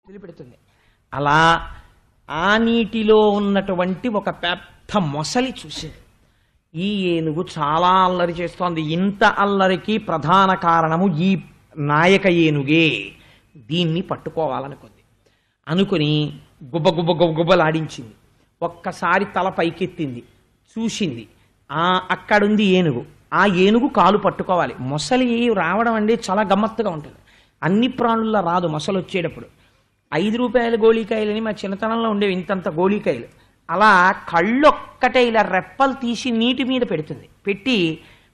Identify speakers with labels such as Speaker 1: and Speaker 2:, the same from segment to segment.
Speaker 1: వదిలిపెడుతుంది. అలా ఆ నీటిలో ఉన్నటువంటి ఒక పెద్ద మొసలి చూసింది. ఈ ఏనుగు చాలా అల్లరి చేస్తోంది. ఇంత అల్లరికి ప్రధాన కారణము ఈ నాయక ఏనుగే. దీన్ని పట్టుకోవాలనుకుంది. అనుకుని గుబ్బ గుబ్బ గుబ్బలాడించింది. ఒక్కసారి తల పైకెత్తింది, చూసింది. అక్కడుంది ఏనుగు. ఆ ఏనుగు కాలు పట్టుకోవాలి. మొసలి రావడం అంటే చాలా గమ్మత్తుగా ఉంటుంది. అన్ని ప్రాణుల్లో రాదు మొసలు వచ్చేటప్పుడు. 5 రూపాయల గోళీకాయలని మా చిన్నతనంలో ఉండేవి, ఇంతంత గోళీకాయలు. అలా కళ్ళొక్కటే ఇలా రెప్పలు తీసి నీటి మీద పెడుతుంది. పెట్టి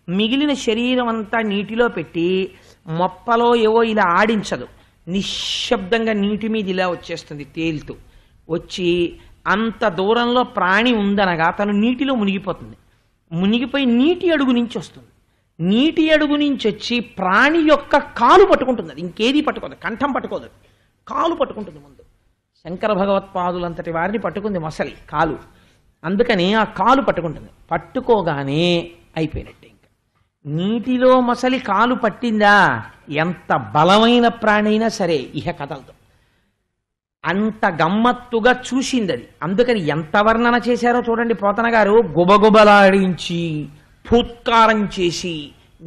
Speaker 1: మిగిలిన శరీరం అంతా నీటిలో పెట్టి మొప్పలో ఏవో ఇలా ఆడించదు. నిశ్శబ్దంగా నీటి మీద ఇలా వచ్చేస్తుంది తేలుతూ. వచ్చి అంత దూరంలో ప్రాణి ఉందనగా తను నీటిలో మునిగిపోతుంది. మునిగిపోయి నీటి అడుగు నుంచి వస్తుంది. నీటి అడుగు నుంచి వచ్చి ప్రాణి యొక్క కాలు పట్టుకుంటుంది. అది ఇంకేది పట్టుకోదు, కంఠం పట్టుకోదు, కాలు పట్టుకుంటుంది. ముందు శంకర భగవత్పాదులంతటి వారిని పట్టుకుంది మొసలి కాలు. అందుకని ఆ కాలు పట్టుకుంటుంది. పట్టుకోగానే అయిపోయినట్టే. ఇంకా నీటిలో మొసలి కాలు పట్టిందా, ఎంత బలమైన ప్రాణి అయినా సరే ఇహ కదలదు. అంత గమ్మత్తుగా చూసింది అది. అందుకని ఎంత వర్ణన చేశారో చూడండి పోతన గారు. గుబగుబలాడించి ఫూత్కారం చేసి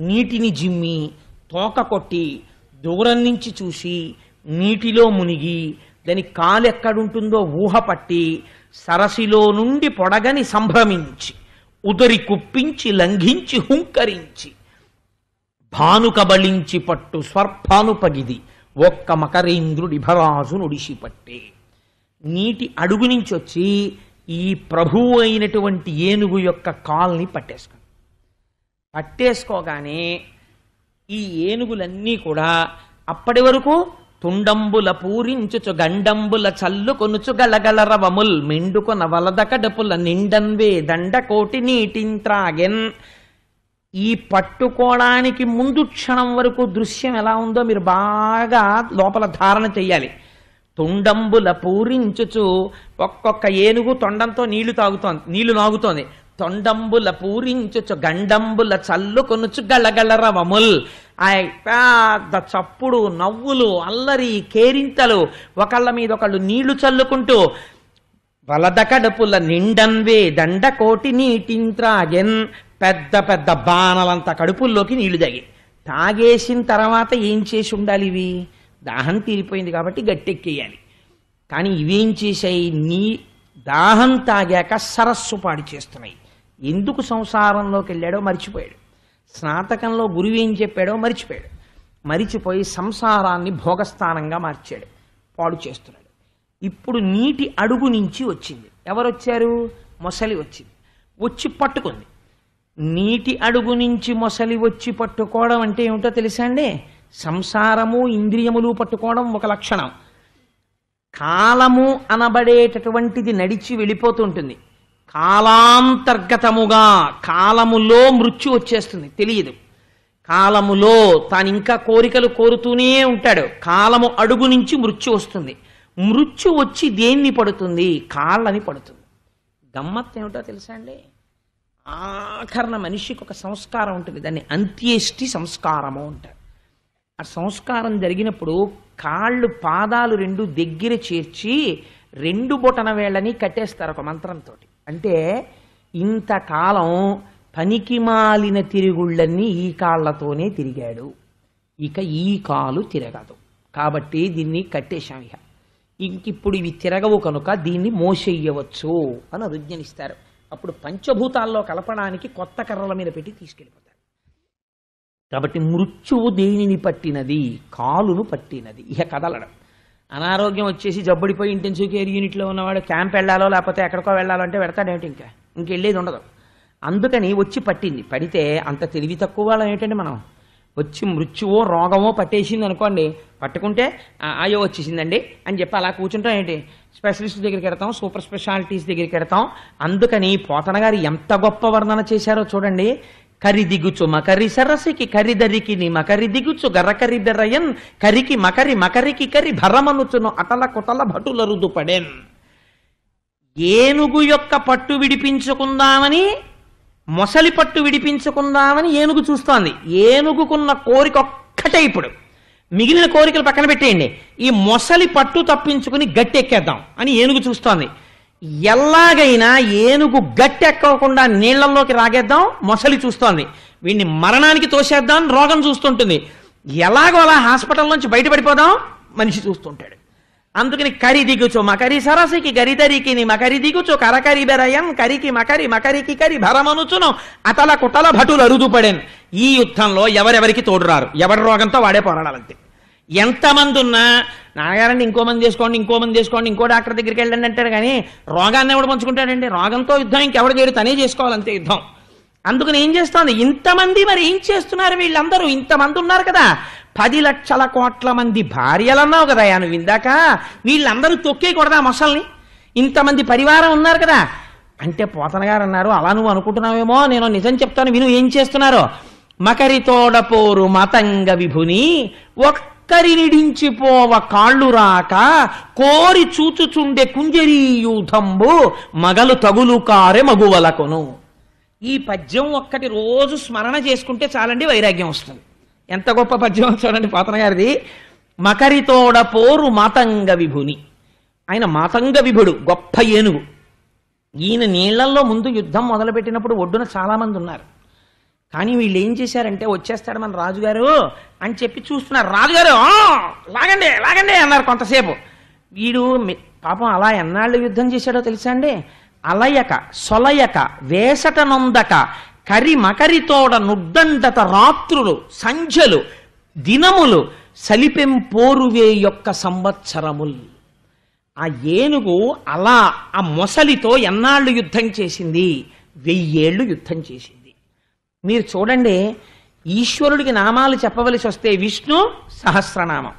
Speaker 1: నీటిని జిమ్మి తోక కొట్టి దూరం నుంచి చూసి నీటిలో మునిగి దాని కాలు ఎక్కడుంటుందో ఊహ పట్టి సరసిలో నుండి పొడగని సంభ్రమించి ఉదరి కుప్పించి లంఘించి హుంకరించి భానుకబళించి పట్టు స్వర్భానుపగిది ఒక్క మకరేంద్రుడి భరాజు నుడిసిపట్టే. నీటి అడుగు నుంచి వచ్చి ఈ ప్రభువు అయినటువంటి ఏనుగు యొక్క కాల్ని పట్టేసుకోగానే ఈ ఏనుగులన్నీ కూడా అప్పటి వరకు తుండంబుల పూరించుచు గండంబుల చల్లు కొనుచు గలగలరవముల్ మెండుకొన వలద కడుపుల నిండన్వే దండ కోటి నీటింత్రాగెన్. ఈ పట్టుకోవడానికి ముందు క్షణం వరకు దృశ్యం ఎలా ఉందో మీరు బాగా లోపల ధారణ చెయ్యాలి. తుండంబుల పూరించుచు ఒక్కొక్క ఏనుగు తొండంతో నీళ్లు నాగుతోంది. తొండంబుల పూరించుచు గండంబుల చల్లు కొనుచు గలగలరవముల్. ఆ పెద్ద చప్పుడు, నవ్వులు, అల్లరి, కేరింతలు, ఒకళ్ళ మీద ఒకళ్ళు నీళ్లు చల్లుకుంటూ వలద కడుపుల నిండన్వే దండ కోటి నీటింత్రాగెన్. పెద్ద పెద్ద బాణలంత కడుపుల్లోకి నీళ్లు తాగేసిన తర్వాత ఏం చేసి ఉండాలి? ఇవి దాహం తీరిపోయింది కాబట్టి గట్టెక్కేయాలి. కానీ ఇవేం చేశాయి? దాహం తాగాక సరస్సు పాడు చేస్తున్నాయి. ఎందుకు సంసారంలోకి వెళ్ళాడో మర్చిపోయాడు. స్నాతకంలో గురువు ఏం చెప్పాడో మర్చిపోయాడు. మరిచిపోయి సంసారాన్ని భోగస్థానంగా మార్చాడు, పాడు చేస్తున్నాడు. ఇప్పుడు నీటి అడుగు నుంచి వచ్చింది. ఎవరొచ్చారు? మొసలి వచ్చింది. వచ్చి పట్టుకుంది. నీటి అడుగు నుంచి మొసలి వచ్చి పట్టుకోవడం అంటే ఏమిటో తెలుసా అండి? సంసారము ఇంద్రియములు పట్టుకోవడం ఒక లక్షణం. కాలము అనబడేటటువంటిది నడిచి వెళ్ళిపోతుంటుంది. కాలాంతర్గతముగా కాలములో మృత్యు వచ్చేస్తుంది, తెలియదు. కాలములో తాను ఇంకా కోరికలు కోరుతూనే ఉంటాడు. కాలము అడుగు నుంచి మృత్యు వస్తుంది. మృత్యు వచ్చి దేన్ని పడుతుంది? కాళ్ళని పడుతుంది. గమ్మత్తు ఏమిటో తెలుసా అండి? ఆఖరణ మనిషికి ఒక సంస్కారం ఉంటుంది, దాన్ని అంత్యేష్టి సంస్కారము అంటారు. ఆ సంస్కారం జరిగినప్పుడు కాళ్ళు పాదాలు 2 దగ్గర చేర్చి 2 బొటన వేళ్ళని కట్టేస్తారు ఒక మంత్రంతో. అంటే ఇంతకాలం పనికి మాలిన తిరుగుళ్ళన్నీ ఈ కాళ్లతోనే తిరిగాడు, ఇక ఈ కాలు తిరగదు కాబట్టి దీన్ని కట్టేశాం. ఇంకిప్పుడు ఇవి తిరగవు కనుక దీన్ని మోసేయవచ్చు అని అనుజ్ఞనిస్తారు. అప్పుడు పంచభూతాల్లో కలపడానికి కొత్త కర్రల మీద పెట్టి తీసుకెళ్ళిపోతారు. కాబట్టి మృత్యువు దేనిని పట్టినది? కాలును పట్టినది. ఇక కదలడం. అనారోగ్యం వచ్చేసి జబ్బుడిపోయి ఇంటెన్సివ్ కేర్ యూనిట్లో ఉన్నవాడు క్యాంప్ వెళ్ళాలో లేకపోతే ఎక్కడికో వెళ్ళాలో అంటే పెడతాడేమిటి? ఇంకెళ్ళేది ఉండదు. అందుకని వచ్చి పట్టింది. పడితే అంత తెలివి తక్కువ వాళ్ళం ఏంటంటే మనం. వచ్చి మృత్యువో రోగమో పట్టేసింది అనుకోండి, పట్టుకుంటే అయ్యో వచ్చేసిందండి అని చెప్పి అలా కూర్చుంటాం ఏంటి? స్పెషలిస్ట్ దగ్గరికి వెడతాం, సూపర్ స్పెషాలిటీస్ దగ్గరికి వెడతాం. అందుకని పోతన గారు ఎంత గొప్ప వర్ణన చేశారో చూడండి. కరి దిగుచు మకరి సరసికి కరిదరికి ని మకరి దిగుచు గర్రకరి బెర్రయన్ కరికి మకరి మకరికి కరి భరమనుచును అటల కుటల భటుల రుదుపడెన్. ఏనుగు యొక్క పట్టు విడిపించుకుందామని, మొసలి పట్టు విడిపించుకుందామని ఏనుగు చూస్తోంది. ఏనుగుకున్న కోరిక ఒక్కటే ఇప్పుడు మిగిలిన కోరికలు పక్కన పెట్టేయండి, ఈ మొసలి పట్టు తప్పించుకుని గట్టి ఎక్కేద్దాం అని ఏనుగు చూస్తోంది. ఎలాగైనా ఏనుగు గట్టి ఎక్కకుండా నీళ్లలోకి రాగేద్దాం మొసలి చూస్తోంది. వీడిని మరణానికి తోసేద్దాం రోగం చూస్తుంటుంది. ఎలాగో అలా హాస్పిటల్ నుంచి బయటపడిపోదాం మనిషి చూస్తుంటాడు. అందుకని కరి దిగుచో మకరి సరసికి గరిదరికి మకరి దిగుచో కరకరి బెరయం కరికి మకరి మకరికి కరి భరమనుచును అతల కుటల భటులు అరుదుపడేను. ఈ యుద్ధంలో ఎవరెవరికి తోడురారు, ఎవరి రోగంతో వాడే పోరాడాలంతే. ఎంతమంది ఉన్నా నాగారండి ఇంకో మంది చేసుకోండి, ఇంకో మంది చేసుకోండి, ఇంకో డాక్టర్ దగ్గరికి వెళ్ళండి అంటారు. కానీ రోగాన్ని ఎవడు పంచుకుంటాడండి? రోగంతో యుద్ధం ఇంకెవడు చేయడు, తనే చేసుకోవాలంతే యుద్ధం. అందుకని ఏం చేస్తోంది, ఇంతమంది మరి ఏం చేస్తున్నారు వీళ్ళందరూ? ఇంతమంది ఉన్నారు కదా, 10 లక్షల కోట్ల మంది భార్యలన్నావు కదా నువ్వు ఇందాక, వీళ్ళందరూ తొక్కేయకూడదా మొసల్ని? ఇంతమంది పరివారం ఉన్నారు కదా అంటే పోతన గారు అన్నారు, అలా నువ్వు అనుకుంటున్నావేమో, నేను నిజం చెప్తాను విను ఏం చేస్తున్నారో. మకరి తోడపోరు మతంగ విభుని ఒక్కరినిడించిపోవ కాళ్ళు రాక కోరి చూచుచుండే కుంజరీయూధంబు మగలు తగులు కారె మగువలకును. ఈ పద్యం ఒక్కటి రోజు స్మరణ చేసుకుంటే చాలండి, వైరాగ్యం వస్తుంది. ఎంత గొప్ప పద్యం చూడండి పోతన గారిది. మకరితోడ పోరు మాతంగ విభుని, ఆయన మాతంగ విభుడు, గొప్ప ఏనుగు. ఈయన నీళ్లల్లో ముందు యుద్ధం మొదలుపెట్టినప్పుడు ఒడ్డున చాలా మంది ఉన్నారు. కానీ వీళ్ళు ఏం చేశారంటే, వచ్చేస్తాడు మన రాజుగారు అని చెప్పి చూస్తున్నారు. రాజుగారు లాగండి లాగండి అన్నారు కొంతసేపు. వీడు పాపం అలా ఎన్నాళ్ళు యుద్ధం చేశాడో తెలుసా అండి? అలయక సొలయక వేసట నొందక కరి మకరితోడ నుడ్డండత రాత్రులు సంధ్యలు దినములు సలిపెం పోరువే యొక్క సంవత్సరములు. ఆ ఏనుగు అలా ఆ మొసలితో ఎన్నాళ్ళు యుద్ధం చేసింది? 1000 ఏళ్ళు యుద్ధం చేసింది. మీరు చూడండి, ఈశ్వరుడికి నామాలు చెప్పవలసి వస్తే విష్ణు సహస్రనామం,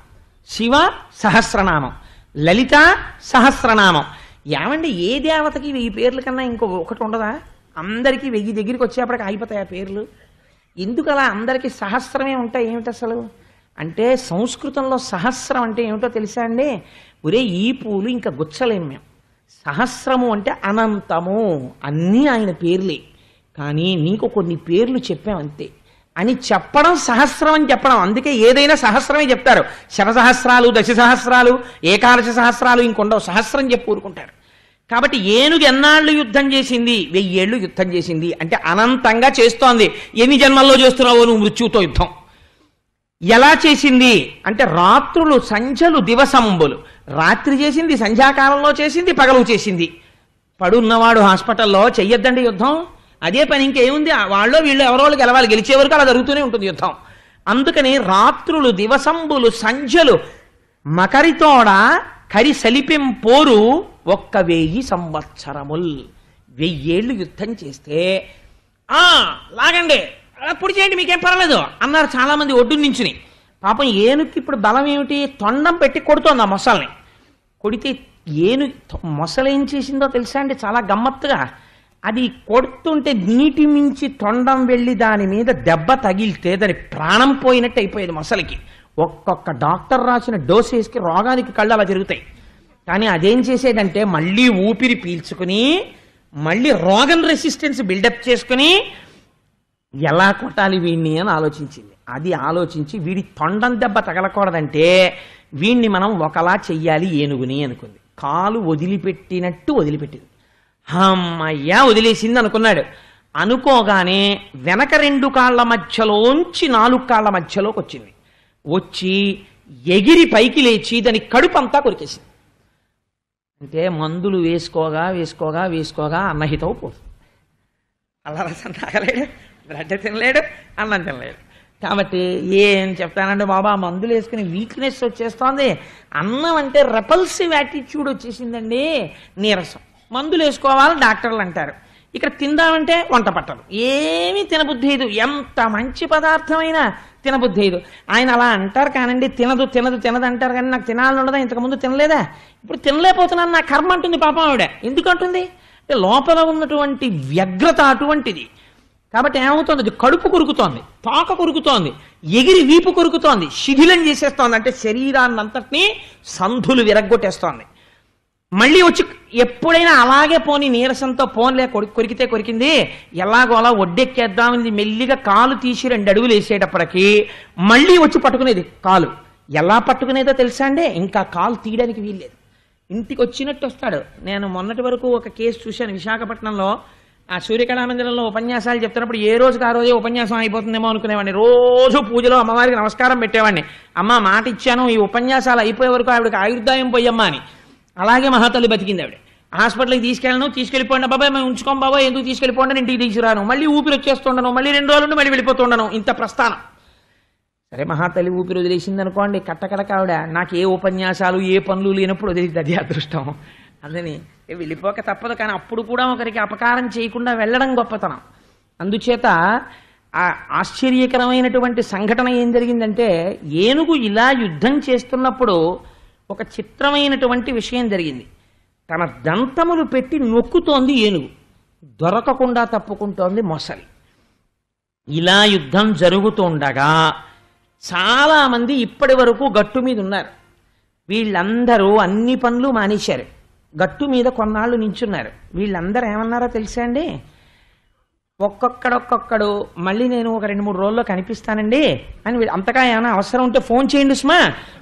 Speaker 1: శివ సహస్రనామం, లలిత సహస్రనామం. ఏమండి ఏ దేవతకి 1000 పేర్ల కన్నా ఒకటి ఉండదా? అందరికీ 1000 దగ్గరికి వచ్చేప్పటికి అయిపోతాయి ఆ పేర్లు. ఎందుకు అలా అందరికీ సహస్రమే ఉంటాయి? ఏమిటి అసలు అంటే, సంస్కృతంలో సహస్రం అంటే ఏమిటో తెలుసా అండి? ఒరే ఈ పూలు ఇంకా గుచ్చలేం మేము. సహస్రము అంటే అనంతము, అన్నీ ఆయన పేర్లే. కానీ నీకు కొన్ని పేర్లు చెప్పామంతే అని చెప్పడం సహస్రం అని చెప్పడం. అందుకే ఏదైనా సహస్రమే చెప్తారు. శతసహస్రాలు, దశ సహస్రాలు, ఏకాదశ సహస్రాలు ఇంకొండవు, సహస్రం చెప్పి ఊరుకుంటారు. కాబట్టి ఏనుగు ఎన్నాళ్ళు యుద్ధం చేసింది? 1000 ఏళ్ళు యుద్ధం చేసింది. అంటే అనంతంగా చేస్తోంది. ఎన్ని జన్మల్లో చేస్తున్నావో నువ్వు మృత్యుతో యుద్ధం. ఎలా చేసింది అంటే, రాత్రులు సంధ్యలు దివసంబులు. రాత్రి చేసింది, సంధ్యాకాలంలో చేసింది, పగలు చేసింది. పడున్నవాడు హాస్పిటల్లో చెయ్యొద్దండి యుద్ధం, అదే పని ఇంకేముంది? వాళ్ళు వీళ్ళు ఎవరో వాళ్ళు గెలవాలి, గెలిచే వరకు అలా జరుగుతూనే ఉంటుంది యుద్ధం. అందుకని రాత్రులు దివసంబులు సంధ్యలు మకరితోడ కరి సలిపెం పోరు 1000 సంవత్సరముల్. 1000 ఏళ్ళు యుద్ధం చేస్తే లాగండి అప్పుడు చేయండి మీకేం పర్వాలేదు అన్నారు చాలా మంది ఒడ్డు నుంచుని. పాపం ఏనుగుకి ఇప్పుడు బలం ఏమిటి? తొండం పెట్టి కొడుతోంది ఆ మొసల్ని. కొడితే మొసలు ఏం చేసిందో తెలుసా అండి? చాలా గమ్మత్తుగా అది కొడుతుంటే నీటి మించి తొండం వెళ్ళి దాని మీద దెబ్బ తగిలితే దాని ప్రాణం పోయినట్టు అయిపోయేది మొసలికి. ఒక్కొక్క డాక్టర్ రాసిన డోసేస్కి రోగానికి కళ్ళు అలా జరుగుతాయి. కానీ అదేం చేసేదంటే, మళ్ళీ ఊపిరి పీల్చుకుని మళ్ళీ రోగం రెసిస్టెన్స్ బిల్డప్ చేసుకుని ఎలా కొట్టాలి వీడిని అని ఆలోచించింది. అది ఆలోచించి వీడి తొండం దెబ్బ తగలకూడదంటే వీడిని మనం ఒకలా చెయ్యాలి ఏనుగుని అనుకుంది. కాలు వదిలిపెట్టినట్టు వదిలిపెట్టింది. అమ్మయ్యా వదిలేసింది అనుకున్నాడు. అనుకోగానే వెనక 2 కాళ్ల మధ్యలోంచి 4 కాళ్ల మధ్యలోకి వచ్చింది. వచ్చి ఎగిరి పైకి లేచి దాని కడుపంతా కొరికేసింది. అంటే మందులు వేసుకోగా వేసుకోగా వేసుకోగా అన్నహితం పోతుంది. అలా రసం తాగలేడు, బ్రెడ్ తినలేడు, అన్నం తినలేడు. కాబట్టి ఏం చెప్తానంటే, బాబా మందులు వేసుకుని వీక్నెస్ వచ్చేస్తోంది, అన్నం అంటే రెపల్సివ్ యాటిట్యూడ్ వచ్చేసిందండి, నీరసం. మందులు వేసుకోవాలి డాక్టర్లు అంటారు, ఇక్కడ తిందామంటే వంట పట్టదు, ఏమీ తినబుద్ధి లేదు, ఎంత మంచి పదార్థమైనా తినబుద్ధి లేదు. ఆయన అలా అంటారు కానండి, తినదు తినదు తినదు అంటారు కానీ నాకు తినాలని ఉండదా? ఇంతకుముందు తినలేదా? ఇప్పుడు తినలేకపోతున్నాను నా కర్మ అంటుంది పాపం ఆవిడ. ఎందుకంటుంది అంటే, లోపల ఉన్నటువంటి వ్యగ్రత అటువంటిది. కాబట్టి ఏమవుతుంది? అది కడుపు కొరుకుతోంది, తోక కొరుకుతోంది, ఎగిరి వీపు కొరుకుతోంది, శిథిలం చేసేస్తోంది. అంటే శరీరాన్ని అంతటినీ సంధులు విరగ్గొట్టేస్తోంది. మళ్ళీ వచ్చి ఎప్పుడైనా అలాగే పోని నీరసంతో పోన్లే కొరికితే కొరికింది, ఎలాగో అలా ఒడ్డెక్కేద్దామని మెల్లిగా కాలు తీసి 2 అడుగులు వేసేటప్పటికి మళ్ళీ వచ్చి పట్టుకునేది కాలు. ఎలా పట్టుకునేదో తెలుసా అండి, ఇంకా కాలు తీయడానికి వీల్లేదు. ఇంటికి వచ్చినట్టు వస్తాడు. నేను మొన్నటి వరకు ఒక కేసు చూశాను విశాఖపట్నంలో. ఆ సూర్యకళామందిరంలో ఉపన్యాసాలు చెప్తున్నప్పుడు ఏ రోజుకి ఆ రోజే ఉపన్యాసం అయిపోతుందేమో అనుకునేవాడిని. రోజు పూజలో అమ్మవారికి నమస్కారం పెట్టేవాడిని. అమ్మ మాట ఇచ్చాను, ఈ ఉపన్యాసాలు అయిపోయే వరకు ఆవిడకి ఆయుర్దాయం పోయమ్మా అని. అలాగే మహాతల్లి బతికింది ఆవిడ. హాస్పిటల్కి తీసుకెళ్ళను, తీసుకెళ్ళిపోండి బాబాయ్, మేము ఉంచుకోం బాబాయ్, ఎందుకు తీసుకెళ్ళిపోండి, ఇంటికి తీసుకురాను, మళ్ళీ ఊపిరి వచ్చేస్తుండను, మళ్ళీ 2 రోజులు మళ్ళీ వెళ్ళిపోతుండను. ఇంత ప్రస్థానం. సరే మహాతల్లి ఊపిరి వదిలేసింది అనుకోండి, కట్టకడక ఆవిడ నాకు ఏ ఉపన్యాసాలు ఏ పనులు లేనప్పుడు వదిలింది. అది అదృష్టం. అందుని వెళ్ళిపోక తప్పదు. కానీ అప్పుడు కూడా ఒకరికి అపకారం చేయకుండా వెళ్ళడం గొప్పతనం. అందుచేత ఆ ఆశ్చర్యకరమైనటువంటి సంఘటన ఏం జరిగిందంటే, ఏనుగు ఇలా యుద్ధం చేస్తున్నప్పుడు ఒక చిత్రమైనటువంటి విషయం జరిగింది. తన దంతములు పెట్టి నొక్కుతోంది ఏనుగు, దొరకకుండా తప్పుకుంటోంది మొసలి. ఇలా యుద్ధం జరుగుతుండగా చాలామంది ఇప్పటి వరకు గట్టు మీద ఉన్నారు. వీళ్ళందరూ అన్ని పనులు మానేశారు, గట్టు మీద కొన్నాళ్ళు నించున్నారు. వీళ్ళందరూ ఏమన్నారో తెలుసా అండి, ఒక్కొక్కడు మళ్ళీ నేను ఒక 2-3 రోజుల్లో కనిపిస్తానండి అని. అంతగా ఏమైనా అవసరం ఉంటే ఫోన్ చేయండి సుమా,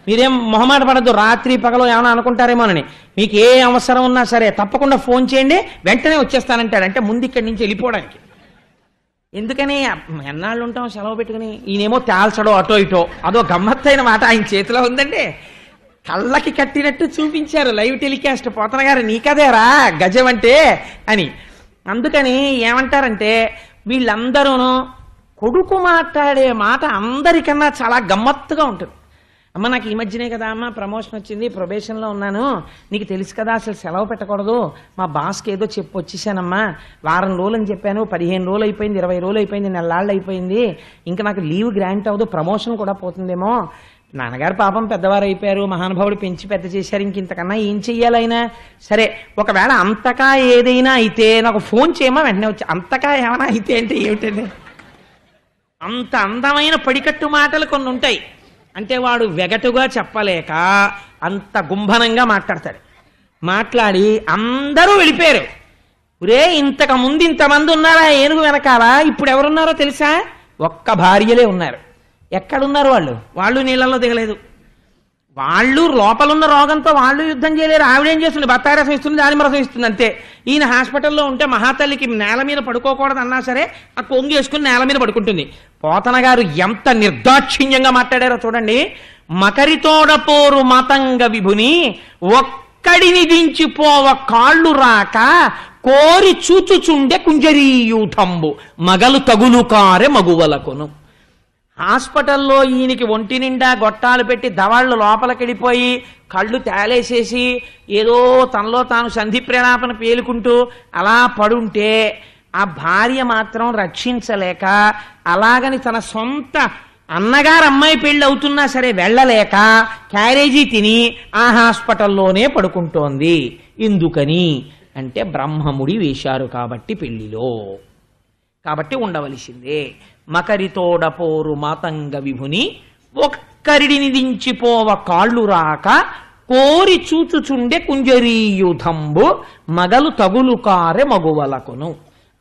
Speaker 1: మీరేం మొహమాట పడద్దు, రాత్రి పగలు ఏమైనా అనుకుంటారేమోనని. మీకు ఏ అవసరం ఉన్నా సరే తప్పకుండా ఫోన్ చేయండి, వెంటనే వచ్చేస్తానంటాడు. అంటే ముందు ఇక్కడి నుంచి వెళ్ళిపోవడానికి. ఎందుకని ఎన్నాళ్ళు ఉంటాం సెలవు పెట్టుకుని. ఈయనేమో తేల్చడో అటో ఇటో, అదో గమ్మత్తైన మాట ఆయన చేతిలో ఉందండి. కళ్ళకి కట్టినట్టు చూపించారు లైవ్ టెలికాస్ట్. పోతన గారు నీకదేరా గజం అంటే అని. అందుకని ఏమంటారంటే, వీళ్ళందరూను కొడుకు మాట్లాడే మాట అందరికన్నా చాలా గమ్మత్తుగా ఉంటుంది. అమ్మ నాకు ఈ మధ్యనే కదా అమ్మ ప్రమోషన్ వచ్చింది, ప్రొబేషన్లో ఉన్నాను, నీకు తెలుసు కదా అసలు సెలవు పెట్టకూడదు, మా బాస్కి ఏదో చెప్పి వచ్చేసానమ్మా, వారం రోజులు అని చెప్పాను, 15 రోజులు అయిపోయింది, 20 రోజులు అయిపోయింది, నెలలాళ్ళు అయిపోయింది, ఇంకా నాకు లీవ్ గ్రాంట్ అవ్వదు, ప్రమోషన్ కూడా పోతుందేమో. నాన్నగారు పాపం పెద్దవారు అయిపోయారు, మహానుభావుడు పెంచి పెద్ద చేశారు, ఇంతకన్నా ఏం చెయ్యాలైనా సరే, ఒకవేళ అంతకా ఏదైనా అయితే నాకు ఫోన్ చేయమా, వెంటనే వచ్చి. అంతకా ఏమైనా అయితే అంటే ఏమిటండి, అంత అందమైన పడికట్టు మాటలు కొన్ని ఉంటాయి. అంటే వాడు వెగటుగా చెప్పలేక అంత గుంభనంగా మాట్లాడతాడు. మాట్లాడి అందరూ వెళ్ళిపోయారు. ఒరే ఇంతకు ముందు ఇంతమంది ఉన్నారా ఏనుగు వెనకాల, ఇప్పుడు ఎవరున్నారో తెలుసా, ఒక్క భార్యలే ఉన్నారు. ఎక్కడున్నారు వాళ్ళు? వాళ్ళు నీళ్ళల్లో దిగలేదు. వాళ్ళు లోపలున్న రోగంతో వాళ్ళు యుద్ధం చేయలేరు. ఆవిడేం చేస్తుంది, బత్తాయి రసం ఇస్తుంది, దానిమ్మ రసం ఇస్తుంది అంతే. ఈయన హాస్పిటల్లో ఉంటే మహాతల్లికి నేల మీద పడుకోకూడదు అన్నా సరే ఆ కొంగు వేసుకుని నేల మీద పడుకుంటుంది. పోతన గారు ఎంత నిర్దాక్షిణ్యంగా మాట్లాడారో చూడండి. మకరితోడపోరు మాతంగ విభుని ఒక్కడిని దించిపోవ కాళ్ళు రాక కోరి చూచుచుండే కుంజరీయూథంబు మగలు తగులు కారె మగువలకును. హాస్పిటల్లో ఈయనకి ఒంటి నిండా గొట్టాలు పెట్టి దవాళ్ళు లోపలికెళ్ళిపోయి కళ్ళు తేలేసేసి ఏదో తనలో తాను సంధి ప్రేలాపన పేలుకుంటూ అలా పడుంటే ఆ భార్య మాత్రం రక్షించలేక, అలాగని తన సొంత అన్నగారు అమ్మాయి పెళ్ళి అవుతున్నా సరే వెళ్ళలేక క్యారేజీ తిని ఆ హాస్పిటల్లోనే పడుకుంటోంది. ఎందుకని అంటే బ్రహ్మముడి వేశారు కాబట్టి పెళ్లిలో, కాబట్టి ఉండవలసిందే. మకరితోడపోరు మాతంగ విభుని ఒక్కరిడిని దించిపోవ కాళ్ళు రాక కోరి చూచుచుండే కుంజరీయుధంబు మగలు తగులు కారె మగువలకును.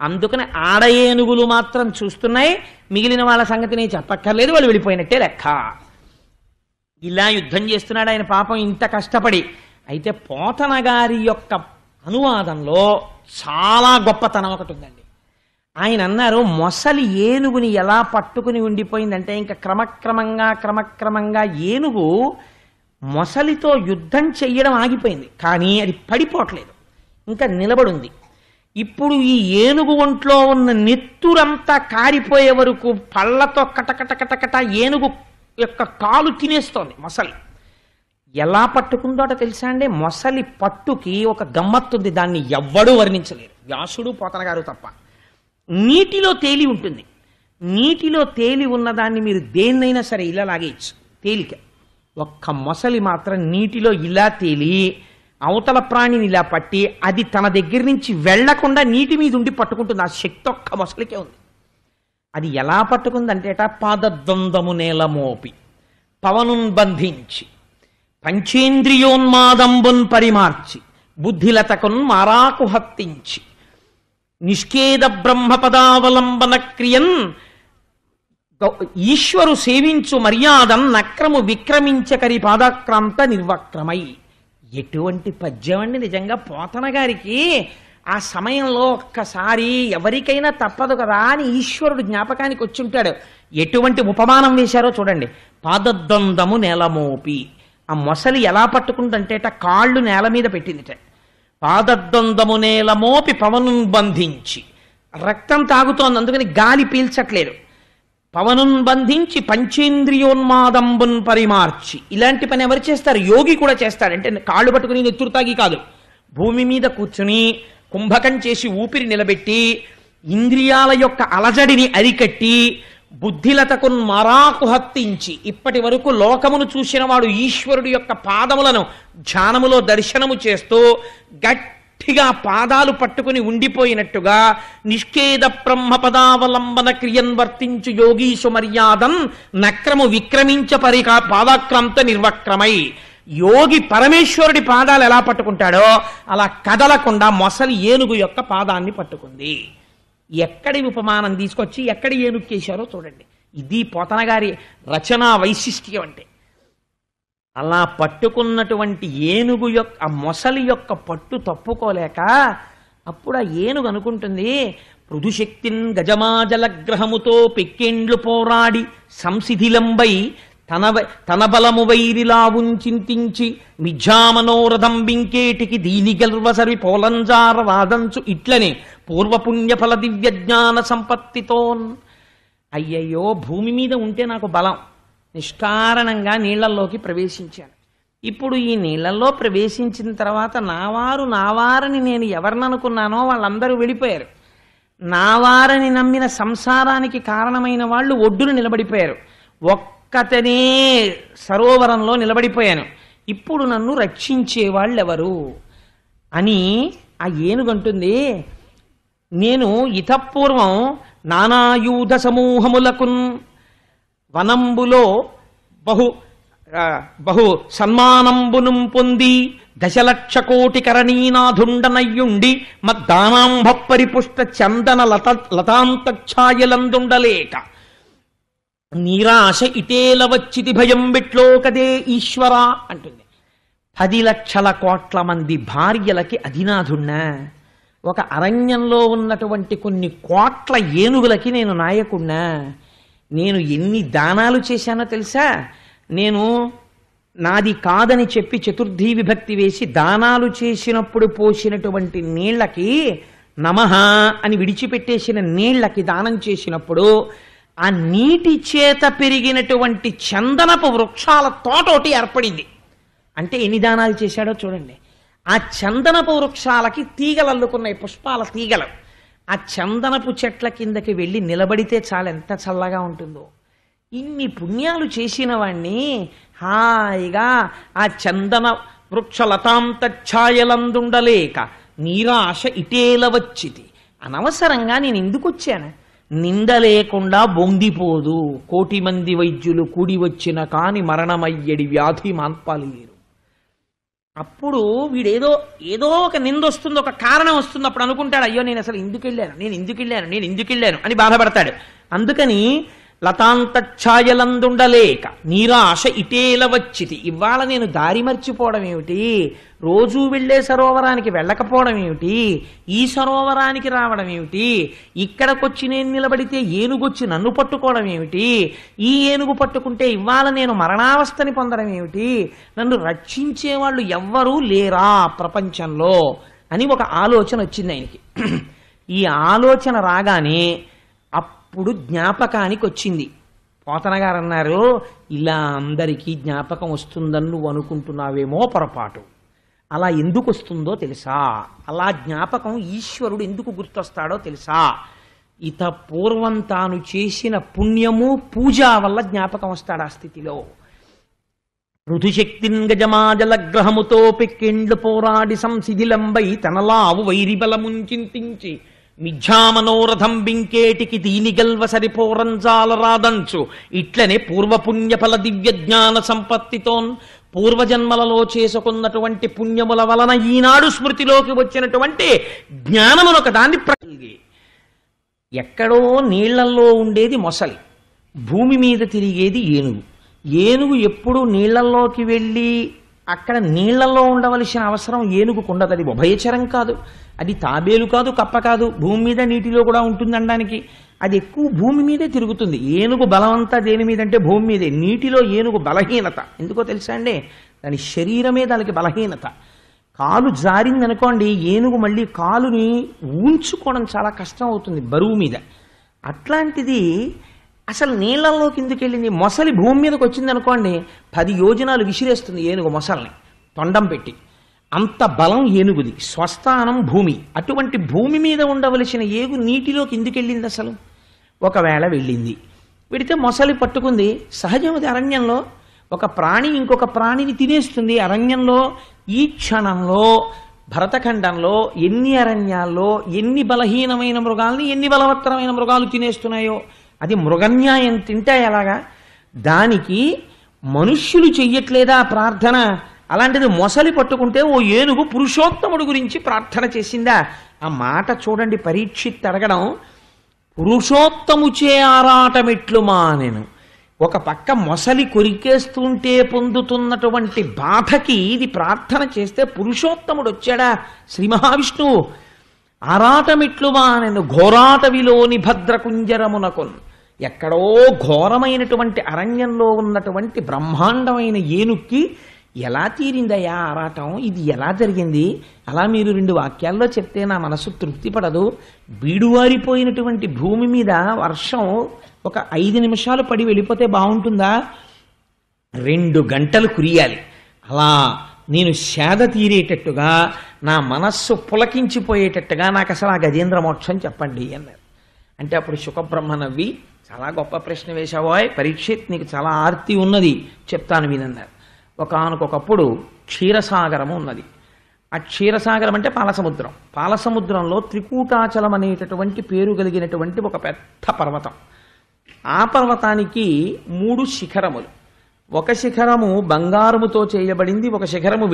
Speaker 1: అందుకని ఆడ ఏనుగులు మాత్రం చూస్తున్నాయి, మిగిలిన వాళ్ళ సంగతి నేను చెప్పక్కర్లేదు, వాళ్ళు వెళ్ళిపోయినట్టే లెక్క. ఇలా యుద్ధం చేస్తున్నాడు ఆయన పాపం ఇంత కష్టపడి. అయితే పోతన గారి యొక్క అనువాదంలో చాలా గొప్పతనం ఒకటి ఉందండి. ఆయన అన్నారు, మొసలి ఏనుగుని ఎలా పట్టుకుని ఉండిపోయిందంటే, ఇంకా క్రమక్రమంగా ఏనుగు మొసలితో యుద్ధం చెయ్యడం ఆగిపోయింది, కానీ అది పడిపోవట్లేదు, ఇంకా నిలబడుంది. ఇప్పుడు ఈ ఏనుగు ఒంట్లో ఉన్న నెత్తురంతా కారిపోయే వరకు పళ్ళతో కటకటకటకట ఏనుగు యొక్క కాలు తినేస్తోంది మొసలి. ఎలా పట్టుకుందోట తెలుసా అండి, మొసలి పట్టుకి ఒక గమ్మత్తుంది, దాన్ని ఎవ్వడూ వర్ణించలేరు, వ్యాసుడు పోతన గారు తప్ప. నీటిలో తేలి ఉంటుంది. నీటిలో తేలి ఉన్నదాన్ని మీరు దేన్నైనా సరే ఇలా లాగేయచ్చు, తేలిక. ఒక్క మొసలి మాత్రం నీటిలో ఇలా తేలి అవతల ప్రాణిని ఇలా పట్టి అది తన దగ్గర నుంచి వెళ్లకుండా నీటి మీద ఉండి పట్టుకుంటుంది. ఆ శక్తి ఒక్క మొసలికే ఉంది. అది ఎలా పట్టుకుందంటేట, పాదద్వందము నేల మోపి పవనున్ బంధించి పంచేంద్రియోన్మాదంబున్ పరిమార్చి బుద్ధిలతకున్ మారాకు హత్తించి నిష్కేద బ్రహ్మపదావలంబన క్రియన్ ఈశ్వరు సేవించు మర్యాదం నక్రము విక్రమించకరి పాదాక్రాంత నిర్వక్రమై. ఎటువంటి పద్యం అండి నిజంగా. పోతన గారికి ఆ సమయంలో ఒక్కసారి ఎవరికైనా తప్పదు కదా అని ఈశ్వరుడు జ్ఞాపకానికి వచ్చి ఉంటాడు. ఎటువంటి ఉపమానం వేశారో చూడండి. పాదద్వందము నేలమోపి, ఆ మొసలి ఎలా పట్టుకుంటుంటే కాళ్ళు నేల మీద పెట్టిందిట. పాదద్వందము నేలమోపి పవనున్ బంధించి, రక్తం తాగుతోంది అందుకని గాలి పీల్చట్లేదు, పవనున్ బంధించి పంచేంద్రియోన్మాదంబున్ పరిమార్చి. ఇలాంటి పని ఎవరు చేస్తారు? యోగి కూడా చేస్తాడు. అంటే కాళ్ళు పట్టుకుని నెత్తురు తాగి కాదు, భూమి మీద కూర్చుని కుంభకం చేసి ఊపిరి నిలబెట్టి ఇంద్రియాల యొక్క అలజడిని అరికట్టి బుద్ధిలతకు మరాకు హత్తించి ఇప్పటి వరకు లోకమును చూసిన వాడు ఈశ్వరుడు యొక్క పాదములను ధ్యానములో దర్శనము చేస్తూ గట్టిగా పాదాలు పట్టుకుని ఉండిపోయినట్టుగా నిష్కేద బ్రహ్మ పదావలంబన క్రియన్ వర్తించు యోగీశు మర్యాదం నక్రము విక్రమించ పాదాక్రాంత నిర్వక్రమై. యోగి పరమేశ్వరుడి పాదాలు ఎలా పట్టుకుంటాడో అలా కదలకుండా మొసలి ఏనుగు యొక్క పాదాన్ని పట్టుకుంది. ఎక్కడి ఉపమానం తీసుకొచ్చి ఎక్కడి ఏనుక్కేశారో చూడండి. ఇది పోతన గారి రచనా వైశిష్ట్యం అంటే. అలా పట్టుకున్నటువంటి ఏనుగు యొక్క ఆ మొసలి యొక్క పట్టు తప్పుకోలేక అప్పుడు ఆ ఏనుగు అనుకుంటుంది, పృథుశక్తిన్ గజమాజలగ్రహముతో పెక్కేండ్లు పోరాడి సంసిధిలంబై తన బలము వైరిలావుంచింతించి మిథ్యామనోరథం బింకేటికి దీని గల్వసరి పోలంజార రాదంచు ఇట్లనే పూర్వపుణ్యఫల దివ్య జ్ఞాన సంపత్తితోన్. అయ్యయ్యో, భూమి మీద ఉంటే నాకు బలం, నిష్కారణంగా నీళ్లల్లోకి ప్రవేశించాను. ఇప్పుడు ఈ నీళ్లలో ప్రవేశించిన తర్వాత నావారని నేను ఎవరిననుకున్నానో వాళ్ళందరూ వెళ్ళిపోయారు. నావారని నమ్మిన సంసారానికి కారణమైన వాళ్ళు ఒడ్డున నిలబడిపోయారు. ఒక్కతనే సరోవరంలో నిలబడిపోయాను. ఇప్పుడు నన్ను రక్షించే వాళ్ళెవరు అని ఆ ఏనుగంటుంది. నేను ఇతపూర్వం నానాయూధ సమూహములకున్ వనంబులో బహు సన్మానంబును పొంది దశలక్ష కోటి కరణీనాథుండనయ్యుండి మద్దానాంభ పరిపుష్ట చందన లతాంతఛాయలందుండలేక నిరాశ ఇటేల వచ్చితి భయం బిట్లో కదే ఈశ్వర అంటుంది. 10 లక్షల కోట్ల మంది భార్యలకి అధినాథున్నా, ఒక అరణ్యంలో ఉన్నటువంటి కొన్ని కోట్ల ఏనుగులకి నేను నాయకున్నా. నేను ఎన్ని దానాలు చేశానో తెలుసా? నేను నాది కాదని చెప్పి చతుర్థీ విభక్తి వేసి దానాలు చేసినప్పుడు పోసినటువంటి నీళ్లకి నమః అని విడిచిపెట్టేసిన నీళ్లకి దానం చేసినప్పుడు ఆ నీటి చేత పెరిగినటువంటి చందనపు వృక్షాల తోటోటి ఏర్పడింది. అంటే ఎన్ని దానాలు చేశాడో చూడండి. ఆ చందనపు వృక్షాలకి తీగలు అల్లుకున్నాయి, పుష్పాల తీగలు. ఆ చందనపు చెట్ల కిందకి వెళ్ళి నిలబడితే చాలా ఎంత చల్లగా ఉంటుందో. ఇన్ని పుణ్యాలు చేసిన వాణ్ణి హాయిగా ఆ చందన వృక్ష లతాంతఛాయలందుండలేక నీరాశ ఇటేల వచ్చితి. అనవసరంగా నేను ఎందుకు వచ్చాను? నింద లేకుండా బొందిపోదు, 1,000,000 మంది వైద్యులు కూడి వచ్చిన కాని మరణమయ్యడి వ్యాధి మాన్పాలేరు. అప్పుడు వీడేదో ఒక నింద వస్తుంది, ఒక కారణం వస్తుంది. అప్పుడు అనుకుంటాడు, అయ్యో నేను అసలు ఎందుకు వెళ్ళాను అని బాధపడతాడు. అందుకని లతాంతఛాయలందుండలేక నీరాశ ఇటేల వచ్చితి. ఇవాళ నేను దారి మర్చిపోవడం ఏమిటి? రోజూ వెళ్లే సరోవరానికి వెళ్ళకపోవడం ఏమిటి? ఈ సరోవరానికి రావడం ఏమిటి? ఇక్కడికొచ్చి నేను నిలబడితే ఏనుగొచ్చి నన్ను పట్టుకోవడం ఏమిటి? ఈ ఏనుగు పట్టుకుంటే ఇవాళ నేను మరణావస్థని పొందడం ఏమిటి? నన్ను రక్షించేవాళ్ళు ఎవ్వరూ లేరా ప్రపంచంలో అని ఒక ఆలోచన వచ్చింది ఆయనకి. ఈ ఆలోచన రాగానే అప్పుడు జ్ఞాపకానికి వచ్చింది. పోతన గారు అన్నారు, ఇలా అందరికీ జ్ఞాపకం వస్తుందని నువ్వు అనుకుంటున్నావేమో పొరపాటు. అలా ఎందుకు వస్తుందో తెలుసా? అలా జ్ఞాపకం ఈశ్వరుడు ఎందుకు గుర్తొస్తాడో తెలుసా? ఇత పూర్వం తాను చేసిన పుణ్యము పూజ వల్ల జ్ఞాపకం వస్తాడు ఆ స్థితిలో. ఋతుశక్తిన్ గజమాజలగ్రహముతో పెక్కిండ్లు పోరాడి సంసిధిలంబై తనలావు వైరిబలముంచింతించి మిథ్యామనోరథం బింకేటికి దీని గల్వ సరిపోరంజాల రాదంచు ఇట్లనే పూర్వపుణ్యఫల దివ్య జ్ఞాన సంపత్తితోన్. పూర్వజన్మలలో చేసుకున్నటువంటి పుణ్యముల వలన ఈనాడు స్మృతిలోకి వచ్చినటువంటి జ్ఞానమునొక దాన్ని ఎక్కడో నీళ్లల్లో ఉండేది మొసలి, భూమి మీద తిరిగేది ఏనుగు. ఏనుగు ఎప్పుడు నీళ్లలోకి వెళ్ళి అక్కడ నీళ్లలో ఉండవలసిన అవసరం ఏనుగుకు ఉండదు. అది ఉభయచరం కాదు, అది తాబేలు కాదు, కప్ప కాదు, భూమి మీద నీటిలో కూడా ఉంటుంది అనడానికి. అది ఎక్కువ భూమి మీదే తిరుగుతుంది. ఏనుగు బలమంతా దేని మీద అంటే భూమి మీదే. నీటిలో ఏనుగు బలహీనత ఎందుకో తెలుసా అండి? దాని శరీరమే దానికి బలహీనత. కాలు జారిందనుకోండి, ఏనుగు మళ్ళీ కాలుని ఊంచుకోవడం చాలా కష్టం అవుతుంది బరువు మీద. అట్లాంటిది అసలు నీళ్లలోకి ఎందుకు వెళ్ళింది? మొసలి భూమి మీదకి వచ్చింది అనుకోండి, 10 యోజనాలు విసిరేస్తుంది ఏనుగు మొసల్ని తొండం పెట్టి. అంత బలం ఏనుగుది. స్వస్థానం భూమి. అటువంటి భూమి మీద ఉండవలసిన ఏగు నీటిలోకి ఎందుకు వెళ్ళింది అసలు? ఒకవేళ వెళ్ళింది, వెడితే మొసలి పట్టుకుంది. సహజం అది. అరణ్యంలో ఒక ప్రాణి ఇంకొక ప్రాణిని తినేస్తుంది. అరణ్యంలో ఈ క్షణంలో భరతఖండంలో ఎన్ని అరణ్యాల్లో ఎన్ని బలహీనమైన మృగాల్ని ఎన్ని బలవత్తరమైన మృగాలు తినేస్తున్నాయో. అది మృగన్యాయం. తింటే ఎలాగా? దానికి మనుష్యులు చెయ్యట్లేదా ప్రార్థన? అలాంటిది మొసలి పట్టుకుంటే ఓ ఏనుగు పురుషోత్తముడు గురించి ప్రార్థన చేసిందా? ఆ మాట చూడండి. పరీక్షిత్ అడగడం, పురుషోత్తముచే ఆరాటమిట్లు మానెను. ఒక పక్క మొసలి కొరికేస్తుంటే పొందుతున్నటువంటి బాధకి ఇది ప్రార్థన చేస్తే పురుషోత్తముడు వచ్చాడా శ్రీ మహావిష్ణువు. ఆరాటమిట్లు మానెను ఘోరాటవిలోని భద్రకుంజరమునకొన్. ఎక్కడో ఘోరమైనటువంటి అరణ్యంలో ఉన్నటువంటి బ్రహ్మాండమైన ఏనుక్కి ఎలా తీరిందయ్యా ఆరాటం? ఇది ఎలా జరిగింది? అలా మీరు 2 వాక్యాల్లో చెప్తే నా మనసు తృప్తి పడదు. బీడువారిపోయినటువంటి భూమి మీద వర్షం ఒక 5 నిమిషాలు పడి వెళ్ళిపోతే బాగుంటుందా? 2 గంటలు కురియాలి. అలా నేను సేద తీరేటట్టుగా, నా మనస్సు పులకించిపోయేటట్టుగా నాకు అసలు ఆ గజేంద్ర మోక్షం చెప్పండి అన్నారు. అంటే అప్పుడు శుకబ్రహ్మ నవ్వి, చాలా గొప్ప ప్రశ్న వేశావోయ్ పరీక్షిత్, నీకు చాలా ఆర్తి ఉన్నది, చెప్తాను వినన్నారు. ఒకానొకప్పుడు క్షీరసాగరము ఉన్నది. ఆ క్షీరసాగరం అంటే పాలసముద్రం. పాలసముద్రంలో త్రికూటాచలం అనేటటువంటి పేరు కలిగినటువంటి ఒక పెద్ద పర్వతం. ఆ పర్వతానికి 3 శిఖరములు. ఒక శిఖరము బంగారముతో చేయబడింది, ఒక శిఖరము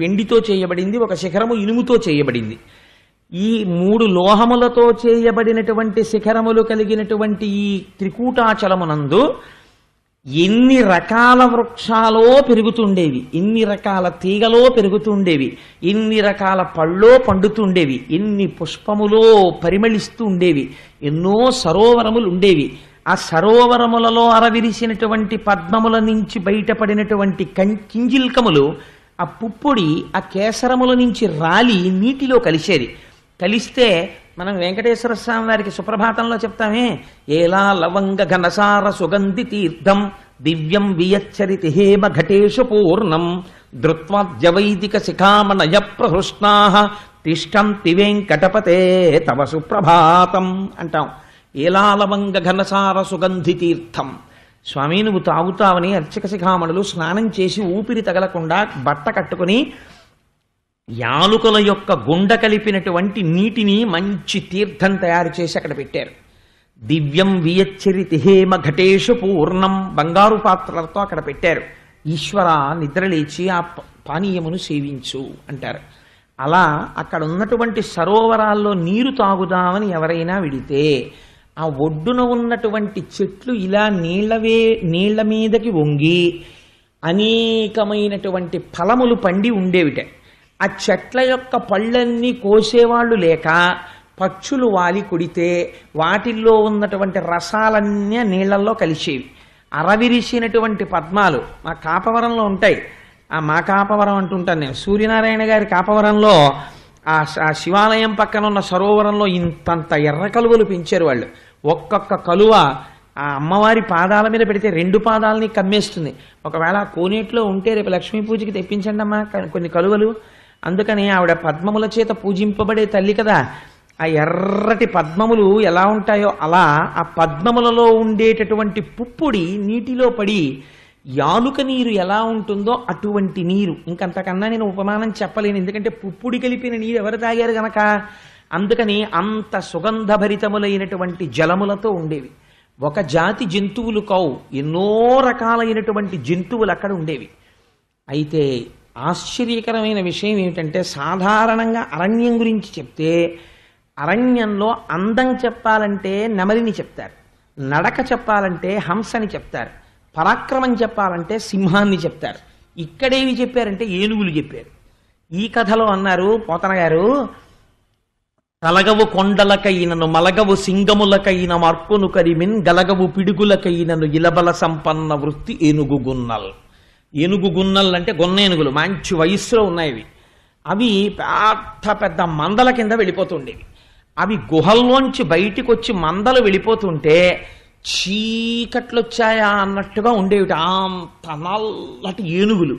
Speaker 1: వెండితో చేయబడింది, ఒక శిఖరము ఇనుముతో చేయబడింది. ఈ 3 లోహములతో చేయబడినటువంటి శిఖరములు కలిగినటువంటి ఈ త్రికూటాచలమునందు ఎన్ని రకాల వృక్షాలో పెరుగుతుండేవి, ఎన్ని రకాల తీగలో పెరుగుతుండేవి, ఎన్ని రకాల పళ్ళో పండుతుండేవి, ఎన్ని పుష్పములో పరిమళిస్తూ ఉండేవి, ఎన్నో సరోవరములు ఉండేవి. ఆ సరోవరములలో అరవిరిసినటువంటి పద్మముల నుంచి బయటపడినటువంటి కింజిల్కములు, ఆ పుప్పొడి ఆ కేసరముల నుంచి రాలి నీటిలో కలిసేది. కలిస్తే మనం వెంకటేశ్వర స్వామి వారికి సుప్రభాతంలో చెప్తామే, ఏలా లవంగ ఘనసార సుగంధి తీర్థం దివ్యం వియచ్చరితి హేమ ఘటేషు పూర్ణం ధృత్వాద్యవైదిక శిఖామణయ ప్రహృష్ణా తిష్టంతి వెంకటపతే తవ సుప్రభాతం అంటాం. ఏలా లవంగ ఘనసార సుగంధి తీర్థం. స్వామి నువ్వు తాగుతావని అర్చక శిఖామణులు స్నానం చేసి ఊపిరి తగలకుండా బట్ట కట్టుకుని యాలుకల యొక్క గుండ కలిపినటువంటి నీటిని మంచి తీర్థం తయారు చేసి అక్కడ పెట్టారు. దివ్యం వియచ్చరితి హేమ ఘటేషు పూర్ణం బంగారు పాత్రలతో అక్కడ పెట్టారు. ఈశ్వర నిద్రలేచి ఆ పానీయమును సేవించు అంటారు. అలా అక్కడ ఉన్నటువంటి సరోవరాల్లో నీరు తాగుదామని ఎవరైనా విడితే ఆ ఒడ్డున ఉన్నటువంటి చెట్లు ఇలా నీళ్ల మీదకి వంగి అనేకమైనటువంటి ఫలములు పండి ఉండేవిట. ఆ చెట్ల యొక్క పళ్ళన్నీ కోసేవాళ్ళు లేక పక్షులు వాలి కొడితే వాటిల్లో ఉన్నటువంటి రసాలన్నీ నీళ్లలో కలిసేవి. అరవిరిసినటువంటి పద్మాలు మా కాపవరంలో ఉంటాయి. మా కాపవరం అంటుంటాను నేను. సూర్యనారాయణ గారి కాపవరంలో ఆ శివాలయం పక్కన ఉన్న సరోవరంలో ఇంతంత ఎర్ర కలువలు పెంచారు వాళ్ళు. ఒక్కొక్క కలువ ఆ అమ్మవారి పాదాల మీద పెడితే 2 పాదాలని కమ్మేస్తుంది. ఒకవేళ కోనేట్లో ఉంటే రేపు లక్ష్మీ పూజకి తెప్పించండి అమ్మా కొన్ని కలువలు. అందుకని ఆవిడ పద్మముల చేత పూజింపబడే తల్లి కదా. ఆ ఎర్రటి పద్మములు ఎలా ఉంటాయో అలా ఆ పద్మములలో ఉండేటటువంటి పుప్పొడి నీటిలో పడి యాలుక నీరు ఎలా ఉంటుందో అటువంటి నీరు. ఇంకంతకన్నా నేను ఉపమానం చెప్పలేను, ఎందుకంటే పుప్పొడి కలిపిన నీరు ఎవరు తాగారు గనక. అందుకని అంత సుగంధభరితములైనటువంటి జలములతో ఉండేవి. ఒక జాతి జంతువులు కావు, ఎన్నో రకాలైనటువంటి జంతువులు అక్కడ ఉండేవి. అయితే ఆశ్చర్యకరమైన విషయం ఏమిటంటే, సాధారణంగా అరణ్యం గురించి చెప్తే అరణ్యంలో అందం చెప్పాలంటే నెమలిని చెప్తారు. నడక చెప్పాలంటే హంసని చెప్తారు, పరాక్రమం చెప్పాలంటే సింహాన్ని చెప్తారు. ఇక్కడేమి చెప్పారంటే ఏనుగులు చెప్పారు. ఈ కథలో అన్నారు పోతన గారు, తలగవు కొండలకైనను మలగవు సింగములకైన మార్పును కరిమిన్ గలగవు పిడుగులకైనను ఇలబల సంపన్న వృత్తి ఏనుగు గున్నల్. ఏనుగు గున్నల్ అంటే గొన్న ఏనుగులు, మంచి వయస్సులో ఉన్నాయి. అవి పెద్ద పెద్ద మందల కింద వెళ్ళిపోతుండేవి. అవి గుహల్లోంచి బయటికి వచ్చి మందలు వెళ్ళిపోతుంటే చీకట్లు వచ్చాయా అన్నట్టుగా ఉండేవి. అంత నల్లటి ఏనుగులు.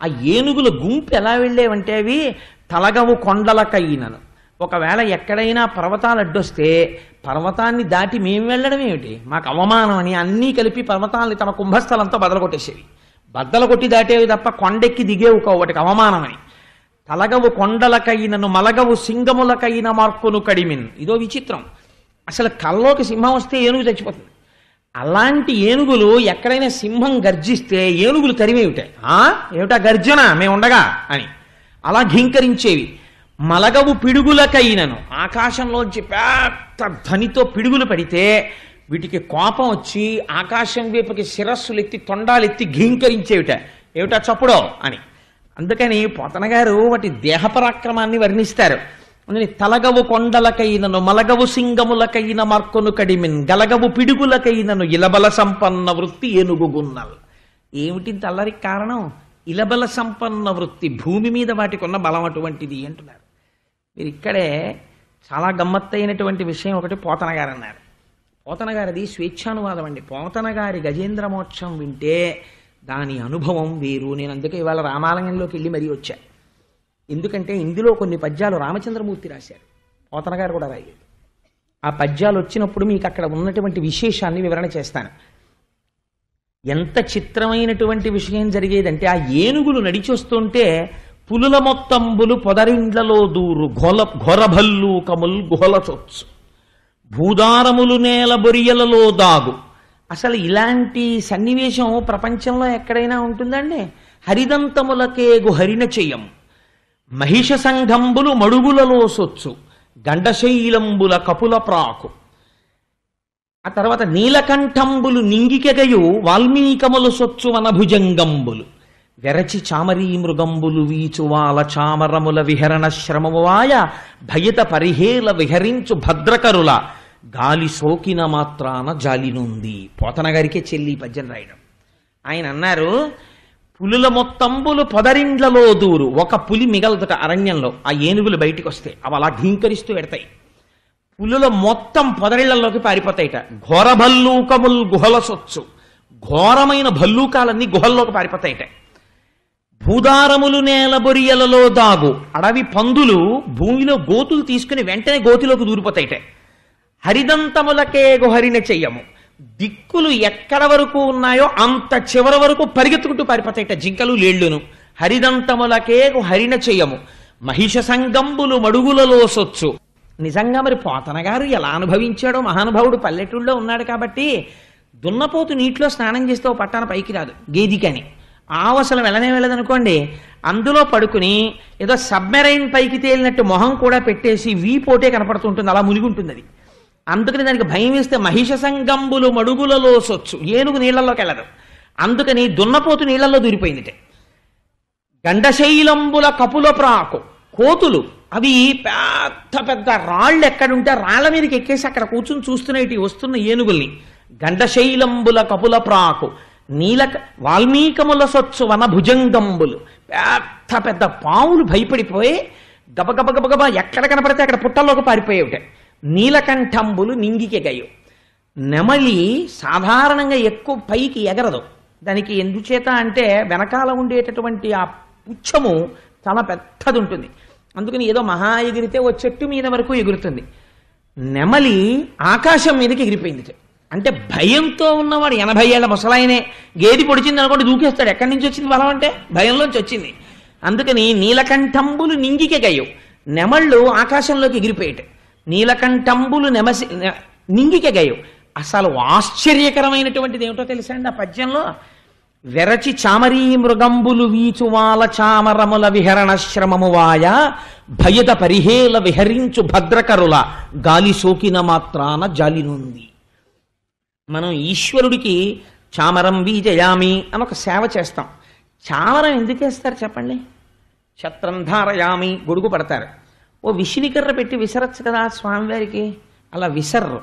Speaker 1: ఆ ఏనుగుల గుంపు ఎలా వెళ్ళేవంటే అవి తలగవు కొండలకైనను, ఒకవేళ ఎక్కడైనా పర్వతాలు అడ్డొస్తే పర్వతాన్ని దాటి మేము వెళ్ళడం ఏమిటి, మాకు అవమానం అని అన్నీ కలిపి పర్వతాన్ని తమ కుంభస్థలంతో బదలగొట్టేసేవి. బద్దలు కొట్టి దాటేవి తప్ప కొండెక్కి దిగేవి వాటికి అవమానమని. తలగవు కొండలకైనను మలగవు సింగములకైన మార్పును కడిమిన్. ఇదో విచిత్రం. అసలు కల్లోకి సింహం వస్తే ఏనుగు చచ్చిపోతుంది. అలాంటి ఏనుగులు ఎక్కడైనా సింహం గర్జిస్తే ఏనుగులు తరిమేవిటాయి. ఏమిటా గర్జన మేముండగా అని అలా ఘీంకరించేవి. మలగవు పిడుగులకైనను, ఆకాశంలోంచి పెద్ద ధ్వనితో పిడుగులు పడితే వీటికి కోపం వచ్చి ఆకాశం వైపుకి శిరస్సులు ఎత్తి తొండాలెత్తి ఘీంకరించేవిట. ఏమిటా చప్పుడో అని. అందుకని పోతన గారు వాటి దేహపరాక్రమాన్ని వర్ణిస్తారు. అందుకని తలగవు కొండలకైనను మలగవు సింగములకైన మార్కొను కడిమిన్ గలగవు పిడుగులకైనను ఇలబల సంపన్న వృత్తి ఏనుగు గున్నల్. ఏమిటి తల్లరికి కారణం? ఇలబల సంపన్న వృత్తి, భూమి మీద వాటికి ఉన్న బలం అటువంటిది అంటున్నారు. మీరు ఇక్కడే చాలా గమ్మత్తైనటువంటి విషయం ఒకటి పోతన గారు అన్నారు. పోతన గారిది స్వేచ్ఛానువాదం అండి. పోతన గారి గజేంద్ర మోక్షం వింటే దాని అనుభవం వేరు. నేను అందుకే ఇవాళ రామాలయంలోకి వెళ్ళి మరీ వచ్చా. ఎందుకంటే ఇందులో కొన్ని పద్యాలు రామచంద్రమూర్తి రాశారు, పోతన గారు కూడా రాయలేదు. ఆ పద్యాలు వచ్చినప్పుడు మీకు అక్కడ ఉన్నటువంటి విశేషాన్ని వివరణ చేస్తాను. ఎంత చిత్రమైనటువంటి విషయం జరిగేదంటే, ఆ ఏనుగులు నడిచొస్తుంటే పులుల మొత్తంబులు పొదరిండ్లలో దూరు ఘోరభల్లు కముల్ గుహల చొచ్చు భూదారములు నేల బొరియలలో దాగు. అసలు ఇలాంటి సన్నివేశం ప్రపంచంలో ఎక్కడైనా ఉంటుందండి? హరిదంతములకేగు హరిణ చెయ్యం మహిష సంఘంబులు మడుగులలో సొచ్చు గండశైలంబుల కపుల ప్రాకు. ఆ తర్వాత నీలకంఠంబులు నింగికెగయు వాల్మీకములు సొచ్చు వనభుజంగంబులు వెరచి చామరీ మృగంబులు వీచువాల చామరముల విహరణ శ్రమమువాయ భయత పరిహేల విహరించు భద్రకరుల గాలి సోకిన మాత్రాన జాలినుంది. పోతన గారికే చెల్లి పద్యం రాయడం. ఆయన అన్నారు, పులుల మొత్తంబులు పొదరిండ్లలో దూరు. ఒక పులి మిగలదుట అరణ్యంలో, ఆ ఏనుగులు బయటికి వస్తే అవి అలా ఘీంకరిస్తూ పెడతాయి. పులుల మొత్తం పొదరిళ్లలోకి పారిపోతాయిట. ఘోర భల్లూకముల్ గుహల సొచ్చు, ఘోరమైన భల్లూకాలన్నీ గుహల్లోకి పారిపోతాయిట. భూదారములు నేల బొరియలలో దాగు, అడవి పందులు భూమిలో గోతులు తీసుకుని వెంటనే గోతిలోకి దూరిపోతాయిట. హరిదంతములకే గుహరిణ చెయ్యము, దిక్కులు ఎక్కడ వరకు ఉన్నాయో అంత చివరి వరకు పరిగెత్తుకుంటూ పారిపోతాయిట జింకలు లేళ్లును. హరిదంతములకే హరిణ చెయ్యము మహిష సంగంబులు మడుగులలో సొచ్చు. నిజంగా మరి పోతన గారు ఎలా అనుభవించాడో, మహానుభావుడు పల్లెటూళ్ళలో ఉన్నాడు కాబట్టి. దున్నపోతు నీటిలో స్నానం చేస్తే ఓ పట్టాన పైకి రాదు, గేదికని. ఆవు అసలు వెళ్ళనే వెళ్ళదనుకోండి, అందులో పడుకుని ఏదో సబ్మెరైన్ పైకి తేలినట్టు మొహం కూడా పెట్టేసి వీపోటే కనపడుతుంటుంది, అలా మునిగుంటుంది అది. అందుకని దానికి భయం వేస్తే మహిష సంగంబులు మడుగులలో సొచ్చు, ఏనుగు నీళ్లలోకి వెళ్ళదు. అందుకని దున్నపోతు నీళ్లలో దూరిపోయిందిటే. గండశైలంబుల కపుల ప్రాకు, కోతులు అవి పెద్ద పెద్ద రాళ్ళు ఎక్కడుంటే రాళ్ల మీదకి ఎక్కేసి అక్కడ కూర్చుని చూస్తున్నాయి వస్తున్న ఏనుగుల్ని. గండశైలంబుల కపుల ప్రాకు వాల్మీకముల సొచ్చు వన భుజంగంబులు, పెద్ద పెద్ద పావులు భయపడిపోయి గబగబగబగబా ఎక్కడ కనపడితే అక్కడ పుట్టల్లోకి పారిపోయేవిట. నీలకంఠంబులు నింగికెగయు, నెమలి సాధారణంగా ఎక్కువ పైకి ఎగరదు. దానికి ఎందుచేత అంటే వెనకాల ఉండేటటువంటి ఆ పుచ్చము చాలా పెద్దది ఉంటుంది. అందుకని ఏదో మహా ఎగిరితే ఓ చెట్టు మీద వరకు ఎగురుతుంది. నెమలి ఆకాశం మీదకి ఎగిరిపోయింది. అంటే భయంతో ఉన్నవాడు 80 ఏళ్ల ముసలాయనే గేది పొడిచింది అనుకోండి దూకేస్తాడు. ఎక్కడి నుంచి వచ్చింది బలం అంటే భయంలోంచి వచ్చింది. అందుకని నీలకంఠంబులు నింగికెగయు, నెమళ్ళు ఆకాశంలోకి ఎగిరిపోయేట. నీలకంఠంబులు నింగికెగయు. అసలు ఆశ్చర్యకరమైనటువంటిది ఏమిటో తెలుసా అండి ఆ పద్యంలో? వెరచి చామరీ మృగంబులు వీచువాల చామరముల విహరణ శ్రమమువాయ భయద పరిహేల విహరించు భద్రకరుల గాలి సోకిన మాత్రాన జాలినుంది. మనం ఈశ్వరుడికి చామరం బీజయామి అని ఒక సేవ చేస్తాం. చామరం ఎందుకు వేస్తారు చెప్పండి? ఛత్రం ధారయామి, గొడుగు పడతారు. ఓ విషినికర్ర పెట్టి విసరచ్చు కదా స్వామివారికి, అలా విసర్రు.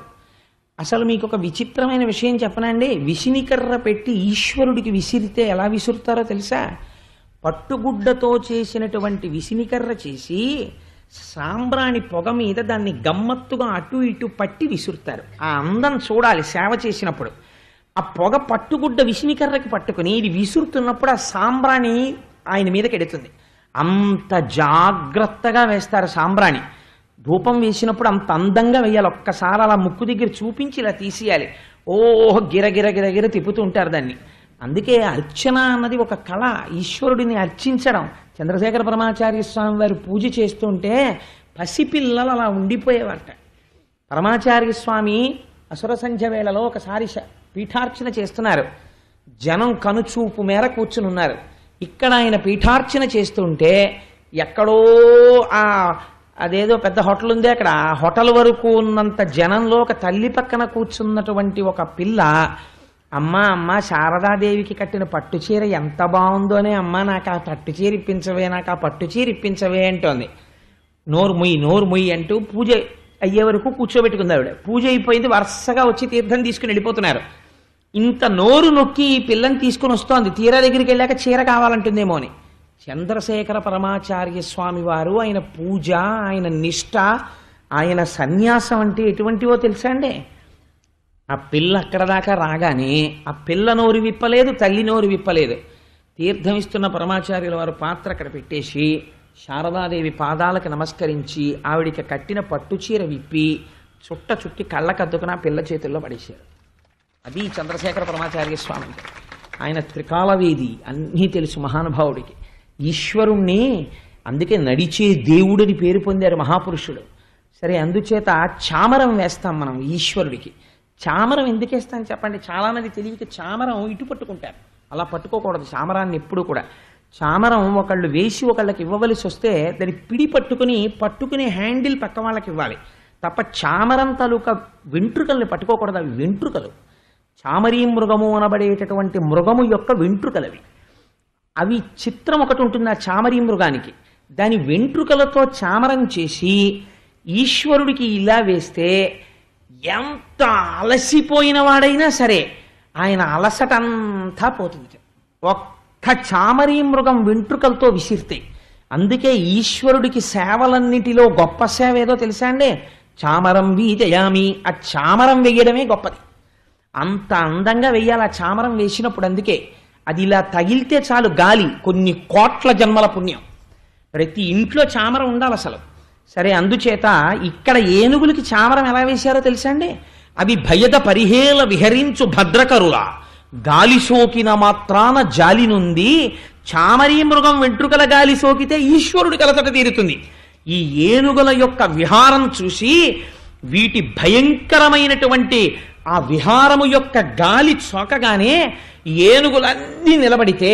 Speaker 1: అసలు మీకు ఒక విచిత్రమైన విషయం చెప్పనండి. విషినికర్ర పెట్టి ఈశ్వరుడికి విసిరితే ఎలా విసురుతారో తెలుసా? పట్టుగుడ్డతో చేసినటువంటి విసినికర్ర చేసి సాంబ్రాణి పొగ మీద దాన్ని గమ్మత్తుగా అటు ఇటు పట్టి విసురుతారు. ఆ అందం చూడాలి సేవ చేసినప్పుడు. ఆ పొగ పట్టుగుడ్డ విసినికర్రకి పట్టుకుని ఇది విసురుతున్నప్పుడు ఆ సాంబ్రాణి ఆయన మీదకి ఎడుతుంది. అంత జాగ్రత్తగా వేస్తారు సాంబ్రాణి. ధూపం వేసినప్పుడు అంత అందంగా వేయాలి. ఒక్కసారి అలా ముక్కు దగ్గర చూపించి ఇలా తీసేయాలి. ఓహ్ గిరగిర గిరగిర తిప్పుతూ ఉంటారు దాన్ని. అందుకే అర్చన అన్నది ఒక కళ, ఈశ్వరుడిని అర్చించడం. చంద్రశేఖర పరమాచార్య స్వామి వారు పూజ చేస్తుంటే పసిపిల్లలు అలా ఉండిపోయేవారట. పరమాచార్య స్వామి అసుర సంధ్య వేళలో ఒకసారి పీఠార్చన చేస్తున్నారు. జనం కనుచూపు మేర కూర్చుని ఉన్నారు. ఇక్కడ ఆయన పీఠార్చన చేస్తుంటే ఎక్కడో అదేదో పెద్ద హోటల్ ఉంది అక్కడ, ఆ హోటల్ వరకు ఉన్నంత జనంలో ఒక తల్లి పక్కన కూర్చున్నటువంటి ఒక పిల్ల, అమ్మ శారదాదేవికి కట్టిన పట్టుచీర ఎంత బాగుందోనే, అమ్మ నాకు ఆ పట్టుచీర ఇప్పించవే, నాకు ఆ పట్టుచీర ఇప్పించవే అంటోంది. నోరు ముయ్యి అంటూ పూజ అయ్యే వరకు కూర్చోబెట్టుకుంది ఆవిడ. పూజ అయిపోయింది, వరుసగా వచ్చి తీర్థం తీసుకుని వెళ్ళిపోతున్నారు. ఇంత నోరు నొక్కి ఈ పిల్లని తీసుకుని వస్తోంది. తీరా దగ్గరికి వెళ్ళాక చీర కావాలంటుందేమో అని. చంద్రశేఖర పరమాచార్య స్వామి వారు ఆయన పూజ, ఆయన నిష్ఠ, ఆయన సన్యాసం అంటే ఎటువంటివో తెలుసా అండి? ఆ పిల్ల అక్కడ దాకా రాగానే ఆ పిల్ల నోరు విప్పలేదు, తల్లి నోరు విప్పలేదు. తీర్థం ఇస్తున్న పరమాచార్యుల వారు పాత్ర అక్కడ పెట్టేసి శారదాదేవి పాదాలకు నమస్కరించి ఆవిడికి కట్టిన పట్టుచీర విప్పి చుట్టి కళ్ళకద్దుకుని ఆ పిల్ల చేతుల్లో పడేశారు. అది చంద్రశేఖర పరమాచార్య స్వామి. ఆయన త్రికాలవేది, అన్నీ తెలుసు మహానుభావుడికి. ఈశ్వరుణ్ణి అందుకే నడిచే దేవుడిని పేరు పొందారు మహాపురుషుడు. సరే, అందుచేత చామరం వేస్తాం మనం ఈశ్వరుడికి. చామరం ఎందుకు వేస్తాం చెప్పండి? చాలామంది తెలియక చామరం ఇటు పట్టుకుంటారు. అలా పట్టుకోకూడదు చామరాన్ని ఎప్పుడు కూడా. చామరం ఒకళ్ళు వేసి ఒకళ్ళకి ఇవ్వవలసి వస్తే దాన్ని పిడి పట్టుకునే హ్యాండిల్ పక్క వాళ్ళకి ఇవ్వాలి తప్ప చామరం తాలూకా వెంట్రుకల్ని పట్టుకోకూడదు. అవి వెంట్రుకలు. చామరీ మృగము అనబడేటటువంటి మృగము యొక్క వెంట్రుకలవి. అవి చిత్రం ఒకటి ఉంటుంది ఆ చామరీ మృగానికి. దాని వెంట్రుకలతో చామరం చేసి ఈశ్వరుడికి ఇలా వేస్తే ఎంత అలసిపోయిన వాడైనా సరే ఆయన అలసటంతా పోతుంది ఒక్క చామరీ మృగం వెంట్రుకలతో విసిరితే. అందుకే ఈశ్వరుడికి సేవలన్నిటిలో గొప్ప సేవ ఏదో తెలుసా అండి? చామరం వీజయామి. ఆ చామరం వేయడమే గొప్పది. అంత అందంగా వెయ్యాలి ఆ చామరం వేసినప్పుడు. అందుకే అది ఇలా తగిలితే చాలు గాలి, కొన్ని కోట్ల జన్మల పుణ్యం. ప్రతి ఇంట్లో చామరం ఉండాలి అసలు. సరే, అందుచేత ఇక్కడ ఏనుగులకి చామరం ఎలా వేశారో తెలుసా అండి? అవి భయద పరిహేల విహరించు భద్రకరుల గాలి సోకిన మాత్రాన జాలి నుండి చామరీ మృగం వెంట్రుకల గాలి సోకితే ఈశ్వరుడి కలతట తీరుతుంది. ఈ ఏనుగుల యొక్క విహారం చూసి వీటి భయంకరమైనటువంటి ఆ విహారము యొక్క గాలి సోకగానే ఏనుగులన్నీ నిలబడితే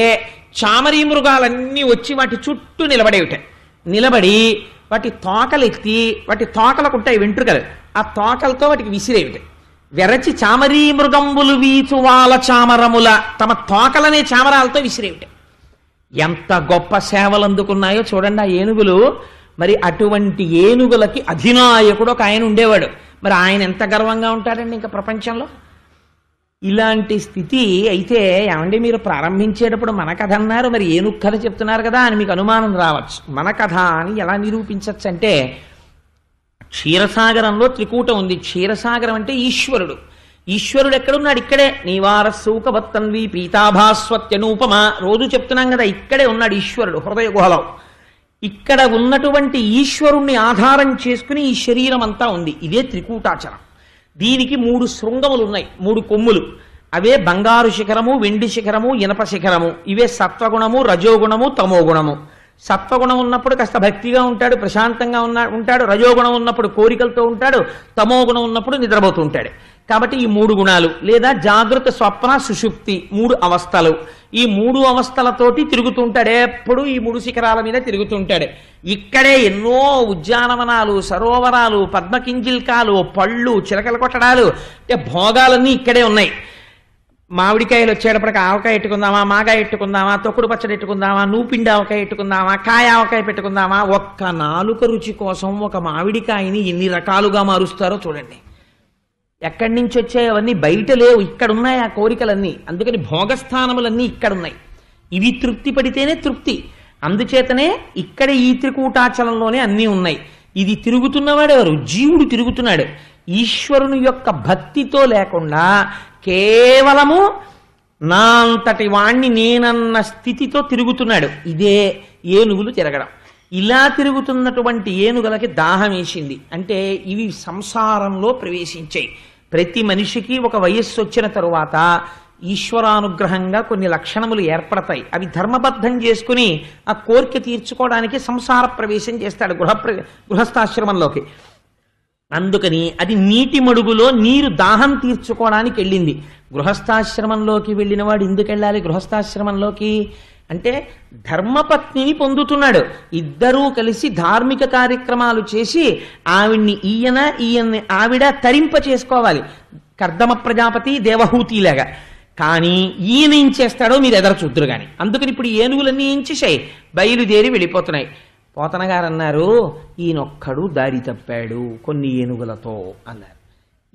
Speaker 1: చామరీ మృగాలన్నీ వచ్చి వాటి చుట్టూ నిలబడి వాటి తోకలెత్తి, వాటి తోకలకుంటాయి వెంట్రుకలు, ఆ తోకలతో వాటికి విసిరేవిట. వెరచి చామరీ మృగంబులు వీచువాల చామరముల తమ తోకలనే చామరాలతో విసిరేవిట. ఎంత గొప్ప సేవలు అందుకున్నాయో చూడండి ఆ ఏనుగులు. మరి అటువంటి ఏనుగులకి అధినాయకుడు ఒక ఆయన ఉండేవాడు. మరి ఆయన ఎంత గర్వంగా ఉంటాడండి ఇంకా ప్రపంచంలో. ఇలాంటి స్థితి అయితే ఏమండి మీరు ప్రారంభించేటప్పుడు మన కథ అన్నారు, మరి ఏనుగు కథ చెప్తున్నారు కదా అని మీకు అనుమానం రావచ్చు. మన కథ అని ఎలా నిరూపించవచ్చు అంటే, క్షీరసాగరంలో త్రికూటం ఉంది. క్షీరసాగరం అంటే ఈశ్వరుడు. ఈశ్వరుడు ఎక్కడున్నాడు? ఇక్కడే. నీవారసూకవత్తన్వి పీతాభాస్వత్యనూపమ. రోజు చెప్తున్నాం కదా, ఇక్కడే ఉన్నాడు ఈశ్వరుడు హృదయ గుహలో. ఇక్కడ ఉన్నటువంటి ఈశ్వరుణ్ణి ఆధారం చేసుకుని ఈ శరీరం అంతా ఉంది. ఇదే త్రికూటాచలం. దీనికి 3 శృంగములు ఉన్నాయి, 3 కొమ్ములు. అవే బంగారు శిఖరము, వెండి శిఖరము, ఇనప శిఖరము. ఇవే సత్వగుణము, రజోగుణము, తమోగుణము. సత్వగుణం ఉన్నప్పుడు కాస్త భక్తిగా ఉంటాడు, ప్రశాంతంగా ఉంటాడు. రజోగుణం ఉన్నప్పుడు కోరికలతో ఉంటాడు. తమోగుణం ఉన్నప్పుడు నిద్రపోతూ ఉంటాడు. కాబట్టి ఈ 3 గుణాలు, లేదా జాగృత స్వప్న సుషుప్తి 3 అవస్థలు, ఈ 3 అవస్థలతోటి తిరుగుతుంటాడు. ఎప్పుడు ఈ 3 శిఖరాల మీద తిరుగుతుంటాడు. ఇక్కడే ఎన్నో ఉద్యానవనాలు, సరోవరాలు, పద్మకింజిల్కాలు, పళ్ళు, చిలకల కొట్టడాలు, అంటే భోగాలన్నీ ఇక్కడే ఉన్నాయి. మామిడికాయలు వచ్చేటప్పటికి ఆవకాయ ఎట్టుకుందామా, మాగాయ ఎట్టుకుందామా, తొక్కుడు పచ్చడి ఎట్టుకుందామా, నూపిండి ఆవకాయ ఎట్టుకుందామా, కాయ ఆవకాయ పెట్టుకుందామా, ఒక్క నాలుక రుచి కోసం ఒక మామిడికాయని ఎన్ని రకాలుగా మారుస్తారో చూడండి. ఎక్కడి నుంచి వచ్చాయి అవన్నీ బయట లేవు, ఇక్కడ ఉన్నాయి ఆ కోరికలన్నీ. అందుకని భోగస్థానములన్నీ ఇక్కడ ఉన్నాయి. ఇవి తృప్తి పడితేనే తృప్తి. అందుచేతనే ఇక్కడ ఈ త్రికూటాచలంలోనే అన్నీ ఉన్నాయి. ఇది తిరుగుతున్నవాడు ఎవరు? జీవుడు తిరుగుతున్నాడు. ఈశ్వరుని యొక్క భక్తితో లేకుండా కేవలము నా అంతటి వాణ్ణి నేనన్న స్థితితో తిరుగుతున్నాడు. ఇదే ఏనుగులు తిరగడం. ఇలా తిరుగుతున్నటువంటి ఏనుగులకి దాహం వేసింది. అంటే ఇవి సంసారంలో ప్రవేశించాయి. ప్రతి మనిషికి ఒక వయస్సు వచ్చిన తరువాత ఈశ్వరానుగ్రహంగా కొన్ని లక్షణములు ఏర్పడతాయి. అవి ధర్మబద్ధం చేసుకుని ఆ కోరిక తీర్చుకోవడానికి సంసార ప్రవేశం చేస్తాడు గృహస్థాశ్రమంలోకి. అందుకని అది నీటి మడుగులో నీరు దాహం తీర్చుకోవడానికి వెళ్ళింది. గృహస్థాశ్రమంలోకి వెళ్ళిన వాడు ఎందుకు వెళ్ళాలి గృహస్థాశ్రమంలోకి అంటే ధర్మపత్నిని పొందుతున్నాడు. ఇద్దరూ కలిసి ధార్మిక కార్యక్రమాలు చేసి ఈయన్ని ఆవిడ తరింప చేసుకోవాలి, కర్దమ ప్రజాపతి దేవహూతిలాగా. కానీ ఈయన ఏం చేస్తాడో మీరు ఎదర చూద్దరు కానీ. అందుకని ఇప్పుడు ఏనుగులన్నీ ఏం చేశాయి? బయలుదేరి వెళ్ళిపోతున్నాయి. పోతన గారు అన్నారు, ఈయనొక్కడు దారి తప్పాడు కొన్ని ఏనుగులతో అన్నారు.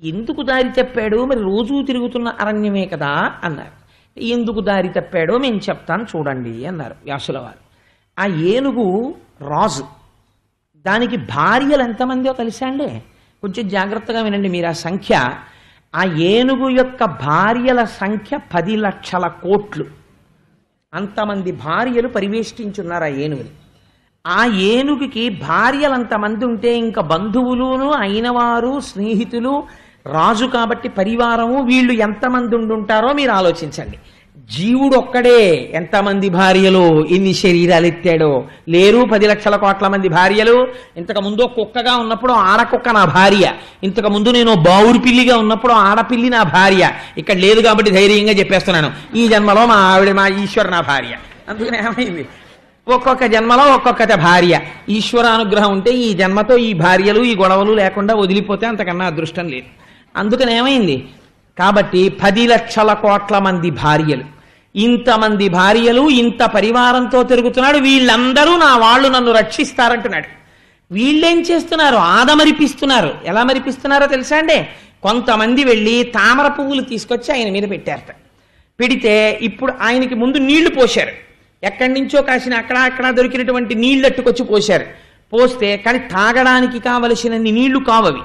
Speaker 1: ఎందుకు దారి తప్పాడు? మరి రోజూ తిరుగుతున్న అరణ్యమే కదా అన్నారు. ఎందుకు దారి తప్పాడో మేము చెప్తాను చూడండి అన్నారు వ్యాసుల వారు. ఆ ఏనుగు రాజు, దానికి భార్యలు ఎంతమందో తెలుసా అండి? కొంచెం జాగ్రత్తగా వినండి మీరు ఆ సంఖ్య. ఆ ఏనుగు యొక్క భార్యల సంఖ్య 10 లక్షల కోట్లు. అంతమంది భార్యలు పరివేష్టించున్నారు ఆ ఏనుగుని. ఆ ఏనుగుకి భార్యలు అంతమంది ఉంటే ఇంకా బంధువులును అయినవారు, స్నేహితులు, రాజు కాబట్టి పరివారము, వీళ్ళు ఎంతమంది ఉండుంటారో మీరు ఆలోచించండి. జీవుడు ఒక్కడే ఎంతమంది భార్యలు, ఎన్ని శరీరాలు ఎత్తాడో లేరు. 10 లక్షల కోట్ల మంది భార్యలు. ఇంతకు ముందు కుక్కగా ఉన్నప్పుడు ఆడకుక్క నా భార్య, ఇంతకు ముందు నేను బావురు పిల్లిగా ఉన్నప్పుడు ఆడపిల్లి నా భార్య. ఇక్కడ లేదు కాబట్టి ధైర్యంగా చెప్పేస్తున్నాను, ఈ జన్మలో మా ఆవిడ మా ఈశ్వర నా భార్య. అందుకని ఏమైంది, ఒక్కొక్క జన్మలో ఒక్కొక్కటి భార్య. ఈశ్వరానుగ్రహం ఉంటే ఈ జన్మతో ఈ భార్యలు ఈ గొడవలు లేకుండా వదిలిపోతే అంతకన్నా అదృష్టం లేదు. అందుకని ఏమైంది, కాబట్టి 10 లక్షల కోట్ల మంది భార్యలు, ఇంతమంది భార్యలు, ఇంత పరివారంతో తిరుగుతున్నాడు. వీళ్ళందరూ నా వాళ్ళు, నన్ను రక్షిస్తారంటున్నాడు. వీళ్ళేం చేస్తున్నారు? ఆదమరిపిస్తున్నారు. ఎలా మరిపిస్తున్నారో తెలుసా అండి? కొంతమంది వెళ్ళి తామర పువ్వులు తీసుకొచ్చి ఆయన మీద పెట్టారట. పెడితే ఇప్పుడు ఆయనకి ముందు నీళ్లు పోశారు. ఎక్కడి నుంచో కాసిన అక్కడ దొరికినటువంటి నీళ్ళట్టుకొచ్చి పోశారు. పోస్తే కానీ తాగడానికి కావలసినన్ని నీళ్లు కావవి.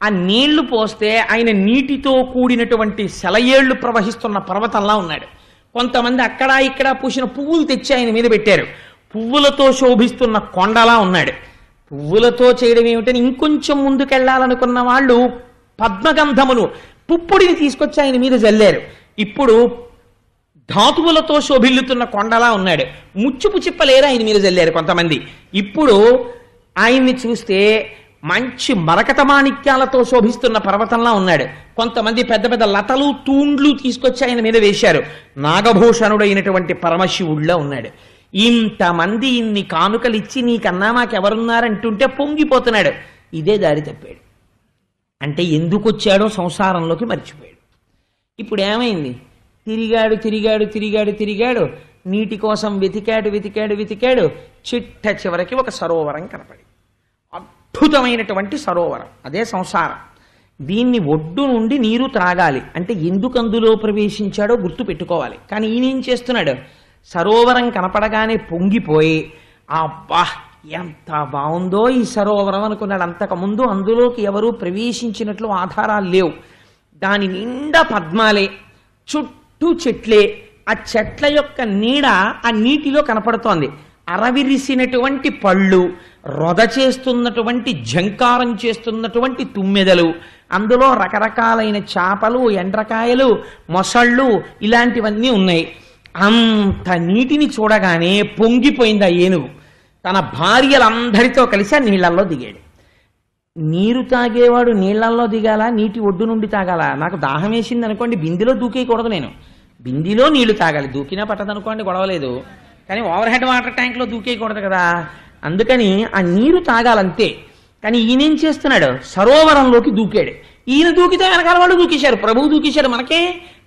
Speaker 1: ఆ నీళ్లు పోస్తే ఆయన నీటితో కూడినటువంటి సెలయేళ్లు ప్రవహిస్తున్న పర్వతంలా ఉన్నాడు. కొంతమంది అక్కడ ఇక్కడ పూసిన పువ్వులు తెచ్చి ఆయన మీద పెట్టారు. పువ్వులతో శోభిస్తున్న కొండలా ఉన్నాడు. పువ్వులతో చేయడం ఏమిటని ఇంకొంచెం ముందుకెళ్లాలనుకున్న వాళ్ళు పద్మగంధమును, పుప్పుడిని తీసుకొచ్చి ఆయన మీద జల్లారు. ఇప్పుడు ధాతువులతో శోభిల్లుతున్న కొండలా ఉన్నాడు. ముచ్చుపు చిప్పలేరు ఆయన మీద జల్లారు కొంతమంది. ఇప్పుడు ఆయన్ని చూస్తే మంచి మరకత మాణిక్యాలతో శోభిస్తున్న పర్వతంలా ఉన్నాడు. కొంతమంది పెద్ద పెద్ద లతలు, తూండ్లు తీసుకొచ్చి ఆయన మీద వేశారు. నాగభూషణుడైనటువంటి పరమశివుడిలా ఉన్నాడు. ఇంతమంది ఇన్ని కానుకలు ఇచ్చి నీకన్నా మాకెవరున్నారంటుంటే పొంగిపోతున్నాడు. ఇదే దారి తప్పాడు. అంటే ఎందుకు వచ్చాడో సంసారంలోకి మర్చిపోయాడు. ఇప్పుడు ఏమైంది? తిరిగాడు, నీటి కోసం వెతికాడు. చిట్ట చివరికి ఒక సరోవరం కనపడి, అద్భుతమైనటువంటి సరోవరం, అదే సంసారం. దీన్ని ఒడ్డు నుండి నీరు త్రాగాలి అంటే ఎందుకు అందులో ప్రవేశించాడో గుర్తు పెట్టుకోవాలి. కానీ ఈయన ఏం చేస్తున్నాడు? సరోవరం కనపడగానే పొంగిపోయి, అబ్బా ఎంత బాగుందో ఈ సరోవరం అనుకున్నాడు. అంతకుముందు అందులోకి ఎవరూ ప్రవేశించినట్లు ఆధారాలు లేవు. దాని నిండా పద్మాలే, చుట్టూ చెట్లే. ఆ చెట్ల యొక్క నీడ ఆ నీటిలో కనపడుతోంది. అరవిరిసినటువంటి పళ్ళు, రొద చేస్తున్నటువంటి జంకారం చేస్తున్నటువంటి తుమ్మెదలు, అందులో రకరకాలైన చేపలు, ఎండ్రకాయలు, మొసళ్ళు ఇలాంటివన్నీ ఉన్నాయి. అంత నీటిని చూడగానే పొంగిపోయింది ఆ ఏనుగు. తన భార్యలందరితో కలిసి ఆ నీళ్లలో దిగాడు. నీరు తాగేవాడు నీళ్లల్లో దిగాల, నీటి ఒడ్డు నుండి తాగాల? నాకు దాహం వేసింది అనుకోండి, బిందెలో దూకేయకూడదు, నేను బిందెలో నీళ్లు తాగాలి. దూకినా పట్టదనుకోండి, గొడవలేదు. కానీ ఓవర్ హెడ్ వాటర్ ట్యాంక్లో దూకేయకూడదు కదా. అందుకని ఆ నీరు తాగాలంతే. కానీ ఈయనేం చేస్తున్నాడు, సరోవరంలోకి దూకాడు. ఈయన దూకితే వెనకాల వాళ్ళు దూకేశారు, ప్రభువు దూకేశాడు, మనకే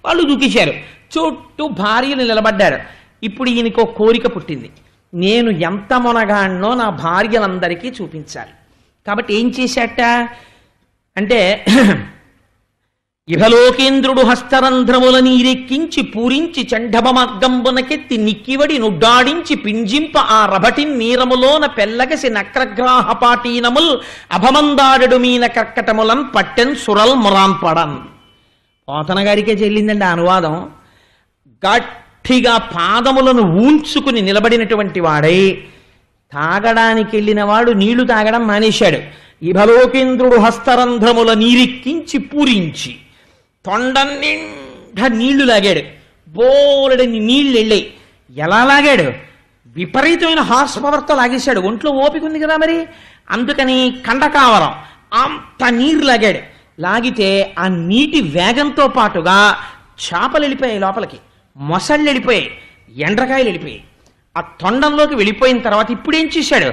Speaker 1: వాళ్ళు దూకేశారు. చుట్టూ భార్యలు నిలబడ్డారు. ఇప్పుడు ఈయనకో కోరిక పుట్టింది, నేను ఎంత మొనగాన్నో నా భార్యలందరికీ చూపించాలి. కాబట్టి ఏం చేశాట అంటే, ఇహలోకేంద్రుడు హస్తరంధ్రముల నీరెక్కించి పూరించి చండభ మార్గంబునకెత్తి నిక్కివడి నుడ్డాడించి పింజింప ఆ రభటిన్ నీరములోన పెల్లగసి నక్రగ్రాహపాటీనముల్ అభమందాడడు మీన కర్కటములన్ పట్టెన్ సురల్ మురాన్ పడన్. పోతన గారికే చెల్లిందండి ఆ అనువాదం. గట్టిగా పాదములను ఊంచుకుని నిలబడినటువంటి వాడై తాగడానికి వెళ్ళిన వాడు నీళ్లు తాగడం మానేశాడు. ఇహలోకేంద్రుడు హస్తరంధ్రముల నీరెక్కించి పూరించి తొండం నిండా నీళ్లు లాగాడు. బోలెడని నీళ్లు వెళ్ళాయి. ఎలా లాగాడు, విపరీతమైన హార్స్ పవర్తో లాగేశాడు. ఒంట్లో ఓపిక ఉంది కదా మరి, అందుకని కండకావరం అంత నీరు లాగాడు. లాగితే ఆ నీటి వేగంతో పాటుగా చేపలు వెళ్ళిపోయాయి లోపలికి, మొసళ్ళు వెళ్ళిపోయాయి, ఎండ్రకాయలు వెళ్ళిపోయాయి. ఆ తొండంలోకి వెళ్ళిపోయిన తర్వాత ఇప్పుడేం చూశాడు,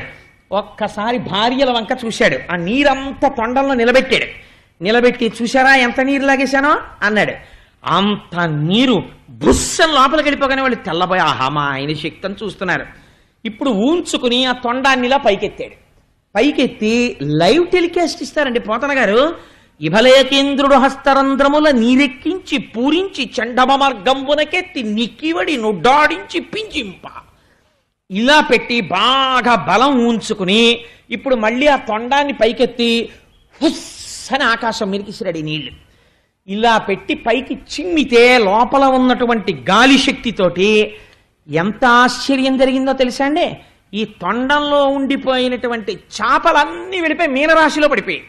Speaker 1: ఒక్కసారి భార్యల వంక చూశాడు. ఆ నీరంతా తొండంలో నిలబెట్టాడు. నిలబెట్టి, చూశారా ఎంత నీరు లాగేశానో అన్నాడు. అంత నీరు బుస్సని లోపలికి వెళ్ళిపోగానే వాళ్ళు తెల్లబోయి, ఆహా మా ఆయన శక్తిని చూస్తున్నారు. ఇప్పుడు ఊంచుకుని ఆ తొండాన్నిలా పైకెత్తాడు. పైకెత్తి లైవ్ టెలికాస్ట్ ఇస్తారండి పోతన గారు. ఇభలేకేంద్రుడు హస్తరంధ్రముల నీరెక్కించి పూరించి చండమ మార్గంబునకెత్తి నిక్కివడి నుడ్డాడించి పింజింప, ఇలా పెట్టి బాగా బలం ఊంచుకుని ఇప్పుడు మళ్ళీ ఆ తొండాన్ని పైకెత్తి హుస్ అని ఆకాశం మీదకి ఇసిరాడు నీళ్లు. ఇలా పెట్టి పైకి చిమ్మితే లోపల ఉన్నటువంటి గాలి శక్తితోటి ఎంత ఆశ్చర్యం జరిగిందో తెలుసా అండి. ఈ తొండంలో ఉండిపోయినటువంటి చేపలన్నీ వెళ్ళిపోయి మీనరాశిలో పడిపోయి,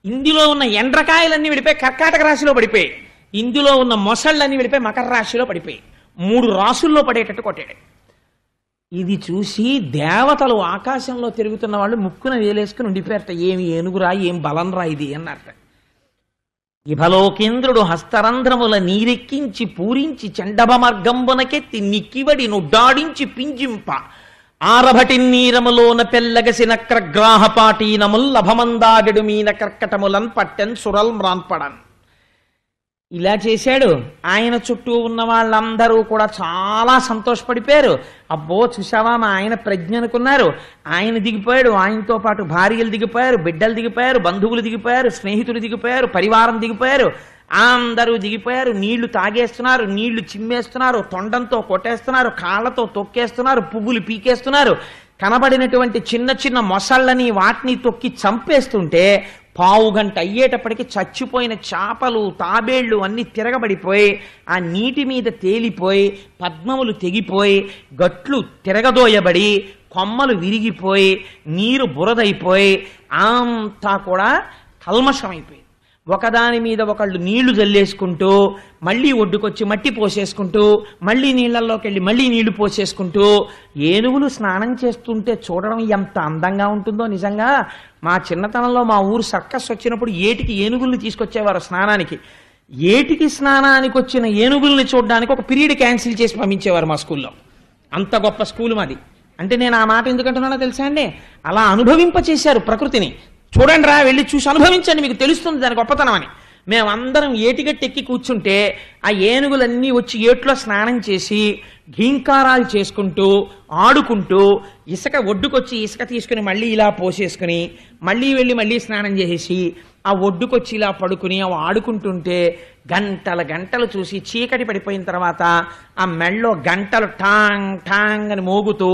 Speaker 1: ఇందులో ఉన్న ఎండ్రకాయలన్నీ వెళ్ళిపోయి కర్కాటక రాశిలో పడిపోయి, ఇందులో ఉన్న మొసళ్ళన్నీ వెళ్ళిపోయి మకర రాశిలో పడిపోయి 3 రాశుల్లో పడేటట్టు కొట్టాడు. ఇది చూసి దేవతలు ఆకాశంలో తిరుగుతున్న వాళ్ళు ముక్కున వేలేసుకుని ఉండిపోయారట. ఏమి ఏనుగురా, ఏం బలంరా ఇది అన్నారట. ఇభలోకేంద్రుడు హస్తరంధ్రముల నీరెక్కించి పూరించి చండభ మార్గంబునకెత్తి నిక్కివడి నుడ్డాడించి పింజింప ఆరభటి నీరములోన పెల్లగసి నక్రగ్రాహపాటీనముల్ లభమందాడెడు మీన కర్కటములన్ పట్టెన్ సురల్ మ్రాన్పడన్. ఇలా చేశాడు. ఆయన చుట్టూ ఉన్న వాళ్ళందరూ కూడా చాలా సంతోషపడిపోయారు. అబ్బో చూసావా మా ఆయన ప్రజ్ఞ అనుకున్నారు. ఆయన దిగిపోయాడు, ఆయనతో పాటు భార్యలు దిగిపోయారు, బిడ్డలు దిగిపోయారు, బంధువులు దిగిపోయారు, స్నేహితులు దిగిపోయారు, పరివారం దిగిపోయారు, అందరూ దిగిపోయారు. నీళ్లు తాగేస్తున్నారు, నీళ్లు చిమ్మేస్తున్నారు, తొండంతో కొట్టేస్తున్నారు, కాళ్లతో తొక్కేస్తున్నారు, పువ్వులు పీకేస్తున్నారు. కనబడినటువంటి చిన్న చిన్న మొసళ్ళని వాటిని తొక్కి చంపేస్తుంటే పావు గంట అయ్యేటప్పటికి చచ్చిపోయిన చేపలు తాబేళ్లు అన్ని తిరగబడిపోయి ఆ నీటి మీద తేలిపోయి పద్మములు తెగిపోయి గట్లు తిరగదోయబడి కొమ్మలు విరిగిపోయి నీరు బురదైపోయి అంతా కూడా కల్మషమైపోయింది. ఒకదాని మీద ఒకళ్ళు నీళ్లు జల్లేసుకుంటూ మళ్ళీ ఒడ్డుకొచ్చి మట్టి పోసేసుకుంటూ మళ్ళీ నీళ్లలోకి వెళ్ళి మళ్ళీ నీళ్లు పోసేసుకుంటూ ఏనుగులు స్నానం చేస్తుంటే చూడడం ఎంత అందంగా ఉంటుందో. నిజంగా మా చిన్నతనంలో మా ఊరు సర్కస్ వచ్చినప్పుడు ఏటికి ఏనుగుల్ని తీసుకొచ్చేవారు స్నానానికి. ఏటికి స్నానానికి వచ్చిన ఏనుగుల్ని చూడడానికి ఒక పీరియడ్ క్యాన్సిల్ చేసి పంపించేవారు మా స్కూల్లో. అంత గొప్ప స్కూల్ మాది. అంటే నేను ఆ మాట ఎందుకంటున్నానో తెలుసా అండి, అలా అనుభవింపచేశారు ప్రకృతిని. చూడండి రా, వెళ్ళి చూసి అనుభవించండి, మీకు తెలుస్తుంది దాని గొప్పతనం అని. మేమందరం ఏటిగట్టెక్కి కూర్చుంటే ఆ ఏనుగులన్నీ వచ్చి ఏట్లో స్నానం చేసి ఘీంకారాలు చేసుకుంటూ ఆడుకుంటూ ఇసుక ఒడ్డుకొచ్చి ఇసుక తీసుకుని మళ్ళీ ఇలా పోసేసుకుని మళ్ళీ వెళ్ళి మళ్ళీ స్నానం చేసేసి ఆ ఒడ్డుకొచ్చి ఇలా పడుకుని అవి ఆడుకుంటుంటే గంటల గంటలు చూసి చీకటి పడిపోయిన తర్వాత ఆ మెళ్ళో గంటలు టాంగ్ టాంగ్ అని మోగుతూ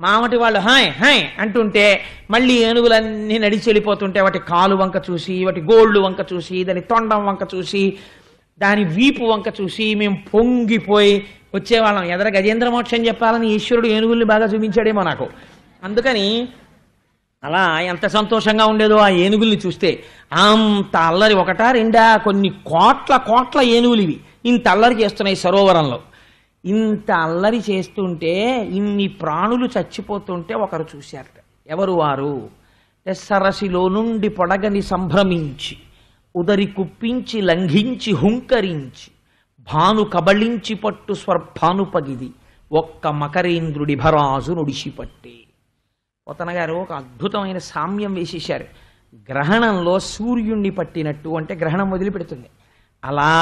Speaker 1: మామటి వాళ్ళు హాయ్ హాయ్ అంటుంటే మళ్ళీ ఏనుగులన్నీ నడిచి వెళ్ళిపోతుంటే వాటి కాలు వంక చూసి వాటి గోళ్ళు వంక చూసి దాని తొండం వంక చూసి దాని వీపు వంక చూసి మేము పొంగిపోయి వచ్చేవాళ్ళం. ఎదర గజేంద్ర మోక్షం చెప్పాలని ఈశ్వరుడు ఏనుగుల్ని బాగా చూపించాడేమో నాకు. అందుకని అలా ఎంత సంతోషంగా ఉండేదో ఆ ఏనుగుల్ని చూస్తే. అంత అల్లరి, ఒకటా రెండా, కొన్ని కోట్ల ఏనుగులు ఇవి ఇంత అల్లరి చేస్తున్నాయి సరోవరంలో. ఇంత అల్లరి చేస్తుంటే ఇన్ని ప్రాణులు చచ్చిపోతుంటే ఒకరు చూశారట. ఎవరు వారు సరసిలో నుండి పొడగని సంభ్రమించి ఉదరి కుప్పించి లంఘించి హుంకరించి భాను కబళించి పట్టు స్వర్భానుపగిది ఒక్క మకరేంద్రుడి భరాజు నుడిసిపట్టే. పోతన గారు ఒక అద్భుతమైన సామ్యం వేసేశారు. గ్రహణంలో సూర్యుణ్ణి పట్టినట్టు అంటే గ్రహణం వదిలిపెడుతుంది, అలా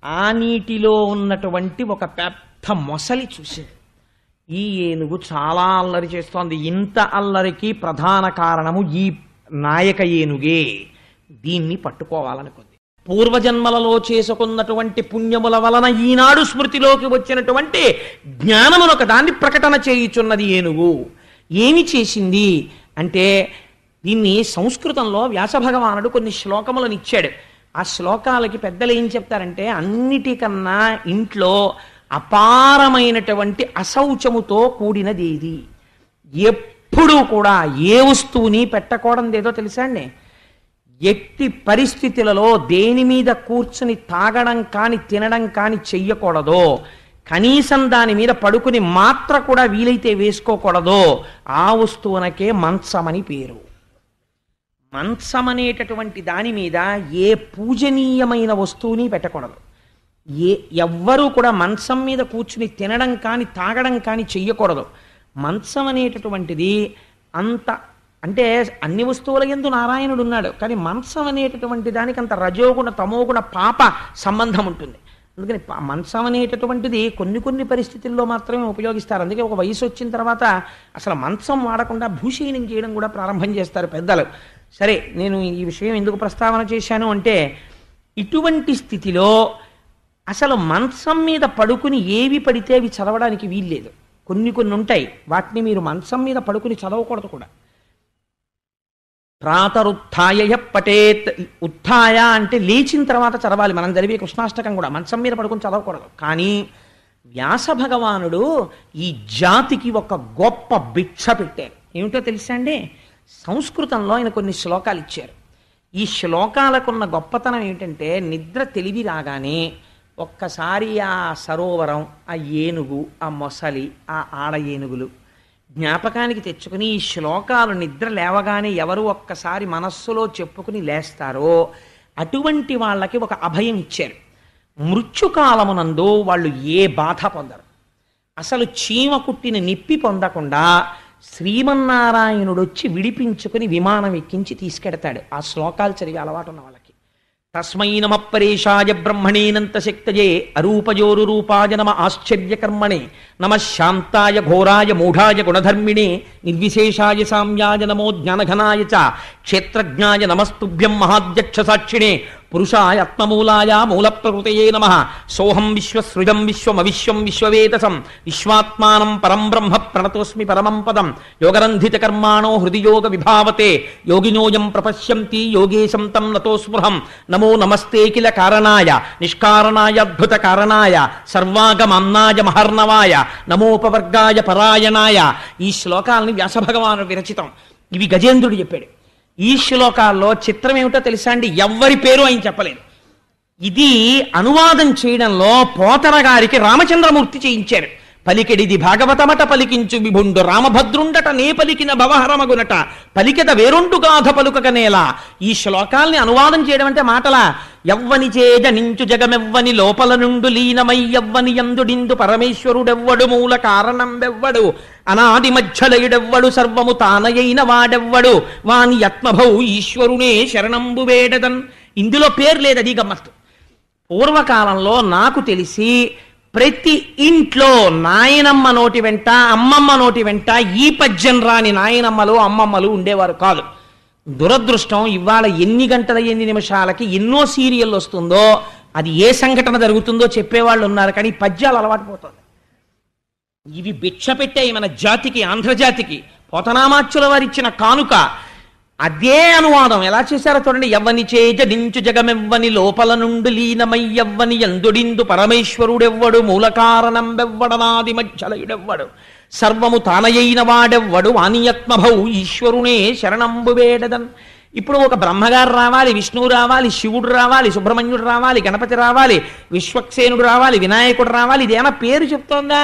Speaker 1: ఆ నీటిలో ఉన్నటువంటి ఒక పెద్ద మొసలి చూసింది. ఈ ఏనుగు చాలా అల్లరి చేస్తోంది. ఇంత అల్లరికి ప్రధాన కారణము ఈ నాయక ఏనుగే. దీన్ని పట్టుకోవాలనుకుంది. పూర్వజన్మలలో చేసుకున్నటువంటి పుణ్యముల వలన ఈనాడు స్మృతిలోకి వచ్చినటువంటి జ్ఞానమునొక దాన్ని ప్రకటన చేయుచున్నది ఏనుగు. ఏమి చేసింది అంటే, దీన్ని సంస్కృతంలో వ్యాస భగవానుడు కొన్ని శ్లోకములను ఇచ్చాడు. ఆ శ్లోకాలకి పెద్దలు ఏం చెప్తారంటే, అన్నిటికన్నా ఇంట్లో అపారమైనటువంటి అశౌచముతో కూడినది ఏది, ఎప్పుడూ కూడా ఏ వస్తువుని పెట్టకూడదేదో తెలుసా అండి. ఎట్టి పరిస్థితులలో దేని మీద కూర్చుని తాగడం కాని తినడం కాని చెయ్యకూడదో, కనీసం దాని మీద పడుకుని మాత్ర కూడా వీలైతే వేసుకోకూడదో, ఆ వస్తువునకే మంచమని పేరు. మంచం అనేటటువంటి దాని మీద ఏ పూజనీయమైన వస్తువుని పెట్టకూడదు. ఎవ్వరూ కూడా మంచం మీద కూర్చుని తినడం కానీ తాగడం కానీ చెయ్యకూడదు. మంచం అనేటటువంటిది అంత అంటే అన్ని వస్తువుల యందు నారాయణుడు ఉన్నాడు, కానీ మంచం అనేటటువంటి దానికి అంత రజోగుణ తమోగుణ పాప సంబంధం ఉంటుంది. అందుకని మంచం అనేటటువంటిది కొన్ని పరిస్థితుల్లో మాత్రమే ఉపయోగిస్తారు. అందుకే ఒక వయసు వచ్చిన తర్వాత అసలు మంచం వాడకుండా భూషీనం చేయడం కూడా ప్రారంభం చేస్తారు పెద్దలు. సరే, నేను ఈ విషయం ఎందుకు ప్రస్తావన చేశాను అంటే, ఇటువంటి స్థితిలో అసలు మంచం మీద పడుకుని ఏవి పడితే అవి చదవడానికి వీల్లేదు. కొన్ని ఉంటాయి, వాటిని మీరు మంచం మీద పడుకుని చదవకూడదు కూడా. ప్రాతరుత్థాయ పఠేత్. ఉత్థాయ అంటే లేచిన తర్వాత చదవాలి. మనం చదివే కృష్ణాష్టకం కూడా మంచం మీద పడుకుని చదవకూడదు. కానీ వ్యాస భగవానుడు ఈ జాతికి ఒక గొప్ప భిక్ష పెట్టారు. ఏమిటో తెలుసా అండి, సంస్కృతంలో ఆయన కొన్ని శ్లోకాలు ఇచ్చారు. ఈ శ్లోకాలకున్న గొప్పతనం ఏమిటంటే, నిద్ర తెలివి రాగానే ఒక్కసారి ఆ సరోవరం, ఆ ఏనుగు, ఆ మొసలి, ఆ ఆడ ఏనుగులు జ్ఞాపకానికి తెచ్చుకుని ఈ శ్లోకాలు నిద్ర లేవగానే ఎవరు ఒక్కసారి మనస్సులో చెప్పుకుని లేస్తారో అటువంటి వాళ్ళకి ఒక అభయం ఇచ్చారు. మృత్యుకాలమునందు వాళ్ళు ఏ బాధ పొందరు. అసలు చీమ కుట్టిన నిప్పి పొందకుండా శ్రీమన్నారాయణుడు వచ్చి విడిపించుకుని విమానం ఎక్కించి తీసుకెడతాడు. ఆ శ్లోకాలు చదివి అలవాటు ఉన్న వాళ్ళకి. తస్మై నమ పరేశాయ బ్రహ్మణేనంత శక్తయే అరూపజోరు రూపాయ నమ ఆశ్చర్యకర్మణే నమ శాంతాయ ఘోరాయ మూఢాయ గుణధర్మిణే నిర్విశేషాయ సామ్యాయ నమో జ్ఞానఘనాయ చ క్షేత్రజ్ఞాయ నమస్తుభ్యం మహాధ్యక్ష సాక్షిణే పురుషాయ ఆత్మమూలాయ మూల ప్రకృతయే నమః సోహం విశ్వసృజం విశ్వమవిశ్వం విశ్వవేదసం విశ్వాత్మానం పరం బ్రహ్మ ప్రణతోస్మి పరమం పదం యోగరంధిత కర్మాణో హృది యోగ విభావతే యోగినోయం ప్రపశ్యంతి యోగేశం తం నతో స్పృహం నమో నమస్తే కిల కారణాయ నిష్కారణాయ అద్భుత కారణాయ సర్వాగమన్నాయ మహర్ణవాయ నమోపవర్గాయ పరాయణాయ. ఈ శ్లోకాలని వ్యాసభగవాను విరచితం. ఇవి గజేంద్రుడు చెప్పాడు. ఈ శ్లోకాల్లో చిత్రం ఏమిటో తెలుసా అండి, ఎవ్వరి పేరు ఆయన చెప్పలేదు. ఇది అనువాదం చేయడంలో పోతన గారికి రామచంద్రమూర్తి చేయించారు. పలికెడిది భాగవతమట పలికించు విభుండు రామభద్రుండట నే పలికిన భవహరమగునట పలికెద వేరొండు గాథ పలుకగనేలా. ఈ శ్లోకాల్ని అనువాదం చేయడం అంటే మాటలా. ఎవ్వని చేజ నించు జగమెవ్వని లోపల నుండు లీనమై ఎవ్వని యందుడిందు పరమేశ్వరుడెవ్వడు మూల కారణం వెవ్వడు అనాది మధ్యలయుడెవ్వడు సర్వము తానయైన వాడెవ్వడు వాని యత్మభౌ ఈశ్వరునే శరణంబు వేడదన్. ఇందులో పేరు లేదు, అది గమ్మత్తు. పూర్వకాలంలో నాకు తెలిసి ప్రతి ఇంట్లో నాయనమ్మ నోటి వెంట అమ్మమ్మ నోటి వెంట ఈ పద్యం రాని నాయనమ్మలు అమ్మమ్మలు ఉండేవారు కాదు. దురదృష్టం, ఇవాళ ఎన్ని గంటల ఎన్ని నిమిషాలకి ఎన్నో సీరియల్ వస్తుందో, అది ఏ సంఘటన జరుగుతుందో చెప్పేవాళ్ళు ఉన్నారు, కానీ పద్యాలు అలవాటు పోతుంది. ఇవి భిక్ష పెట్టాయి మన జాతికి, ఆంధ్రజాతికి. పోతనామాచ్యుల వారిచ్చిన కానుక. అదే అనువాదం ఎలా చేశారో చూడండి. ఎవ్వని చేజ నించు జగమెవ్వని లోపల నుండి లీనమై ఎవ్వని యందుడిందు పరమేశ్వరుడెవ్వడు మూల కారణం వెవ్వడనాది మధ్యలయుడెవ్వడు సర్వము తానయైన వాడెవ్వడు వానియత్మభౌ ఈశ్వరునే శరణంబు వేడదన్. ఇప్పుడు ఒక బ్రహ్మగారు రావాలి, విష్ణువు రావాలి, శివుడు రావాలి, సుబ్రహ్మణ్యుడు రావాలి, గణపతి రావాలి, విశ్వక్సేనుడు రావాలి, వినాయకుడు రావాలి. ఇదేమైనా పేరు చెప్తోందా?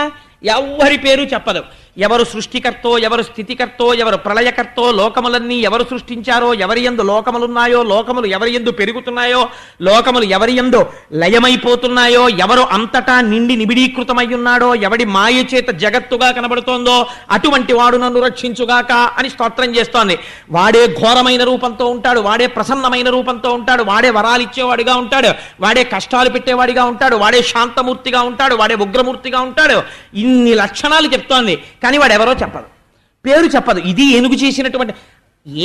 Speaker 1: ఎవ్వరి పేరు చెప్పదు. ఎవరు సృష్టికర్తో, ఎవరు స్థితికర్తో, ఎవరు ప్రళయకర్తో, లోకములన్నీ ఎవరు సృష్టించారో, ఎవరి యందు లోకములున్నాయో, లోకములు ఎవరి యందు పెరుగుతున్నాయో, లోకములు ఎవరి యందు లయమైపోతున్నాయో, ఎవరు అంతటా నిండి నిబిడీకృతమై ఉన్నాడో, ఎవడి మాయ చేత జగత్తుగా కనబడుతోందో అటువంటి వాడు నన్ను రక్షించుగాక అని స్తోత్రం చేస్తోంది. వాడే ఘోరమైన రూపంతో ఉంటాడు, వాడే ప్రసన్నమైన రూపంతో ఉంటాడు, వాడే వరాలు ఇచ్చేవాడిగా ఉంటాడు, వాడే కష్టాలు పెట్టేవాడిగా ఉంటాడు, వాడే శాంతమూర్తిగా ఉంటాడు, వాడే ఉగ్రమూర్తిగా ఉంటాడు. ఇన్ని లక్షణాలు చెప్తోంది, కానీ వాడెవరో చెప్పదు, పేరు చెప్పదు. ఇది ఏనుగు చేసినటువంటి,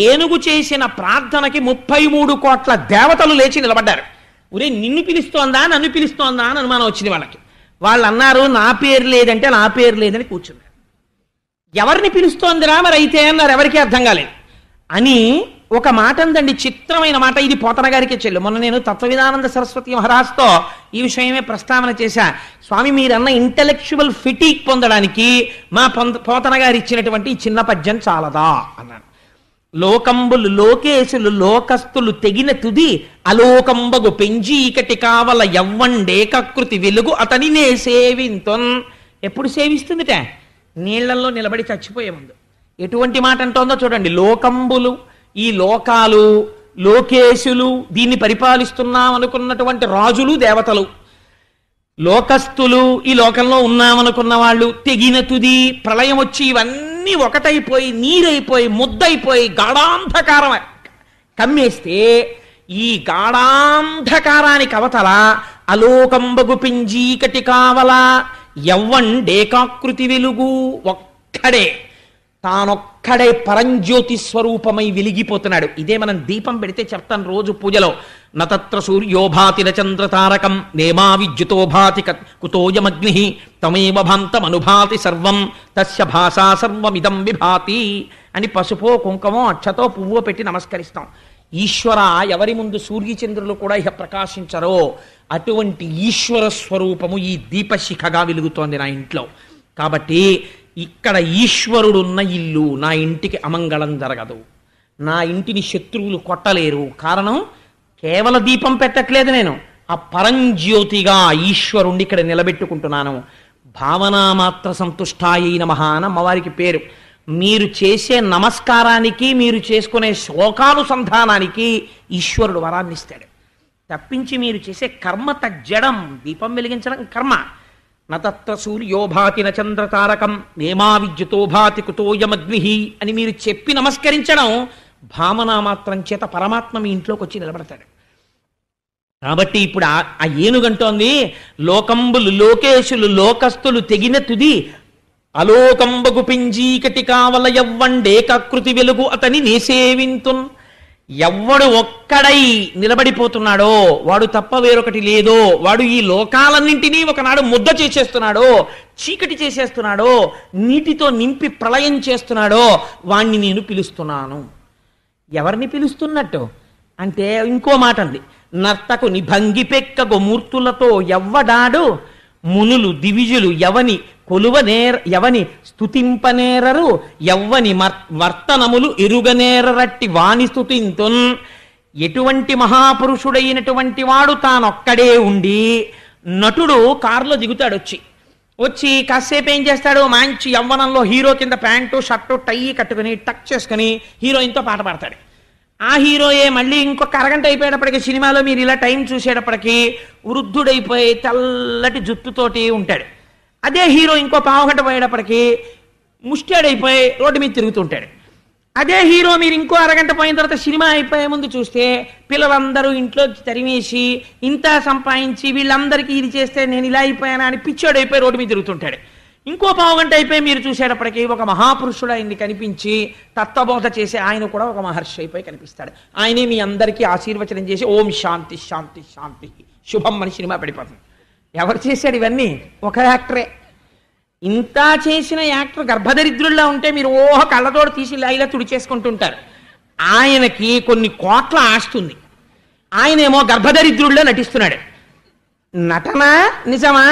Speaker 1: ఏనుగు చేసిన ప్రార్థనకి 33 కోట్ల దేవతలు లేచి నిలబడ్డారు. ఒరే నిన్ను పిలుస్తోందా నన్ను పిలుస్తోందా అని అనుమానం వచ్చింది వాళ్ళకి. వాళ్ళు అన్నారు నా పేరు లేదంటే నా పేరు లేదని కూర్చున్నారు. ఎవరిని పిలుస్తోందిరా మరి అయితే అన్నారు, ఎవరికీ అర్థం కాలేదు. అని ఒక మాట ఉందండి, చిత్రమైన మాట. ఇది పోతన గారికి చెల్లు. మొన్న నేను తత్వవిధానంద సరస్వతి మహారాజ్తో ఈ విషయమే ప్రస్తావన చేశా. స్వామి మీరన్న ఇంటెలెక్చువల్ ఫిటీక్ పొందడానికి మా పోతన గారు ఇచ్చినటువంటి ఈ చిన్న పద్యం చాలదా అన్నాను. లోకంబులు లోకేశులు లోకస్తులు తెగిన తుది అలోకంబగు పెంజీకటి కావల యవ్వండేకృతి వెలుగు అతని నే సేవింతొన్. ఎప్పుడు సేవిస్తుందిట? నీళ్లలో నిలబడి చచ్చిపోయే ముందు. ఎటువంటి మాట అంటోందో చూడండి. లోకంబులు, ఈ లోకాలు, లోకేశులు, దీన్ని పరిపాలిస్తున్నాం అనుకున్నటువంటి రాజులు దేవతలు, లోకస్తులు, ఈ లోకంలో ఉన్నామనుకున్న వాళ్ళు, తెగిన తుది ప్రళయం వచ్చి ఇవన్నీ ఒకటైపోయి నీరైపోయి ముద్దయిపోయి గాఢాంధకారం కమ్మేస్తే ఈ గాఢాంధకారానికి అవతల అలోకంబగు పింజీకటి కావల యవ్వండేకాకృతి వెలుగు, ఒక్కడే తానొక్కడే పరంజ్యోతి స్వరూపమై వెలిగిపోతున్నాడు. ఇదే మనం దీపం పెడితే చెప్తాను రోజు పూజలో. నతత్ర సూర్యోభాతి నచంద్రతారకం నేమా విద్యుతో భాతి కుతోయమగ్ని తమేవ భాంతమనుభాతి సర్వం తస్య భాషా సర్వమిదం విభాతి అని పసుపో కుంకుమో అక్షతో పువ్వో పెట్టి నమస్కరిస్తాం. ఈశ్వర, ఎవరి ముందు సూర్యచంద్రులు కూడా ఇక ప్రకాశించరో అటువంటి ఈశ్వర స్వరూపము ఈ దీపశిఖగా వెలుగుతోంది నా ఇంట్లో. కాబట్టి ఇక్కడ ఈశ్వరుడున్న ఇల్లు, నా ఇంటికి అమంగళం జరగదు, నా ఇంటిని శత్రువులు కొట్టలేరు. కారణం కేవల దీపం పెట్టట్లేదు, నేను ఆ పరంజ్యోతిగా ఈశ్వరుణ్ణి ఇక్కడ నిలబెట్టుకుంటున్నాను. భావనామాత్ర సంతుష్టాయై నమః అని అమ్మవారికి పేరు. మీరు చేసే నమస్కారానికి, మీరు చేసుకునే శ్లోకానుసంధానానికి ఈశ్వరుడు వరాన్ని ఇస్తాడు. తప్పించి మీరు చేసే కర్మ తజ్జడం. దీపం వెలిగించడం కర్మ. నతత్ర సూర్యోభాతి నచంద్రతారకం నేమా విద్యుతో భాతి కుతోయమగ్ని అని మీరు చెప్పి నమస్కరించడం భావనామాత్రం చేత పరమాత్మ మీ ఇంట్లోకి వచ్చి నిలబడతాడు. కాబట్టి ఇప్పుడు ఆ ఏనుగంటోంది లోకంబులు లోకేశులు లోకస్తులు తెగిన తుది అలోకంబగు పింజీకటి కావల యవ్వండేకాకృతి వెలుగు అతని నేసేవింతున్. ఎవ్వడు ఒక్కడై నిలబడిపోతున్నాడో, వాడు తప్ప వేరొకటి లేదో, వాడు ఈ లోకాలన్నింటినీ ఒకనాడు ముద్ద చేసేస్తున్నాడో, చీకటి చేసేస్తున్నాడో, నీటితో నింపి ప్రళయం చేస్తున్నాడో వాణ్ణి నేను పిలుస్తున్నాను. ఎవరిని పిలుస్తున్నట్టు అంటే ఇంకో మాట అంది. నర్తకు నిభంగి పెక్కగు మూర్తులతో ఎవ్వడాడు మునులు దివిజులు ఎవని ఎవని స్తుతింపనేరరు ఎవ్వని వర్తనములు ఎరుగనేరరట్టి వాణి స్తుతింతున్. ఎటువంటి మహాపురుషుడైనటువంటి వాడు తానొక్కడే ఉండి, నటుడు కారులో దిగుతాడు, వచ్చి కాసేపు ఏం చేస్తాడు, మంచి యవ్వనంలో హీరో కింద ప్యాంటు షర్టు టై కట్టుకుని టక్ చేసుకుని హీరోయిన్తో పాట పాడతాడు. ఆ హీరోయే మళ్ళీ ఇంకొక అరగంట అయిపోయేటప్పటికి సినిమాలో మీరు ఇలా టైం చూసేటప్పటికి వృద్ధుడైపోయి తెల్లటి జుట్టుతోటి ఉంటాడు. అదే హీరో ఇంకో పావుగంట పోయేటప్పటికి ముష్టాడైపోయి రోడ్డు మీద తిరుగుతుంటాడు. అదే హీరో మీరు ఇంకో అరగంట పోయిన తర్వాత సినిమా అయిపోయే ముందు చూస్తే పిల్లలందరూ ఇంట్లో తరిమేసి ఇంత సంపాదించి వీళ్ళందరికీ ఇది చేస్తే నేను ఇలా అయిపోయానా అని పిచ్చోడైపోయి రోడ్డు మీద తిరుగుతుంటాడు. ఇంకో పావుగంట అయిపోయి మీరు చూసేటప్పటికి ఒక మహాపురుషుడు ఆయన్ని కనిపించి తత్వబోధ చేసి ఆయన కూడా ఒక మహర్షి అయిపోయి కనిపిస్తాడు. ఆయనే మీ అందరికీ ఆశీర్వచనం చేసి ఓం శాంతి శాంతి శాంతి శుభం అని సినిమా పడిపోతుంది. ఎవరు చేశాడు ఇవన్నీ? ఒక యాక్టరే. ఇంత చేసిన యాక్టర్ గర్భదరిద్రుల్లా ఉంటే మీరు ఓహ కళ్ళతోడు తీసి ఇలా తుడిచేసుకుంటుంటారు. ఆయనకి కొన్ని కోట్ల ఆస్తుంది, ఆయనేమో గర్భదరిద్రుల్లో నటిస్తున్నాడు. నటన నిజమా?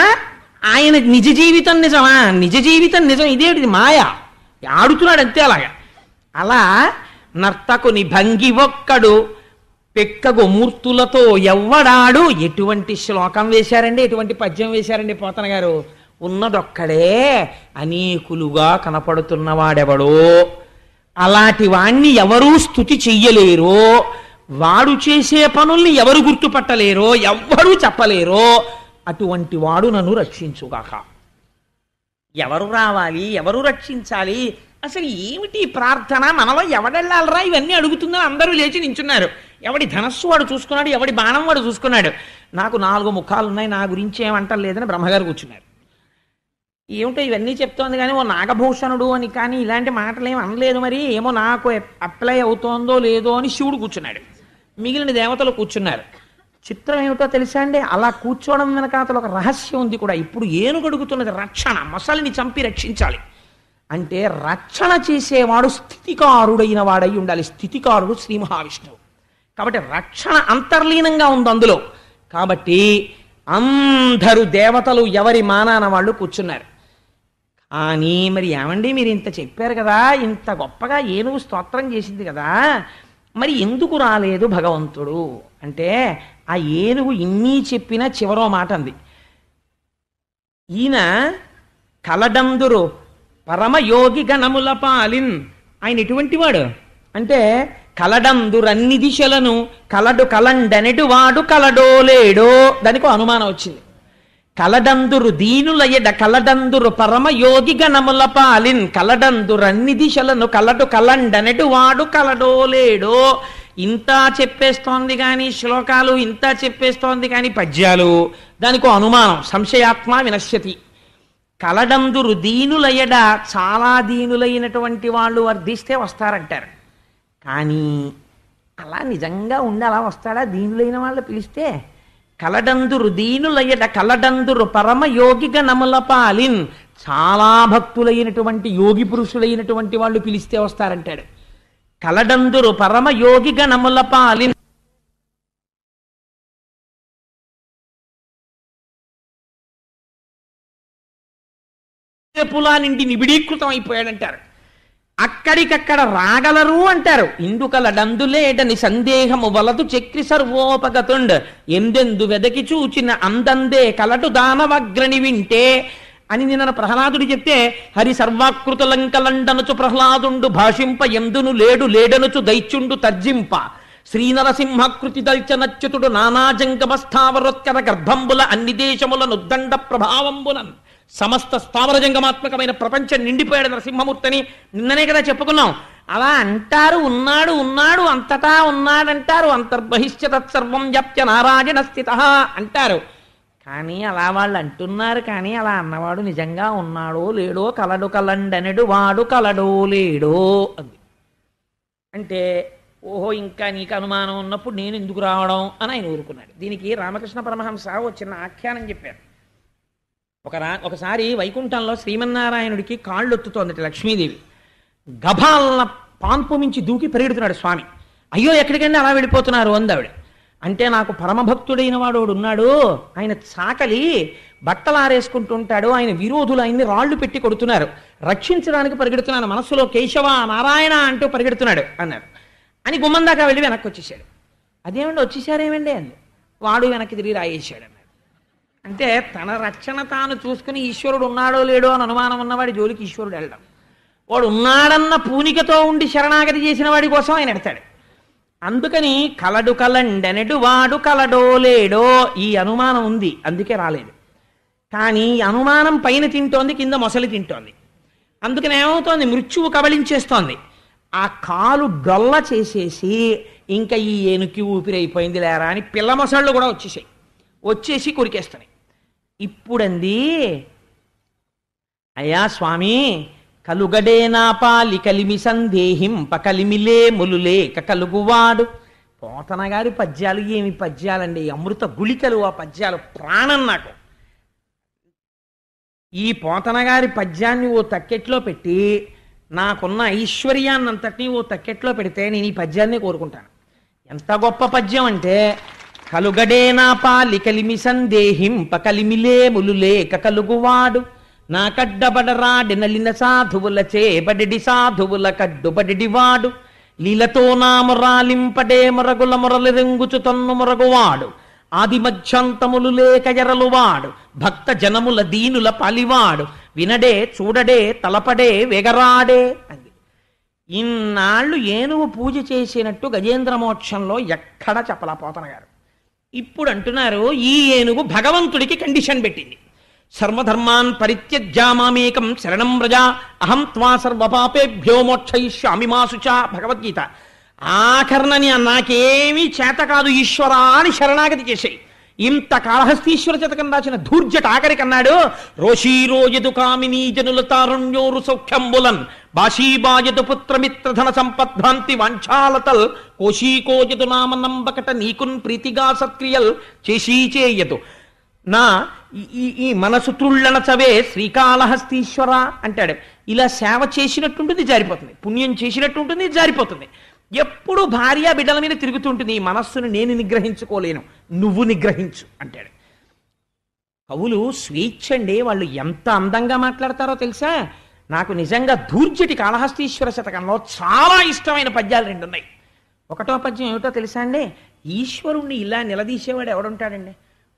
Speaker 1: ఆయన నిజ జీవితం నిజమా? నిజ జీవితం నిజం. ఇదేంటిది మాయ, ఆడుతున్నాడు అంతే. అలాగా అలా నర్తకుని భంగి ఒక్కడు పెక్కగు మూర్తులతో ఎవ్వడాడు. ఎటువంటి శ్లోకం వేశారండి, ఎటువంటి పద్యం వేశారండి పోతన గారు. ఉన్నదొక్కడే అనేకులుగా కనపడుతున్నవాడెవడో, అలాంటి వాణ్ణి ఎవరూ స్తుతి చెయ్యలేరో, వాడు చేసే పనుల్ని ఎవరు గుర్తుపట్టలేరో, ఎవ్వరూ చెప్పలేరో, అటువంటి వాడు నన్ను రక్షించుగాక. ఎవరు రావాలి, ఎవరు రక్షించాలి, అసలు ఏమిటి ప్రార్థన, మనలో ఎవడెళ్ళాలరా ఇవన్నీ అడుగుతుందని అందరూ లేచి నించున్నారు. ఎవడి ధనస్సు వాడు చూసుకున్నాడు, ఎవడి బాణం వాడు చూసుకున్నాడు. నాకు 4 ముఖాలు ఉన్నాయి, నా గురించి ఏమంటలేదని బ్రహ్మగారు కూర్చున్నారు. ఏమిటో ఇవన్నీ చెప్తోంది కానీ ఓ నాగభూషణుడు అని కానీ ఇలాంటి మాటలు ఏమి అనలేదు, మరి ఏమో నాకు అప్లై అవుతోందో లేదో అని శివుడు కూర్చున్నాడు. మిగిలిన దేవతలు కూర్చున్నారు. చిత్రం ఏమిటో తెలుసా అండి, అలా కూర్చోవడం వెనకాతలు ఒక రహస్యం ఉంది కూడా. ఇప్పుడు ఏనుగడుగుతున్నది రక్షణ, మొసలిని చంపి రక్షించాలి అంటే రక్షణ చేసేవాడు స్థితికారుడైన వాడై ఉండాలి. స్థితికారుడు శ్రీ మహావిష్ణువు కాబట్టి రక్షణ అంతర్లీనంగా ఉంది అందులో. కాబట్టి అందరూ దేవతలు ఎవరి మానాన వాళ్ళు కూర్చున్నారు. కానీ మరి ఏమండి, మీరు ఇంత చెప్పారు కదా, ఇంత గొప్పగా ఏనుగు స్తోత్రం చేసింది కదా, మరి ఎందుకు రాలేదు భగవంతుడు అంటే, ఆ ఏనుగు ఇన్ని చెప్పినా చివరో మాట అంది. ఈయన కలడందురు పరమయోగి గణముల పాలిన్, ఆయన ఎటువంటి వాడు అంటే, కలడందురన్ని దిశలను కలడు కలండనెడు వాడు కలడో లేడో, దానికి అనుమానం వచ్చింది. కలడందురు దీనులయడ కలడందురు పరమయోగి గణముల పాలిన్, కలడందురన్ని దిశలను కలడు కలండనెడు వాడు కలడో లేడో. ఇంత చెప్పేస్తోంది కానీ శ్లోకాలు, ఇంత చెప్పేస్తోంది కానీ పద్యాలు, దానికో అనుమానం. సంశయాత్మ వినశ్యతి. కలడందురు దీనులయడ, చాలా దీనులైనటువంటి వాళ్ళు వర్ధిస్తే వస్తారంటారు. కానీ అలా నిజంగా ఉండి అలా వస్తాడా దీనులైన వాళ్ళు పిలిస్తే? కలడందురు దీనులయడ కలడందురు పరమయోగి గణముల పాలిన్, చాలా భక్తులైనటువంటి యోగి పురుషులైనటువంటి వాళ్ళు పిలిస్తే వస్తారంటాడు. కలడందురు పరమయోగి గణముల పాలిన్, పులా నిండి నిబిడీకృతం అయిపోయాడంటారు. అక్కడికక్కడ రాగలరు అంటారు. ఇందుకలడందులేడని సందేహము వలదు చక్రి సర్వోపగతుండ్, ఎందెందు వెదకి చూచిన అందందే కలటు దానవగ్రని వింటే అని నిన్న ప్రహ్లాదుడు చెప్తే, హరి సర్వాకృతులంకలండనుచు ప్రహ్లాదుండు భాషింప ఎందును లేడు లేడనుచు దైత్యుండు తర్జింప, శ్రీనరసింహకృతి దల్చనచ్యుతుడు నానాజంగమస్థావరోత్కర గర్భంబుల అన్ని దేశముల నుద్దండ ప్రభావంబునన్, సమస్త స్థావరజంగమాత్మకమైన ప్రపంచం నిండిపోయాడు నరసింహమూర్తిని నిన్ననే కదా చెప్పుకున్నాం. అలా అంటారు, ఉన్నాడు ఉన్నాడు అంతటా ఉన్నాడంటారు, అంతర్బహిష్య తత్సర్వం వ్యాప్య నారాయణ స్థిత అంటారు. కానీ అలా వాళ్ళు అంటున్నారు, కానీ అలా అన్నవాడు నిజంగా ఉన్నాడో లేడో, కలడు కలండనెడు వాడు కలడో లేడో అంది. అంటే ఓహో ఇంకా నీకు అనుమానం ఉన్నప్పుడు నేను ఎందుకు రావడం అని ఆయన ఊరుకున్నాడు. దీనికి రామకృష్ణ పరమహంస ఓ చిన్న ఆఖ్యానం చెప్పారు. ఒకసారి వైకుంఠంలో శ్రీమన్నారాయణుడికి కాళ్ళు ఒత్తుతోందట లక్ష్మీదేవి. గభాలన పాన్పు మించి దూకి పరిగెడుతున్నాడు స్వామి. అయ్యో ఎక్కడికండి అలా వెళ్ళిపోతున్నారు అందావిడ. అంటే నాకు పరమభక్తుడైన వాడు ఉన్నాడు, ఆయన చాకలి బట్టలు ఆరేసుకుంటుంటాడు, ఆయన విరోధులు ఆయన్ని రాళ్లు పెట్టి కొడుతున్నారు, రక్షించడానికి పరిగెడుతున్నాను, మనస్సులో కేశవ నారాయణ అంటూ పరిగెడుతున్నాడు అన్నారు. అని గుమ్మం దాకా వెళ్ళి వెనక్కి వచ్చేసాడు. అదేమండి వచ్చేసారేమండి అంది. వాడు వెనక్కి తిరిగి రాయేశాడు అన్నాడు. అంటే తన రక్షణ తాను చూసుకుని ఈశ్వరుడు ఉన్నాడో లేడో అని అనుమానం ఉన్నవాడి జోలికి ఈశ్వరుడు వెళ్ళడం, వాడు ఉన్నాడన్న పూనికతో ఉండి శరణాగతి చేసిన వాడి కోసం ఆయన ఎడతాడు. అందుకని కలడు కలండెనెడు వాడు కలడో లేడో ఈ అనుమానం ఉంది, అందుకే రాలేదు. కానీ అనుమానం పైన తింటోంది, కింద మొసలి తింటోంది. అందుకని ఏమవుతోంది, మృత్యువు కబళించేస్తోంది. ఆ కాలు డొల్ల చేసేసి ఇంకా ఈ ఏనుకి ఊపిరైపోయింది లేరా అని పిల్ల మొసళ్ళు కూడా వచ్చేసి కొరికేస్తాయి. ఇప్పుడంది, అయ్యా స్వామి కలుగడే నా పాలి కలిమి సందేహింప కలిమిలే ములులేక కలుగువాడు. పోతన గారి పద్యాలు ఏమి పద్యాలండి, అమృత గుళికలు ఆ పద్యాలు, ప్రాణం నాకు. ఈ పోతన గారి పద్యాన్ని ఓ తక్కెట్లో పెట్టి నాకున్న ఐశ్వర్యాన్నంతటినీ ఓ తక్కెట్లో పెడితే నేను ఈ పద్యాన్నే కోరుకుంటాను. ఎంత గొప్ప పద్యం అంటే, కలుగడే నా పాలి కలిమి సందేహింప కలిమిలే ములులేక కలుగువాడు, నా కడ్డబడరాడి నలిన సాధువుల చేబడి సాధువుల కడ్డుబడివాడు, లీలతో నా మురాలింపడే మొరగుల మొరలు రెంగుచు తన్ను మొరగువాడు, ఆదిమధ్యాంతములు లేక ఎరలువాడు భక్త జనముల దీనుల పాలివాడు వినడే చూడడే తలపడే వెగరాడే అంది. ఇన్నాళ్ళు ఏనుగు పూజ చేసినట్టు గజేంద్ర మోక్షంలో ఎక్కడ చెప్పలా పోతన గారు. ఇప్పుడు అంటున్నారు ఈ ఏనుగు భగవంతుడికి కండిషన్ పెట్టింది. సర్వధర్మాన్ పరిత్యజ్యామామేకం శరణం వ్రజ అహం త్వా సర్వపాపేభ్యో మోక్షయిష్యామి మా శుచ భగవద్గీత. ఆఖరణని నాకేమీ చేత కాదు ఈశ్వరా అని శరణాగతి చేసేయి. ఇంత కాళహస్తీశ్వర శతకం రాసిన ధూర్జట ఆఖరికన్నాడు రోషీరోజదు కామినీ జనుల తారుణ్యోరు సౌఖ్యంబులన్ బాషీబాజదు పుత్రమిత్రధన సంపద్భ్రాంతి వాంఛాలతల్ కోశీకోజదు నామనంబకట నీకున్ ప్రీతిగా సత్క్రియల్ చేసీచేయదు నా ఈ మనసు త్రుళ్ళనచవే శ్రీకాళహస్తీశ్వర అంటాడు. ఇలా సేవ చేసినట్టుంటుంది జారిపోతుంది, పుణ్యం చేసినట్టు ఉంటుంది జారిపోతుంది. ఎప్పుడు భార్య బిడ్డల మీద తిరుగుతుంటుంది. ఈ మనస్సును నేను నిగ్రహించుకోలేను, నువ్వు నిగ్రహించు అంటాడు. కవులు స్వేచ్ఛ అండి, వాళ్ళు ఎంత అందంగా మాట్లాడతారో తెలుసా. నాకు నిజంగా ధూర్జటి కాళహస్తీశ్వర శతకంలో చాలా ఇష్టమైన పద్యాలు రెండు ఉన్నాయి. ఒకటో పద్యం ఏమిటో తెలుసా అండి, ఈశ్వరుణ్ణి ఇలా నిలదీసేవాడు ఎవడుంటాడండి.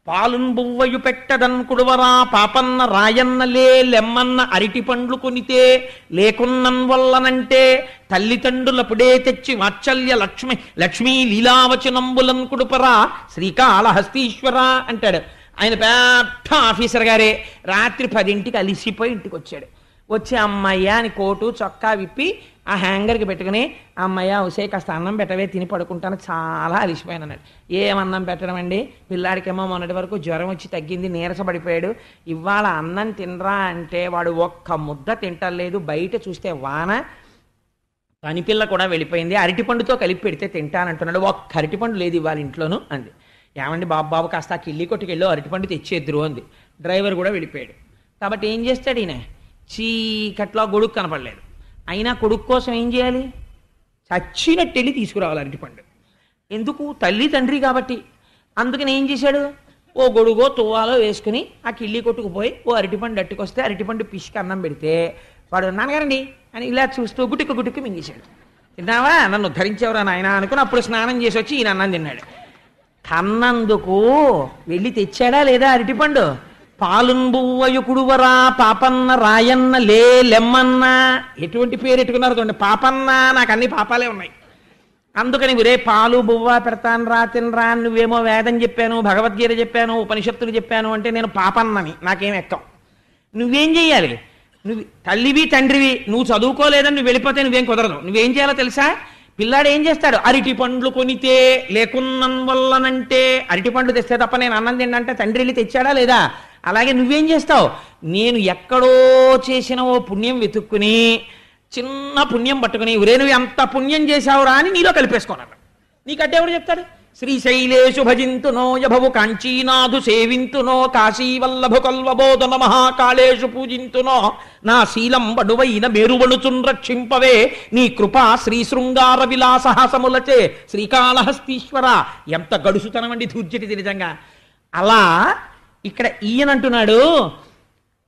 Speaker 1: పాలున్ బువ్వయు పెట్టదన్ కుడువరా పాపన్న రాయన్నలే లెమ్మన్న అరిటి పండ్లు కొనితే లేకున్నన్ వల్లనంటే తల్లిదండ్రులపుడే తెచ్చి వాత్సల్య లక్ష్మీ లీలావచనంబులన్ కుడుపరా శ్రీకాళహస్తీశ్వర అంటాడు. ఆయన పెద్ద ఆఫీసర్ గారే రాత్రి 10ంటికి అలిసిపోయి ఇంటికి వచ్చాడు. వచ్చి అమ్మయ్య అని కోటు చొక్కా విప్పి ఆ హ్యాంగర్కి పెట్టుకుని అమ్మయ్య ఉసే కాస్త అన్నం పెట్టవే తిని పడుకుంటాను చాలా అలిసిపోయాను అన్నాడు. ఏమన్నం పెట్టడం అండి, పిల్లాడికేమో మొన్నటి వరకు జ్వరం వచ్చి తగ్గింది నీరసపడిపోయాడు, ఇవాళ అన్నం తినరా అంటే వాడు ఒక్క ముద్ద తింటలేదు. బయట చూస్తే వాన, పనిపిల్ల కూడా వెళ్ళిపోయింది, అరటిపండుతో కలిపి పెడితే తింటానంటున్నాడు, ఒక్క అరటిపండు లేదు ఇవాళ ఇంట్లోనూ అంది. ఏమండి బాబు కాస్త ఆ కిళ్ళి కొట్టుకెళ్ళి అరటిపండు తెచ్చేద్దరు అంది. డ్రైవర్ కూడా వెళ్ళిపోయాడు. కాబట్టి ఏం చేస్తాడు ఈయన, చీకట్లో గొడుగు కనపడలేదు, అయినా కొడుకు కోసం ఏం చేయాలి, చచ్చినట్టు వెళ్ళి తీసుకురావాలి అరటిపండు. ఎందుకు, తల్లి తండ్రి కాబట్టి. అందుకని ఏం చేశాడు, ఓ గొడుగో తువ్వాలో వేసుకుని ఆ కిళ్ళి కొట్టుకుపోయి ఓ అరటిపండు అట్టుకొస్తే అరటిపండు పిసికి అన్నం పెడితే వాడు నాన్నగారండి అని ఇలా చూస్తూ గుటిక్కు గుటిక్కు మింగేశాడు. తిన్నావా, నన్ను ధరించేవరా నాయన అనుకుని అప్పుడు స్నానం చేసి వచ్చి ఈయన అన్నం తిన్నాడు. కన్నందుకు వెళ్ళి తెచ్చాడా లేదా అరటిపండు. పాలుంబువ్వయు కుడువరా పాపన్న రాయన్న లే లెమ్మన్న, ఎటువంటి పేరు ఎట్టుకున్నారు చూడండి, పాపన్న. నాకు అన్ని పాపాలే ఉన్నాయి. అందుకని రే పాలు బువ్వ పెడతాను రా తినరా, నువ్వేమో వేదం చెప్పాను, భగవద్గీత చెప్పాను, ఉపనిషత్తులు చెప్పాను అంటే నేను పాపన్నని నాకేం ఎక్కం. నువ్వేం చెయ్యాలి, నువ్వు తల్లివి తండ్రివి, నువ్వు చదువుకోలేదని నువ్వు వెళ్ళిపోతే నువ్వేం కుదరదు. నువ్వేం చేయాలో తెలుసా, పిల్లాడు ఏం చేస్తాడు, అరటి పండ్లు కొనితే లేకున్నం వల్లనంటే, అరటి పండ్లు తెస్తే తప్ప నేను అన్నం తిండంటే తండ్రి వెళ్ళి తెచ్చాడా లేదా. అలాగే నువ్వేం చేస్తావు, నేను ఎక్కడో చేసిన ఓ పుణ్యం వెతుక్కుని చిన్న పుణ్యం పట్టుకుని ఒరే నువ్వు ఎంత పుణ్యం చేశావురా అని నీలో కలిపేసుకున్నాడు. నీకంటే ఎవడు చెప్తాడు, శ్రీశైలేషు భజింతునో యభవు కాంచీనాథు సేవింతునో కాశీవల్లభు కల్వబోధన మహాకాళేషు పూజింతునో నా శీలం బడువైన మేరువణుచున్ రక్షింపవే నీ కృపా శ్రీ శృంగార విలాసహాసములచే శ్రీకాళహస్తీశ్వర. ఎంత గడుసుతనం అండి ధూర్జటిది నిజంగా. అలా ఇక్కడ ఈయనంటున్నాడు,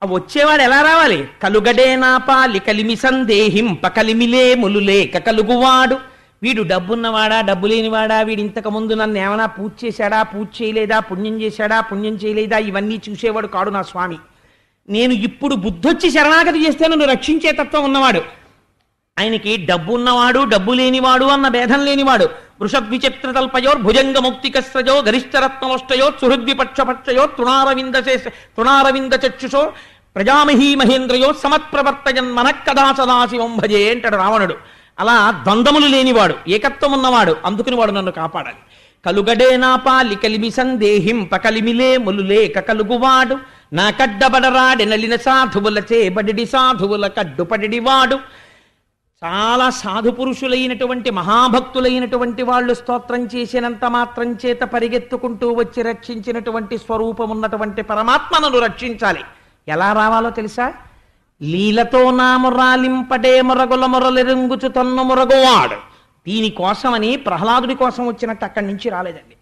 Speaker 1: వచ్చేవాడు ఎలా రావాలి, కలుగడే నా పాలి కలిమి సందేహింప కలిమిలే ములులేక కలుగువాడు. వీడు డబ్బున్నవాడా డబ్బు లేనివాడా, వీడు ఇంతకుముందు నన్ను ఏమైనా పూజ చేశాడా పూజ చేయలేదా, పుణ్యం చేశాడా పుణ్యం చేయలేదా, ఇవన్నీ చూసేవాడు కాడు నా స్వామి. నేను ఇప్పుడు బుద్ధొచ్చి శరణాగతి చేస్తే నన్ను రక్షించే తత్వం ఉన్నవాడు. ఆయనకి డబ్బు ఉన్నవాడు డబ్బు లేనివాడు అన్న భేదం లేనివాడు. వృషద్విచిత్రతల్పయో భుజంగ ముక్తికస్రజో గరిష్టరత్నోష్టయో సుహృద్విపక్షపక్షయో తృణారవింద చక్షుషో ప్రజామహీ మహేంద్రయో సమత్ప్రవర్తయన్ మనక్కదా సదాశివం భజే అంటాడు రావణుడు. అలా ద్వంద్వములు లేనివాడు, ఏకత్వం ఉన్నవాడు, అందుకుని వాడు నన్ను కాపాడాలి. కలుగడే నా పాలి కలిమి సందేహింప కలిమిలే ములులేక కలుగువాడు నా కడ్డబడరాడి నలిన సాధువులచే బడిడి సాధువుల కడ్డుపడివాడు. చాలా సాధు పురుషులైనటువంటి మహాభక్తులైనటువంటి వాళ్ళు స్తోత్రం చేసినంత మాత్రం చేత పరిగెత్తుకుంటూ వచ్చి రక్షించినటువంటి స్వరూపం ఉన్నటువంటి పరమాత్మను రక్షించాలి. ఎలా రావాలో తెలుసా, లీలతో నా మురాలింపడే మురగుల మురలిరుంగుచు తన్ను మురగువాడు. దీనికోసమని ప్రహ్లాదుడి కోసం వచ్చినట్టు అక్కడి నుంచి రాలేదండి.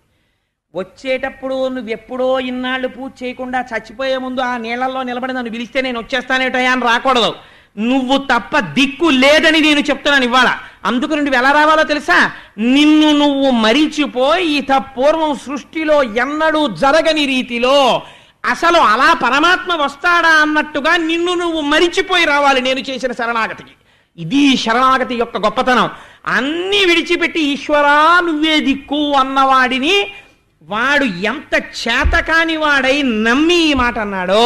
Speaker 1: వచ్చేటప్పుడు నువ్వెప్పుడో ఇన్నాళ్ళు పూజ చేయకుండా చచ్చిపోయే ముందు ఆ నీళ్లలో నిలబడి నన్ను పిలిస్తే నేను వచ్చేస్తానేటయా అని రాకూడదు. నువ్వు తప్ప దిక్కు లేదని నేను చెప్తున్నాను ఇవాళ. అందుకు నువ్వు ఎలా రావాలో తెలుసా? నిన్ను నువ్వు మరిచిపోయి ఇత పూర్వం సృష్టిలో ఎన్నడూ జరగని రీతిలో అసలు అలా పరమాత్మ వస్తాడా అన్నట్టుగా నిన్ను నువ్వు మరిచిపోయి రావాలి నేను చేసిన శరణాగతికి. ఇది శరణాగతి యొక్క గొప్పతనం. అన్నీ విడిచిపెట్టి ఈశ్వరా నువ్వే దిక్కు అన్నవాడిని వాడు ఎంత చేతకాని వాడై నమ్మి ఈ మాట అన్నాడో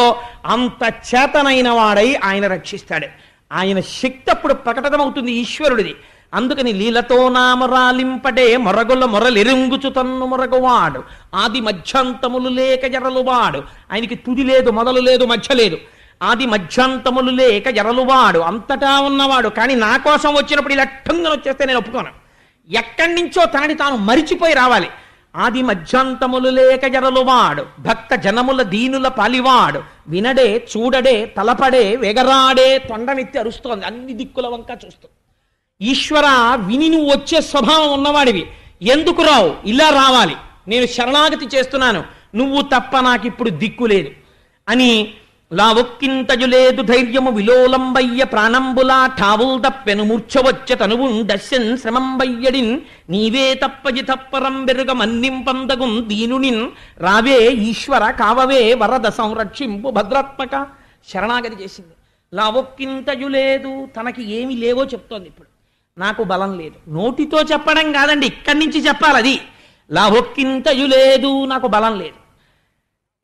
Speaker 1: అంత చేతనైన వాడై ఆయన రక్షిస్తాడు. ఆయన శక్తి అప్పుడు ప్రకటమవుతుంది ఈశ్వరుడిది. అందుకని లీలతో నామరాలింపడే మొరగుల మొరలెరుంగుచు తన్ను మొరగువాడు ఆది మధ్యాంతములు లేక ఎరలువాడు. ఆయనకి తుది లేదు, మొదలు లేదు, మధ్య లేదు. ఆది మధ్యాంతములు లేక ఎరలువాడు, అంతటా ఉన్నవాడు. కానీ నా కోసం వచ్చినప్పుడు ఇలా ఠంగున వచ్చేస్తే నేను ఒప్పుకోను. ఎక్కడి నుంచో తనని తాను మరిచిపోయి రావాలి. ఆది మధ్యాంతములు లేక ఎరలువాడు భక్త జనముల దీనుల పాలివాడు వినడే చూడడే తలపడే వెగరాడే తొండనెత్తి అరుస్తోంది అన్ని దిక్కుల వంక చూస్తూ. ఈశ్వర విని నువ్వు వచ్చే స్వభావం ఉన్నవాడివి, ఎందుకు రావు? ఇలా రావాలి. నేను శరణాగతి చేస్తున్నాను, నువ్వు తప్ప నాకిప్పుడు దిక్కు లేదు అని. లావొక్కింతజు లేదు ధైర్యము విలోలంబయ్య ప్రాణంబులా ఠావుల్ తప్పెను మూర్ఛవచ్చ తనువుండస్యన్ శ్రమంబయ్యడిన్ నీవే తప్పజి తప్పరం బెరుగ మన్నింపందగుం దీనునిన్ రావే ఈశ్వర కావవే వరద సంరక్షింపు భద్రాత్మక. శరణాగతి చేసింది. లావొక్కింతజు లేదు, తనకి ఏమి లేవో చెప్తోంది. ఇప్పుడు నాకు బలం లేదు, నోటితో చెప్పడం కాదండి, ఇక్కడి నుంచి చెప్పాలి. అది లావొక్కింతజు లేదు, నాకు బలం లేదు.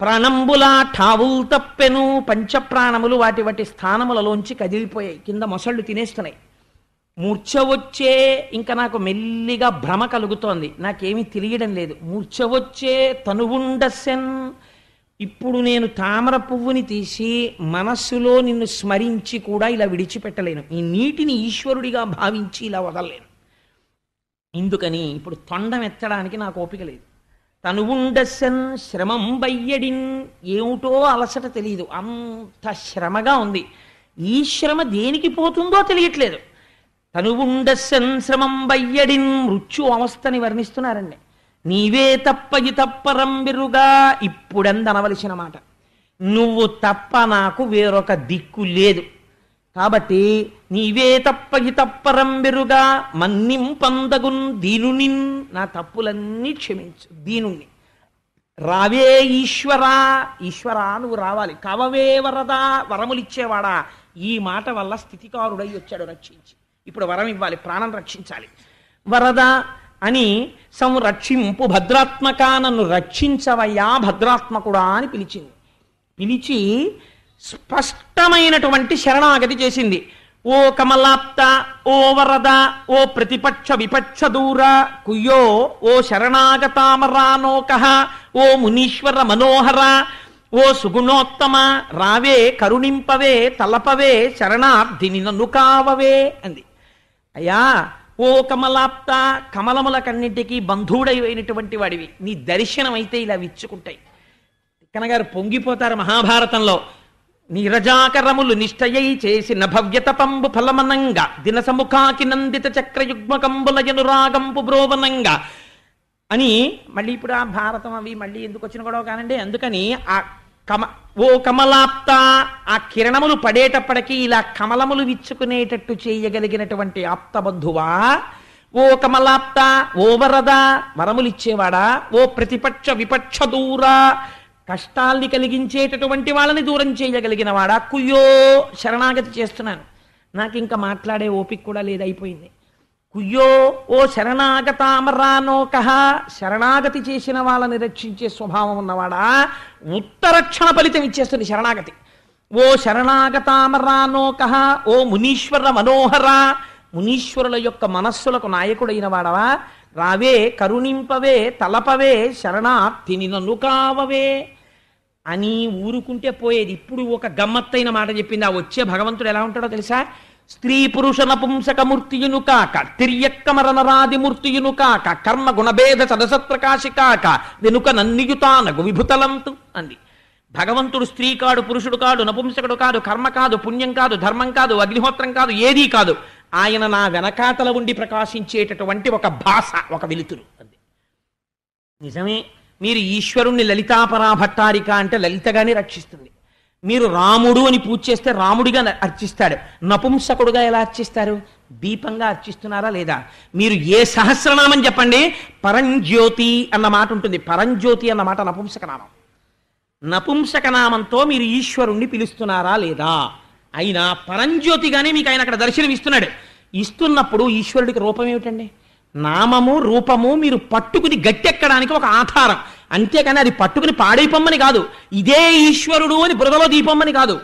Speaker 1: ప్రాణంబులా ఠావుల్ తప్పెను, పంచప్రాణములు వాటి వాటి స్థానములలోంచి కదిలిపోయాయి, కింద మొసళ్ళు తినేస్తున్నాయి. మూర్ఛ వచ్చే, ఇంకా నాకు మెల్లిగా భ్రమ కలుగుతోంది, నాకేమీ తెలియడం లేదు. మూర్ఛ వచ్చే తనువుండసెన్, ఇప్పుడు నేను తామర పువ్వుని తీసి మనస్సులో నిన్ను స్మరించి కూడా ఇలా విడిచిపెట్టలేను. ఈ నీటిని ఈశ్వరుడిగా భావించి ఇలా వదలలేను. ఇందుకని ఇప్పుడు తొండం ఎత్తడానికి నాకు ఓపిక లేదు. తనువుండసెన్ శ్రమం బయ్యడిన్, ఏమిటో అలసట తెలియదు, అంత శ్రమగా ఉంది. ఈ శ్రమ దేనికి పోతుందో తెలియట్లేదు. తనువుండసెన్ శ్రమం బయ్యడిన్, మృత్యు అవస్థని వర్ణిస్తున్నారండి. నీవే తప్పయి తప్పరం బిరుగా, ఇప్పుడెందనవలసిన మాట. నువ్వు తప్ప నాకు వేరొక దిక్కు లేదు. కాబట్టి నీవే తప్పయి తప్పరం బెరుగా మన్నింపందగున్ దీనునిన్, నా తప్పులన్నీ క్షమించు దీనుణ్ణి. రావే ఈశ్వరా, ఈశ్వరా నువ్వు రావాలి. కవవే వరదా, వరములిచ్చేవాడా. ఈ మాట వల్ల స్థితికారుడై వచ్చాడు రక్షించి. ఇప్పుడు వరం ఇవ్వాలి, ప్రాణం రక్షించాలి. వరద అని సంరక్షింపు భద్రాత్మక, నన్ను రక్షించవయ్యా భద్రాత్మకుడా అని పిలిచింది. పిలిచి స్పష్టమైనటువంటి శరణాగతి చేసింది. ఓ కమలాప్త, ఓ వరద, ఓ ప్రతిపక్ష విపక్ష దూర కుయ్యో, ఓ శరణాగతామరానోక, ఓ మునీశ్వర మనోహర, ఓ సుగుణోత్తమ రావే కరుణింపవే తలపవే శరణార్థిని నన్ను కావవే అంది. అయ్యా ఓ కమలాప్త, కమలములకన్నింటికీ బంధువుడైనటువంటి వాడివి, నీ దర్శనం అయితే ఇలా విచ్చుకుంటాయి. తిక్కనగారు పొంగిపోతారు మహాభారతంలో. నీరజాకరములు నిష్టయై చేసిన భవ్యతపంబు ఫలమనంగా దినసముఖాకి నందిత చక్రయుగ్మకంబులయనురాగంపు బ్రోవనంగా అని. మళ్ళీ ఇప్పుడు ఆ భారతం అవి మళ్ళీ ఎందుకు వచ్చిన గొడవ కానండి. అందుకని ఆ ఓ కమలాప్త, ఆ కిరణములు పడేటప్పటికీ ఇలా కమలములు విచ్చుకునేటట్టు చేయగలిగినటువంటి ఆప్తబంధువా. ఓ కమలాప్త, ఓ వరద, వరములిచ్చేవాడా. ఓ ప్రతిపక్ష విపక్ష దూరా, కష్టాల్ని కలిగించేటటువంటి వాళ్ళని దూరం చేయగలిగిన వాడా. కుయ్యో, శరణాగతి చేస్తున్నాను, నాకు ఇంకా మాట్లాడే ఓపిక కూడా లేదైపోయింది. కుయ్యో ఓ శరణాగతామరానోక, శరణాగతి చేసిన వాళ్ళని రక్షించే స్వభావం ఉన్నవాడా. ఉత్తరక్షణ ఫలితం ఇచ్చేస్తుంది శరణాగతి. ఓ శరణాగతామరానోక, ఓ మునీశ్వర మనోహర, మునీశ్వరుల యొక్క మనస్సులకు నాయకుడైన వాడవా. రావే కరుణింపవే తలపవే శరణార్థిని నన్ను కావవే అని ఊరుకుంటే పోయేది. ఇప్పుడు ఒక గమ్మత్తైన మాట చెప్పింది. ఆ వచ్చే భగవంతుడు ఎలా ఉంటాడో తెలుసా? స్త్రీ పురుష నపుంసకమూర్తియును కాక, తిర్యక్కమరనరాదిమూర్తియును కాక, కర్మ గుణభేద సదసత్ప్రకాశి కాక, వెనుక నన్నియుతానగు విభుతలంతు అంది. భగవంతుడు స్త్రీ కాడు, పురుషుడు కాడు, నపుంసకుడు కాదు, కర్మ కాదు, పుణ్యం కాదు, ధర్మం కాదు, అగ్నిహోత్రం కాదు, ఏదీ కాదు. ఆయన నా వెనకాతల ఉండి ప్రకాశించేటటువంటి ఒక భాష, ఒక వెలుతురు అంది. నిజమే, మీరు ఈశ్వరుణ్ణి లలితాపరా భట్టారిక అంటే లలితగానే రక్షిస్తుంది. మీరు రాముడు అని పూజ చేస్తే రాముడిగా అర్చిస్తాడు. నపుంసకుడుగా ఎలా అర్చిస్తారు? దీపంగా అర్చిస్తున్నారా లేదా? మీరు ఏ సహస్రనామం చెప్పండి, పరంజ్యోతి అన్న మాట ఉంటుంది. పరంజ్యోతి అన్న మాట నపుంసకనామం. నపుంసకనామంతో మీరు ఈశ్వరుణ్ణి పిలుస్తున్నారా లేదా? అయినా పరంజ్యోతిగానే మీకు ఆయన అక్కడ దర్శనం ఇస్తున్నాడు. ఇస్తున్నప్పుడు ఈశ్వరుడికి రూపం ఏమిటండి? నామము రూపము మీరు పట్టుకుని గట్టెక్కడానికి ఒక ఆధారం, అంతేకాని అది పట్టుకుని పాడైపోమ్మని కాదు. ఇదే ఈశ్వరుడు అని బురదలో దీపమ్మని కాదు.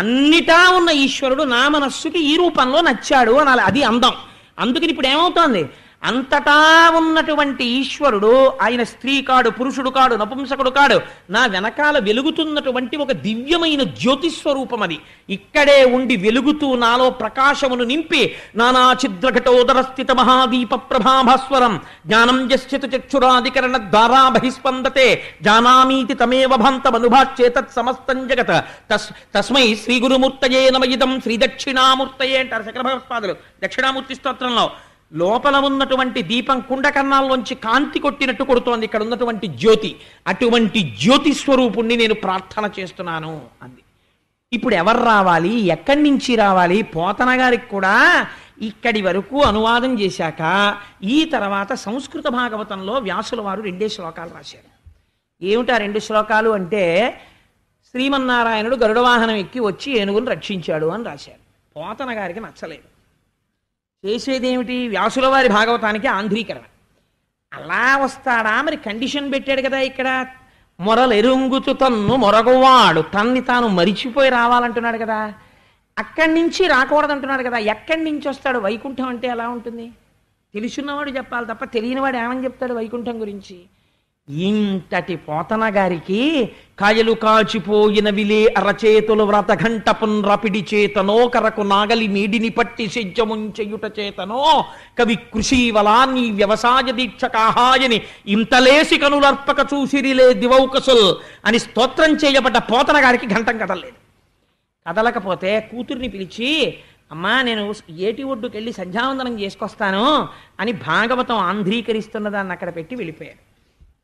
Speaker 1: అన్నిటా ఉన్న ఈశ్వరుడు నా మనస్సుకి ఈ రూపంలో నచ్చాడు అనాలి. అది అందం. అందుకని ఇప్పుడు ఏమవుతోంది, అంతటా ఉన్నటువంటి ఈశ్వరుడు ఆయన స్త్రీ కాడు, పురుషుడు కాడు, నపుంసకుడు కాడు, నా వెనకాల వెలుగుతున్నటువంటి ఒక దివ్యమైన జ్యోతిస్వరూపం. అది ఇక్కడే ఉండి వెలుగుతూ నాలో ప్రకాశమును నింపి నానా ఛిద్రఘటోదర స్థిత మహాదీప ప్రభాభాస్వరం జ్ఞానం యశ్చిత్ చక్షురాధికరణ ద్వారా బహిస్పందతే జానామీతి తమేవ భాంతమనుభాచ్యేతత్ సమస్తం జగత్ తస్మై శ్రీ గురుమూర్తయే నమ ఇదం శ్రీ దక్షిణామూర్తయే అంటారు శంకర భగవత్పాదులు దక్షిణామూర్తి స్తోత్రంలో. లోపల ఉన్నటువంటి దీపం కుండకర్ణాల్లోంచి కాంతి కొట్టినట్టు కొడుతోంది ఇక్కడ ఉన్నటువంటి జ్యోతి. అటువంటి జ్యోతి స్వరూపుణ్ణి నేను ప్రార్థన చేస్తున్నాను అంది. ఇప్పుడు ఎవరు రావాలి, ఎక్కడి నుంచి రావాలి? పోతన గారికి కూడా ఇక్కడి వరకు అనువాదం చేశాక ఈ తర్వాత సంస్కృత భాగవతంలో వ్యాసుల వారు 2 శ్లోకాలు రాశారు. ఏమిటా 2 శ్లోకాలు అంటే, శ్రీమన్నారాయణుడు గరుడ వాహనం ఎక్కి వచ్చి ఏనుగును రక్షించాడు అని రాశారు. పోతన గారికి నచ్చలేదు. చేసేదేమిటి, వ్యాసుల వారి భాగవతానికి ఆంధ్రీకరణ. అలా వస్తాడా? మరి కండిషన్ పెట్టాడు కదా ఇక్కడ, మొరలెరుంగుతు తన్ను మొరగువాడు, తన్ని తాను మరిచిపోయి రావాలంటున్నాడు కదా. అక్కడి నుంచి రాకూడదంటున్నాడు కదా. ఎక్కడి నుంచి వస్తాడు? వైకుంఠం అంటే ఎలా ఉంటుంది? తెలుసున్నవాడు చెప్పాలి తప్ప తెలియనివాడు ఏమని చెప్తాడు వైకుంఠం గురించి? ఇంతటి పోతన గారికి కాయలు కాచిపోయిన విలే అరచేతులు వ్రతఘంట పున్రపిడి చేతనో కరకు నాగలి నీడిని పట్టి సిజ్జముంచెయుట చేతనో కవి కృషివలా నీ వ్యవసాయ దీక్ష కాహాయని ఇంతలేసి కనులర్పక చూసిరిలే దివౌకసుల్ అని స్తోత్రం చేయబడ్డ పోతన గారికి ఘంటం కదలలేదు. కదలకపోతే కూతుర్ని పిలిచి, అమ్మా నేను ఏటి ఒడ్డుకు వెళ్ళి సంధ్యావందనం చేసుకొస్తాను అని భాగవతం ఆంధ్రీకరిస్తున్నదాన్ని అక్కడ పెట్టి వెళ్ళిపోయారు.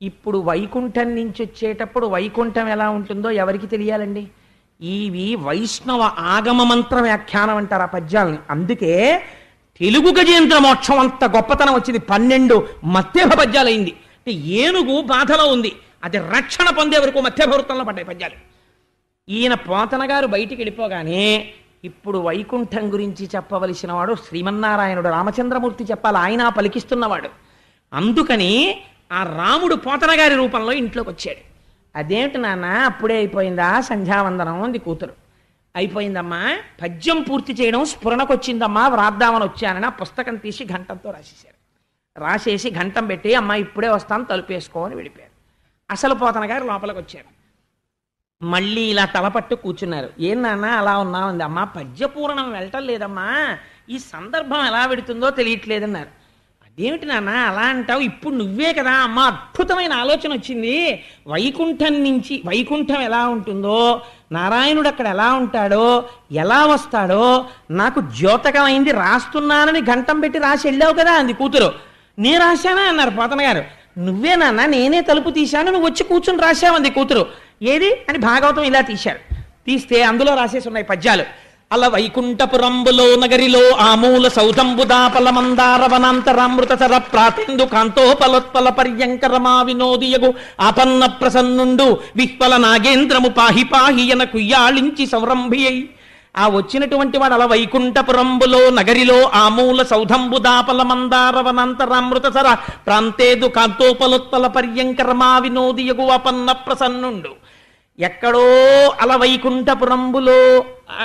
Speaker 1: ఇప్పుడు వైకుంఠం నుంచి వచ్చేటప్పుడు వైకుంఠం ఎలా ఉంటుందో ఎవరికి తెలియాలండి? ఇవి వైష్ణవ ఆగమ మంత్ర వ్యాఖ్యానం అంటారు ఆ పద్యాలని. అందుకే తెలుగు గజేంద్ర మోక్షం అంత గొప్పతనం వచ్చింది. 12 మధ్యభ పద్యాలైంది. అంటే ఏనుగు బాధలో ఉంది, అది రక్షణ పొందే వరకు మధ్యభవృత్తంలో పడ్డాయి పద్యాలు. ఈయన పోతన గారు బయటికి వెళ్ళిపోగానే ఇప్పుడు వైకుంఠం గురించి చెప్పవలసిన వాడు శ్రీమన్నారాయణుడు రామచంద్రమూర్తి చెప్పాలి, ఆయన పలికిస్తున్నవాడు. అందుకని ఆ రాముడు పోతన గారి రూపంలో ఇంట్లోకి వచ్చాడు. అదేమిటి నాన్న అప్పుడే అయిపోయిందా సంధ్యావందనం అంది కూతురు. అయిపోయిందమ్మా, పద్యం పూర్తి చేయడం స్ఫురణకు వచ్చిందమ్మా, వ్రాద్దామని వచ్చానని ఆ పుస్తకం తీసి ఘంటంతో రాసేశారు. రాసేసి ఘంటం పెట్టి అమ్మా ఇప్పుడే వస్తాను తలుపేసుకో అని వెళ్ళిపోయారు. అసలు పోతన గారు లోపలికి వచ్చారు. మళ్ళీ ఇలా తలపట్టు కూర్చున్నారు. ఏం నాన్న అలా ఉన్నామంది. అమ్మా పద్యపూర్ణం వెళ్ళటం లేదమ్మా, ఈ సందర్భం ఎలా పెడుతుందో తెలియట్లేదన్నారు. అదేమిటి నాన్న అలా అంటావు, ఇప్పుడు నువ్వే కదా అమ్మా అద్భుతమైన ఆలోచన వచ్చింది. వైకుంఠం నుంచి వైకుంఠం ఎలా ఉంటుందో, నారాయణుడు అక్కడ ఎలా ఉంటాడో, ఎలా వస్తాడో నాకు ద్యోతకమైంది, రాస్తున్నానని ఘంటం పెట్టి రాసి వెళ్ళావు కదా అంది కూతురు. నేను రాశానా అన్నారు పోతన గారు. నువ్వే నాన్న, నేనే తలుపు తీశాను, నువ్వు వచ్చి కూర్చుని రాశావంది కూతురు. ఏది అని భాగవతం ఇలా తీశారు. తీస్తే అందులో రాసేసి ఉన్నాయి పద్యాలు. అల వైకుంఠపురంబులో నగరిలో ఆమూల సౌధంబుదాపల మందారవనాంతరామృతసర ప్రాతేందు కాంతోపలోత్పల పర్యంకరమా వినోదియగు ఆపన్న ప్రసన్నుండు విహ్వల నాగేంద్రము పాహి పాహియన కుయ్యాళించి సంరంభి అయి. ఆ వచ్చినటువంటి వాడు అలా వైకుంఠపురంబులో నగరిలో ఆమూల సౌధంబుదాపల మందారవనాంతరామృతసర ప్రాంతేదు కాంతోపలోత్పల పర్యంకరమా వినోదియగు ఆపన్న ప్రసన్నుండు. ఎక్కడో అల వైకుంఠపురంబులో,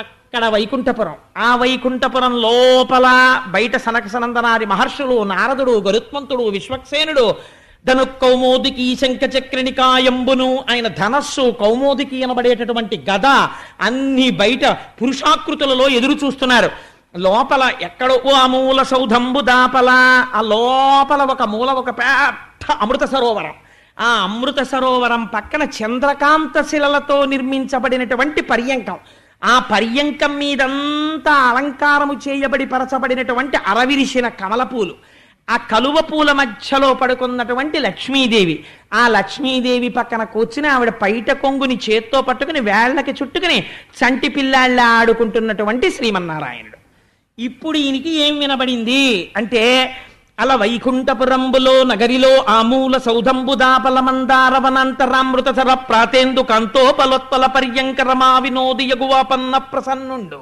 Speaker 1: అక్కడ వైకుంఠపురం, ఆ వైకుంఠపురం లోపల బయట సనక సనందనాది మహర్షులు, నారదుడు, గరుత్మంతుడు, విశ్వక్సేనుడు, ధను కౌమోదికి శంఖచక్రనికాయంబును, ఆయన ధనస్సు కౌమోదికి అనబడేటటువంటి గద అన్ని బయట పురుషాకృతులలో ఎదురు చూస్తున్నారు. లోపల ఎక్కడో అమూల సౌధంబు దాపల, ఆ లోపల ఒక మూల ఒక పెద్ద అమృత సరోవరం. ఆ అమృత సరోవరం పక్కన చంద్రకాంత శిలలతో నిర్మించబడినటువంటి పర్యంకం. ఆ పర్యంకం మీదంతా అలంకారము చేయబడి పరచబడినటువంటి అరవిరిసిన కమలపూలు. ఆ కలువ పూల మధ్యలో పడుకున్నటువంటి లక్ష్మీదేవి, ఆ లక్ష్మీదేవి పక్కన కూర్చుని ఆవిడ పైట కొంగుని చేత్తో పట్టుకుని వేళ్లకి చుట్టుకుని చంటి పిల్లాళ్ళ ఆడుకుంటున్నటువంటి శ్రీమన్నారాయణుడు. ఇప్పుడు ఈయనకి ఏం వినబడింది అంటే, అల వైకుంఠపురంబులో నగరిలో ఆమూల సౌధంబుదాపల మందారవనంతరామృతసర ప్రాతేందు కాంతోపలోత్పల పర్యంకరమా వినోది యగువాపన్న ప్రసన్నుండు.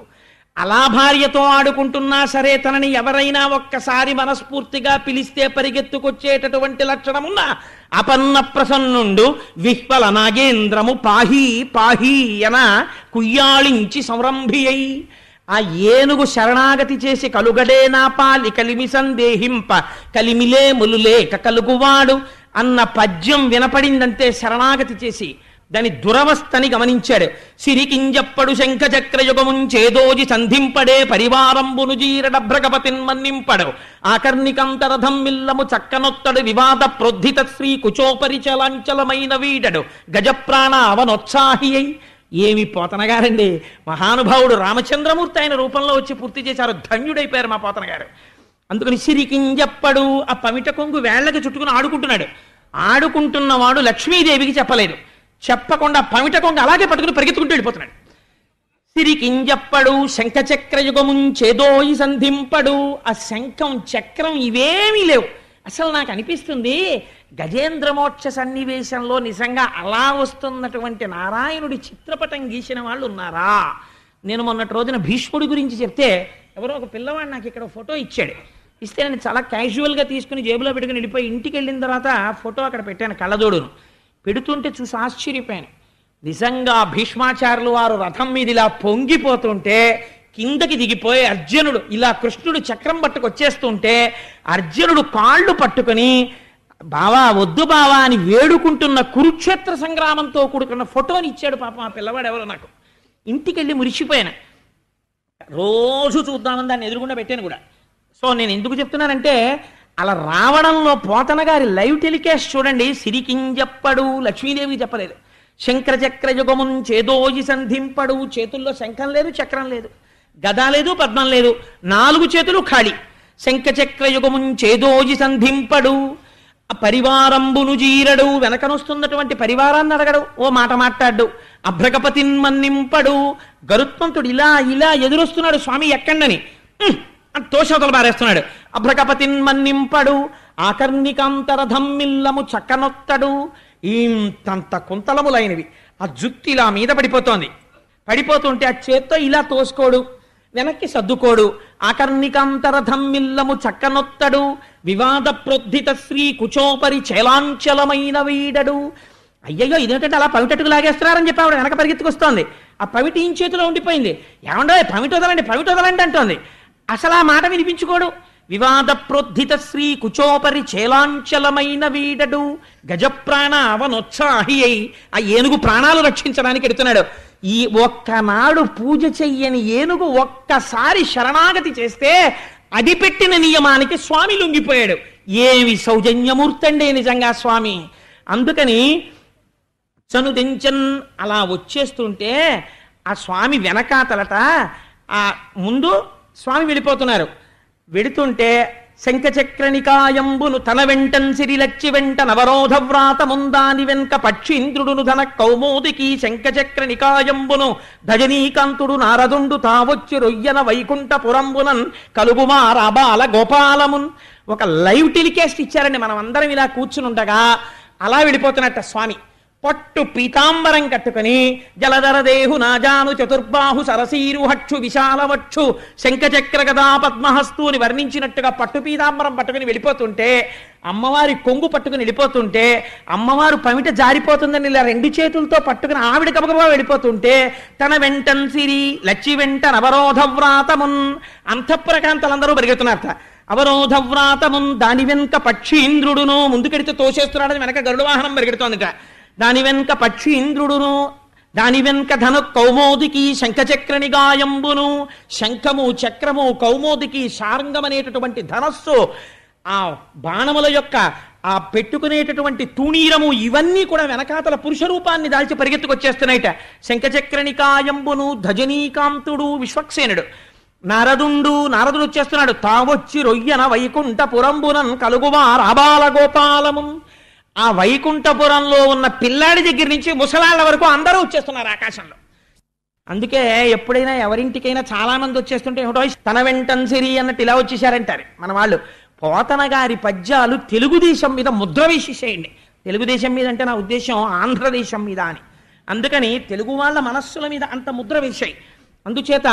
Speaker 1: అలా భార్యతో ఆడుకుంటున్నా సరే తనని ఎవరైనా ఒక్కసారి మనస్ఫూర్తిగా పిలిస్తే పరిగెత్తుకొచ్చేటటువంటి లక్షణమున్న అపన్న ప్రసన్నుండు విహ్వల నాగేంద్రము పాహీ పాహీ అన కుయ్యాళించి సంరంభి అయి. ఆ ఏనుగు శరణాగతి చేసి కలుగడే నా పాలి కలిమి సందేహింప కలిమిలే ములులేక కలుగువాడు అన్న పద్యం వినపడిందంతే శరణాగతి చేసి దాని దురవస్థని గమనించాడు. సిరికింజప్పడు శంఖచక్రయుగముంచేదోజి సంధింపడే పరివారంబును జీరడభ్రగపతిన్మన్నింపడు ఆకర్ణికంతరథం మిల్లము చక్కనొత్తడు వివాద ప్రోద్ధిత శ్రీ కుచోపరిచలాంచలమైన వీడడు గజప్రాణ అవనోత్సాహి అయి. ఏమి పోతనగారండి, మహానుభావుడు రామచంద్రమూర్తి ఆయన రూపంలో వచ్చి పూర్తి చేశారు. ధన్యుడైపోయారు మా పోతన గారు. అందుకని సిరికింజప్పడు ఆ పమిట కొంగు వేళ్లకి చుట్టుకుని ఆడుకుంటున్నాడు. ఆడుకుంటున్నవాడు లక్ష్మీదేవికి చెప్పలేదు, చెప్పకుండా పమిట కొంగు అలాగే పట్టుకుని పరిగెత్తుకుంటూ వెళ్ళిపోతున్నాడు. సిరికింజప్పడు శంఖచక్రయుగముంచేదోయి సంధింపడు. ఆ శంఖం చక్రం ఇవేమీ లేవు. అసలు నాకు అనిపిస్తుంది గజేంద్రమోక్ష సన్నివేశంలో నిజంగా అలా వస్తున్నటువంటి నారాయణుడి చిత్రపటం గీసిన వాళ్ళు ఉన్నారా? నేను మొన్నటి రోజున భీష్ముడి గురించి చెప్తే ఎవరో ఒక పిల్లవాడు నాకు ఇక్కడ ఫోటో ఇచ్చాడు. ఇస్తే నేను చాలా క్యాజువల్గా తీసుకుని జేబులో పెట్టుకుని వెళ్ళిపోయి ఇంటికి వెళ్ళిన తర్వాత ఫోటో అక్కడ పెట్టాను, కళ్ళజోడును పెడుతుంటే చూసి ఆశ్చర్యపోయాను. నిజంగా భీష్మాచార్యులు వారు రథం మీద ఇలా పొంగిపోతుంటే కిందకి దిగిపోయి అర్జునుడు ఇలా కృష్ణుడు చక్రం పట్టుకొచ్చేస్తుంటే అర్జునుడు కాళ్ళు పట్టుకుని బావా వద్దు బావా అని వేడుకుంటున్న కురుక్షేత్ర సంగ్రామంతో కూడుకున్న ఫోటోని ఇచ్చాడు పాపం ఆ పిల్లవాడు ఎవరో. నాకు ఇంటికి వెళ్ళి మురిసిపోయాను. రోజు చూద్దామని దాన్ని ఎదురుగుండా పెట్టాను కూడా. సో నేను ఎందుకు చెప్తున్నానంటే అలా రావడంలో పోతన గారి లైవ్ టెలికాస్ట్ చూడండి. సిరికింజప్పడు లక్ష్మీదేవికి చెప్పలేదు. శంకరచక్రయుగముంచేదోయి సంధింపడు. చేతుల్లో శంఖం లేదు, చక్రం లేదు, గద లేదు, పద్మం లేదు, 4 చేతులు ఖాళీ. శంఖచక్రయుగముంచేదోయి సంధింపడు. ఆ పరివారంబును జీరడు. వెనకనొస్తున్నటువంటి పరివారాన్ని అడగడు, ఓ మాట మాట్లాడు. అభ్రగపతిన్మన్నింపడు. గరుత్మంతుడు ఇలా ఇలా ఎదురొస్తున్నాడు, స్వామి ఎక్కండని తోషవతలు బారేస్తున్నాడు. అభ్రగపతిన్మన్నింపడు. ఆకర్ణికాంతరథం మిల్లము చక్కనొత్తడు. ఇంతంత కుంతలములైనవి. ఆ జుత్తి ఇలా మీద పడిపోతోంది. పడిపోతుంటే ఆ చేత్తో ఇలా తోసుకోడు, వెనక్కి సర్దుకోడు. ఆకర్ణికాంతరథం మిల్లము చక్కనొత్తడు. వివాద ప్రోద్ధిత శ్రీ కుచోపరి చేలాంచలమైన వీడడు. అయ్యయ్యో ఇదేంటంటే అలా పవిటట్టుకు లాగేస్తున్నారని చెప్పి ఆవిడ వెనక పరిగెత్తుకొస్తోంది. ఆ పవిటి ఈ చేతిలో ఉండిపోయింది. ఏమండో పవిట వదలండి అంటోంది. అసలు ఆ మాట వినిపించుకోడు. వివాద ప్రోద్ధిత శ్రీ కుచోపరి చేలాంచలమైన వీడడు గజప్రాణ అవనోత్సాహి అయి. ఆ ఏనుగు ప్రాణాలు రక్షించడానికి ఎడుతున్నాడు. ఈ ఒక్కనాడు పూజ చెయ్యని ఏనుగు ఒక్కసారి శరణాగతి చేస్తే అది పెట్టిన నియమానికి స్వామి లొంగిపోయాడు. ఏమి సౌజన్యమూర్తి అండి నిజంగా స్వామి. అందుకని చనుదించన్ అలా వచ్చేస్తుంటే ఆ స్వామి వెనకాతలట ఆ ముందు స్వామి వెళ్ళిపోతున్నారు. వెడుతుంటే శంఖచక్రనికాయంబును తన వెంటన్ సిరిలచ్చి వెంట నవరోధ వ్రాతముందాని వెంక పక్షీంద్రుడును ధన కౌమోదికి శంఖచక్రనికాయంబును ధజనీకాంతుడు నారదుండు తావొచ్చి రొయ్యన వైకుంఠపురంబునన్ కలుగుమారాబాల గోపాలమున్. ఒక లైవ్ టెలికాస్ట్ ఇచ్చారండి. మనం అందరం ఇలా కూర్చుని ఉండగా అలా వెళ్ళిపోతున్నట్ట స్వామి. పట్టు పీతాంబరం కట్టుకుని జలధర దేహు నాజాను చతుర్బాహు సరసీరు హక్షు విశాలవక్షు శంఖచక్ర గదా పద్మహస్తుని వర్ణించినట్టుగా పట్టు పీతాంబరం పట్టుకుని వెళ్ళిపోతుంటే అమ్మవారి కొంగు పట్టుకుని వెళ్ళిపోతుంటే అమ్మవారు పమిట జారిపోతుందని ఇలా 2 చేతులతో పట్టుకుని ఆవిడ గబగబా వెళ్ళిపోతుంటే తన వెంటన్ సిరి లచ్చి వెంట నవరోధ వ్రాతమున్ అంతఃపురకాంతలందరూ పరిగెత్తున్నారట. అవరోధ వ్రాతమున్ దాని వెనుక పక్షీంద్రుడును ముందుకెడితే తోసేస్తున్నాడని వెనక గరుడ వాహనం పరిగెడుతోందిట. దాని వెనుక పక్షీంద్రుడును దాని వెనుక ధను కౌమోదికి శంఖచక్రని గాయంబును. శంఖము చక్రము కౌమోదికి శార్ంగం అనేటటువంటి ధనస్సు ఆ బాణముల యొక్క ఆ పెట్టుకునేటటువంటి తూణీరము ఇవన్నీ కూడా వెనకాతల పురుష రూపాన్ని దాల్చి పరిగెత్తుకొచ్చేస్తున్నాయిట. శంఖచక్రని కాయంబును ధజనీకాంతుడు విశ్వక్సేనుడు నారదుడు వచ్చేస్తున్నాడు. తావొచ్చి రొయ్యన వైకుంఠపురంబునన్ కలుగువార్ అబాల గోపాలము. ఆ వైకుంఠపురంలో ఉన్న పిల్లాడి దగ్గర నుంచి ముసలాళ్ళ వరకు అందరూ వచ్చేస్తున్నారు ఆకాశంలో. అందుకే ఎప్పుడైనా ఎవరింటికైనా చాలా మంది వచ్చేస్తుంటే ఏమిటో తన వెంటన్సిరి అన్నట్టు ఇలా వచ్చేసారంటారు మన వాళ్ళు. పోతన గారి పద్యాలు తెలుగుదేశం మీద ముద్ర వేసేసేయండి. తెలుగుదేశం మీద అంటే నా ఉద్దేశం ఆంధ్రదేశం మీద అని. అందుకని తెలుగు వాళ్ళ మనస్సుల మీద అంత ముద్ర వేశాయి. అందుచేత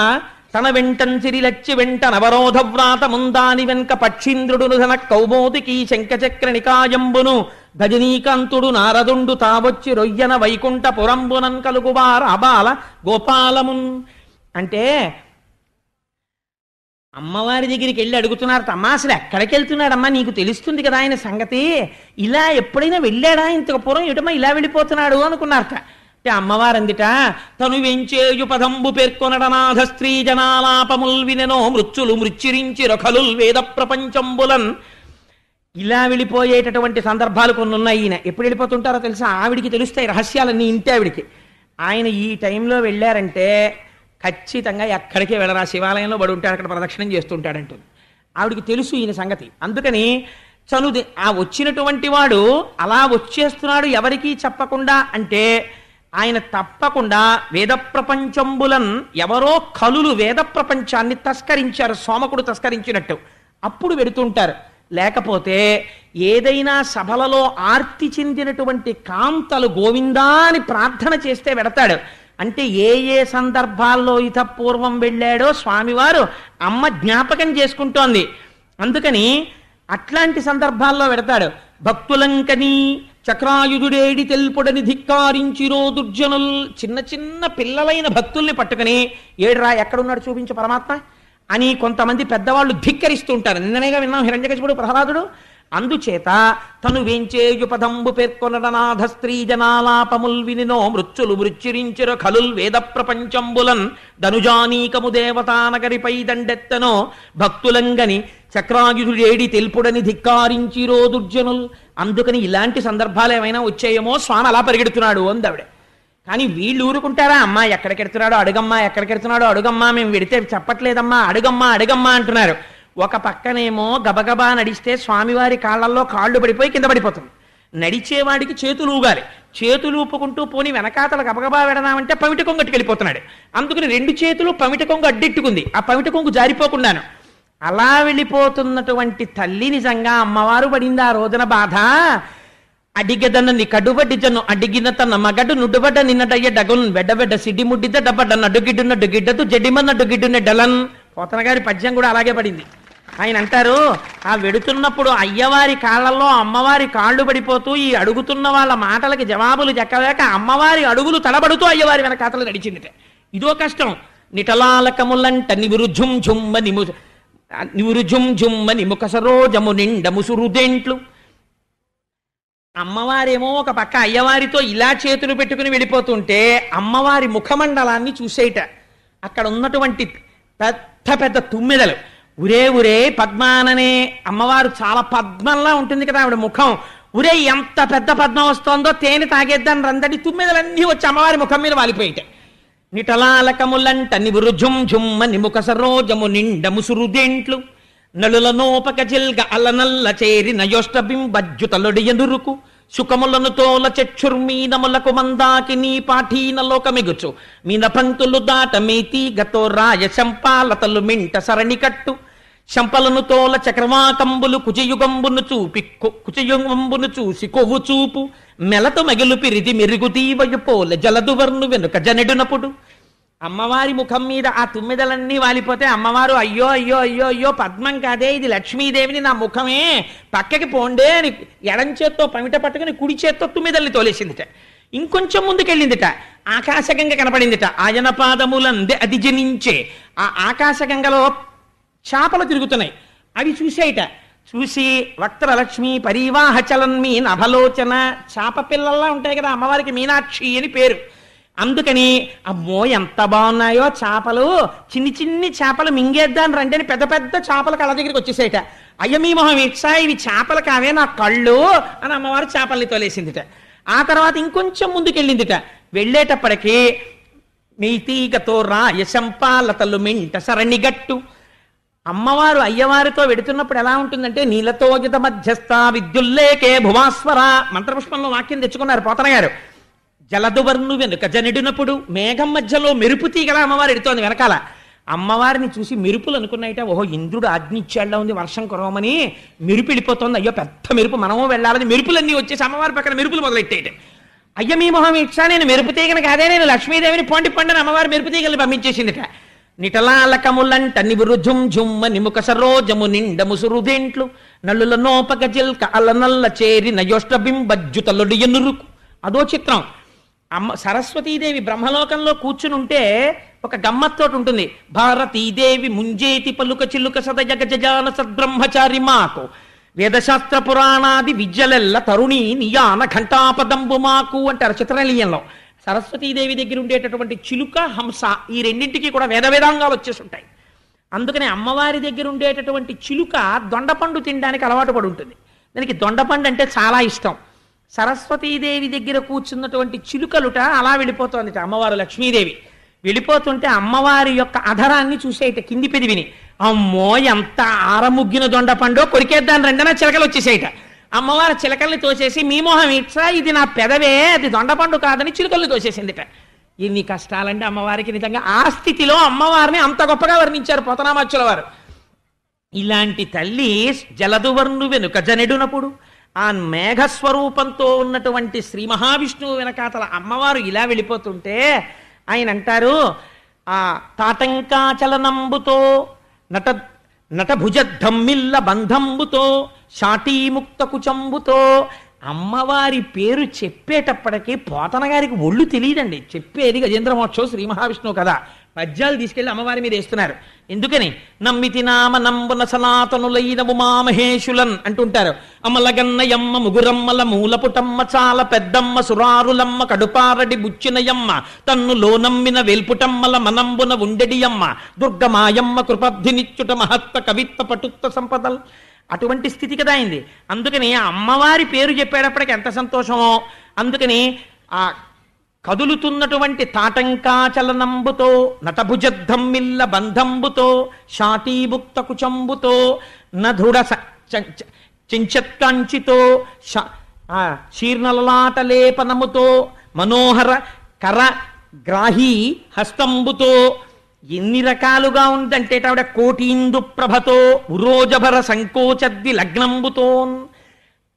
Speaker 1: తన వెంటన్సిరి లచ్చి వెంట నవరోధ వ్రాత ముందాని వెనక పక్షీంద్రుడు ధన కౌమోదికి శంఖచక్ర నికాయంబును గజనీకాంతుడు నారదుండు తావొచ్చి రొయ్యన వైకుంఠ పురంబునన్ కలుగువార అబాల గోపాలమున్. అంటే అమ్మవారి దగ్గరికి వెళ్ళి అడుగుతున్నారు, అమ్మా అసలు ఎక్కడికి వెళ్తున్నాడమ్మా, నీకు తెలుస్తుంది కదా ఆయన సంగతి, ఇలా ఎప్పుడైనా వెళ్ళాడా ఇంతకు పూర్వం, ఎటమ్మా ఇలా వెళ్ళిపోతున్నాడు అనుకున్నారట. అంటే అమ్మవారు అందిట, తను వెంచేయు పదంబు పేర్కొనడనాథ స్త్రీ జనాలాపముల్ వినెనో మృత్యులు మృత్యురించి రొఖలుల్ వేద ప్రపంచంబులన్. ఇలా వెళ్ళిపోయేటటువంటి సందర్భాలు కొన్ని ఉన్నాయి. ఈయన ఎప్పుడు వెళ్ళిపోతుంటారో తెలుసా, ఆవిడికి తెలుస్తాయి రహస్యాలన్నీ ఇంటి ఆవిడికి. ఆయన ఈ టైంలో వెళ్ళారంటే ఖచ్చితంగా ఎక్కడికే వెళ్ళరా, శివాలయంలో పడి ఉంటాడు, అక్కడ ప్రదక్షిణం చేస్తుంటాడంటుంది. ఆవిడికి తెలుసు ఈయన సంగతి. అందుకని చనుది ఆ వచ్చినటువంటి వాడు అలా వచ్చేస్తున్నాడు ఎవరికీ చెప్పకుండా అంటే ఆయన తప్పకుండా వేద ప్రపంచంబులన్, ఎవరో కలులు వేద ప్రపంచాన్ని తస్కరించారు, సోమకుడు తస్కరించినట్టు, అప్పుడు వెడుతుంటారు. లేకపోతే ఏదైనా సభలలో ఆర్తి చెందినటువంటి కాంతలు గోవిందా అని ప్రార్థన చేస్తే వెడతాడు. అంటే ఏ ఏ సందర్భాల్లో ఇతపూర్వం వెళ్ళాడో స్వామివారు అమ్మ జ్ఞాపకం చేసుకుంటోంది. అందుకని అట్లాంటి సందర్భాల్లో వెడతాడు. భక్తులంకని చక్రాయుధుడేడి తెల్పుడని ధిక్కారించిరో దుర్జనుల్. చిన్న చిన్న పిల్లలైన భక్తుల్ని పట్టుకుని ఏడ్రా ఎక్కడున్నాడు చూపించు పరమాత్మ అని కొంతమంది పెద్దవాళ్ళు ధిక్కరిస్తూ ఉంటారు. నిన్ననేగా విన్నాం హిరణ్యకశిపుడు ప్రహ్లాదుడు. అందుచేత తను వేంచేయు పదంబు పేర్కొనడనాథ స్త్రీ జనాలాపముల్ వినినో మృత్యులు మృత్యురించిర ఖలుల్ వేద ప్రపంచంబులన్ ధనుజానీకము దేవతానగరిపై దండెత్తనో భక్తులంగని చక్రాయుధుడేడి తెలుపుడని ధిక్కారించిరో దుర్జనుల్. అందుకని ఇలాంటి సందర్భాలు ఏమైనా వచ్చాయేమో స్వామి అలా పరిగెడుతున్నాడు అందావిడ. కానీ వీళ్ళు ఊరుకుంటారా, అమ్మా ఎక్కడికెడుతున్నాడో అడుగమ్మా, ఎక్కడికెడుతున్నాడో అడుగమ్మా, మేము వెడితే చెప్పట్లేదమ్మా, అడుగమ్మా అడుగమ్మా అంటున్నారు. ఒక పక్కనేమో గబగబా నడిస్తే స్వామివారి కాళ్ళల్లో కాళ్ళు పడిపోయి కింద పడిపోతుంది. నడిచేవాడికి చేతులు ఊగాలి, చేతులు ఊపుకుంటూ పోని వెనకాతల గబగబా వెడదామంటే పమిట కొంగట్టుకు వెళ్ళిపోతున్నాడు. అందుకని రెండు చేతులు పమిట కొంగు అడ్డెట్టుకుంది, ఆ పమిట కొంగు జారిపోకుండాను. అలా వెళ్ళిపోతున్నటువంటి తల్లి నిజంగా అమ్మవారు పడింది ఆ రోజున బాధ. అడిగదన్నని కడుబడ్డి జన్ను అడిగిన తన మగడు నుడ్డుబడ్డ నిన్నడయ్య డగున్ వెడ్డబెడ్డ సిడ్డి ముడ్డిద్ద డబ్బడ్డ నడ్డుగిడ్డు నడ్డుగిడ్డదు జడ్డిమ నడ్డుగిడ్డున్న డలన్. పోతన గారి పద్యం కూడా అలాగే పడింది. ఆయన అంటారు, ఆ వెడుతున్నప్పుడు అయ్యవారి కాళ్ళల్లో అమ్మవారి కాళ్ళు పడిపోతూ ఈ అడుగుతున్న వాళ్ళ మాటలకి జవాబులు చెక్కలేక అమ్మవారి అడుగులు తడబడుతూ అయ్యవారి వెనకాతలు నడిచిందిట. ఇదో కష్టం. నిటలాలకములంట నివురు ఝుమ్ ఝుమ్మని ముఖ సరోజము నిండ ముసురుదేంట్లు. అమ్మవారేమో ఒక పక్క అయ్యవారితో ఇలా చేతులు పెట్టుకుని వెళ్ళిపోతుంటే అమ్మవారి ముఖమండలాన్ని చూసేయట. అక్కడ ఉన్నటువంటి పెద్ద పెద్ద తుమ్మెదలు ఉరే పద్మాననే అమ్మవారు చాలా పద్మంలా ఉంటుంది కదా ఆవిడ ముఖం. ఉరే ఎంత పెద్ద పద్మం వస్తోందో, తేనె తాగేద్దాన్ని రందడి తుమ్మెదలన్నీ వచ్చి అమ్మవారి ముఖం మీద వాలిపోయిట. నిటలాలకములంట నివురు ఝుమ్మని ముఖ సరోజము నిండ ముసురుదేంట్లు నలులనోపక జిల్గ అలనల్ల చేరి నయోష్టబింబజ్జుతలొడి ఎదురుకు సుఖములను తోల చక్షుర్మీనములకు మందాకి నీ పాఠీన లోకమిగుచు మీన పంక్తులు దాట మేతీ గతో రాయ శంపాలతలు మింట సరణి కట్టు శంపలను తోల చక్రవాకంబులు కుచయుగంబును చూసి కొవ్వు చూపు మెలతో మగిలు పిరిది మెరుగు తీవయు పోల జలదువర్ను వెనుక జనెడునప్పుడు. అమ్మవారి ముఖం మీద ఆ తుమ్మెదలన్నీ వాలిపోతే అమ్మవారు అయ్యో అయ్యో అయ్యో అయ్యో పద్మం కాదే, ఇది లక్ష్మీదేవిని, నా ముఖమే పక్కకి పోండే అని ఎడం చేత్తో పమిట పట్టుకుని కుడి చేత్తో తుమ్మెదల్ని తోలేసిందిట. ఇంకొంచెం ముందుకెళ్ళిందిట, ఆకాశగంగ కనపడిందిట. ఆయన పాదములందే అది జనించే ఆ ఆకాశగంగలో చేపలు తిరుగుతున్నాయి, అవి చూసేయట. చూసి వక్త్రలక్ష్మి పరివాహ చలన్మీ నభలోచన, చేప పిల్లల్లా ఉంటాయి కదా అమ్మవారికి, మీనాక్షి అని పేరు. అందుకని అమ్మో ఎంత బాగున్నాయో చేపలు, చిన్ని చిన్ని చేపలు మింగేద్దాని రండి పెద్ద పెద్ద చేపల కళ్ళ దగ్గరికి వచ్చేసేట. అయ్య మీ మొహం ఇచ్చా, ఇవి చేపలు కావే నా కళ్ళు అని అమ్మవారు చేపల్ని తోలేసిందిట. ఆ తర్వాత ఇంకొంచెం ముందుకెళ్ళిందిట. వెళ్ళేటప్పటికి మెయితీగతో రాయశంపాలతలు మింట సరణిగట్టు. అమ్మవారు అయ్యవారితో వెడుతున్నప్పుడు ఎలా ఉంటుందంటే నీలతోజిత మధ్యస్థ విద్యుల్లేకే భువాస్వర మంత్రపుష్పంలో వాక్యం తెచ్చుకున్నారు పోతన గారు. జలదువర్ను వెనుక జనిడినప్పుడు మేఘం మధ్యలో మెరుపు తీగల అమ్మవారు ఎడుతోంది వెనకాల. అమ్మవారిని చూసి మెరుపులు అనుకున్నాయిట, ఓహో ఇంద్రుడు ఆజ్ఞిచ్చేళ్లా ఉంది వర్షం కురవమని, మెరుపు వెళ్ళిపోతుంది, అయ్యో పెద్ద మెరుపు మనము వెళ్ళాలని మెరుపులన్నీ వచ్చేసి అమ్మవారి పక్కన మెరుపులు మొదలెట్టేట. అయ్య మీ మొహం ఇచ్చా, నేను మెరుపు తీగను కాదే, నేను లక్ష్మీదేవిని పొండి పండని అమ్మవారి మెరుపు తీగల్ని పంపించేసిందిట. నిటలాలకములంట నివురు ఝుమ్ ఝుమ్మ నిముక సరోజము నిండ ముసురుదేంట్లు నల్లుల నోపక జిల్క అలనల్ల చేరి నయోష్టబింబజ్జుతలుడు ఎనురుకు. అదో చిత్రం. సరస్వతీదేవి బ్రహ్మలోకంలో కూర్చునుంటే ఒక గమ్మత్తోటి ఉంటుంది. భారతీదేవి ముంజేతి పలుక చిల్లుక సదయ గజాన సద్బ్రహ్మచారి మాకు వేదశాస్త్ర పురాణాది విద్యలెల్ల తరుణి నియాన ఘంటాపదంబు మాకు అంటారు చిత్రలీయంలో. సరస్వతీదేవి దగ్గర ఉండేటటువంటి చిలుక హంస ఈ రెండింటికి కూడా వేదాంగాలు వచ్చేసి ఉంటాయి. అందుకని అమ్మవారి దగ్గర ఉండేటటువంటి చిలుక దొండపండు తినడానికి అలవాటు పడి ఉంటుంది. దానికి దొండపండు అంటే చాలా ఇష్టం. సరస్వతీదేవి దగ్గర కూర్చున్నటువంటి చిలుకలుట అలా వెళ్ళిపోతోంది. అమ్మవారు లక్ష్మీదేవి వెళ్ళిపోతుంటే అమ్మవారి యొక్క అధరాన్ని చూసేట కింది పెదివిని, అమ్మో ఎంత ఆరముగ్గిన దొండపండో కొరికేద్దాని రెండన చిలకలు వచ్చేసేట. అమ్మవారి చిలకల్ని తోసేసి మీ మొహం ఇట్లా ఇది నా పెదవే, అది దొండపండు కాదని చిలుకల్ని తోసేసిందిట. ఎన్ని కష్టాలంటే అమ్మవారికి. నిజంగా ఆ స్థితిలో అమ్మవారిని అంత గొప్పగా వర్ణించారు పోతనామాచ్యుల వారు. ఇలాంటి తల్లి జలదువర్ను వెనుక జనెడునప్పుడు ఆ మేఘస్వరూపంతో ఉన్నటువంటి శ్రీ మహావిష్ణువు వెనకాతల అమ్మవారు ఇలా వెళ్ళిపోతుంటే ఆయన అంటారు, ఆ తాటంకాచలనంబుతో నటభుజద్ధమ్మిల్ల బంధంబుతో షాటీముక్త కుచంబుతో. అమ్మవారి పేరు చెప్పేటప్పటికీ పోతన గారికి ఒళ్ళు తెలియదండి. చెప్పేది గజేంద్ర మోక్షం శ్రీ మహావిష్ణువు కదా. పద్యాలు తీసుకెళ్లి అమ్మవారి మీద వేస్తున్నారు. ఎందుకని నమ్మితి నామ నంబున సనాతనులైన ఉమామహేషులన్ అంటుంటారు. అమలగన్నయమ్మ ముగురమ్మల మూలపుటమ్మ చాల పెద్దమ్మ సురారులమ్మ కడుపారడి బుచ్చినయమ్మ తన్ను లోనమ్మిన వెల్పుటమ్మల మనంబున ఉండెడియమ్మ దుర్గమాయమ్మ కృపబ్ధినిచ్చుట మహత్వ కవిత్వ పటుత్వ సంపదల్. అటువంటి స్థితి కదా అయింది. అందుకని అమ్మవారి పేరు చెప్పేటప్పటికి ఎంత సంతోషమో. అందుకని ఆ కదులుతున్నటువంటి తాటంకాచలనంబుతో నటభుజద్ధమ్మిల్ల బంధంబుతో షాటీభుక్త కుచంబుతో నధుడ చెంచత్కంచితో శీర్ణలలాటలేపనముతో మనోహర కర గ్రాహీ హస్తంబుతో. ఎన్ని రకాలుగా ఉందంటే ఆవిడ కోటీందు ప్రభతో ఉరోజభర సంకోచద్ది లగ్నంబుతో.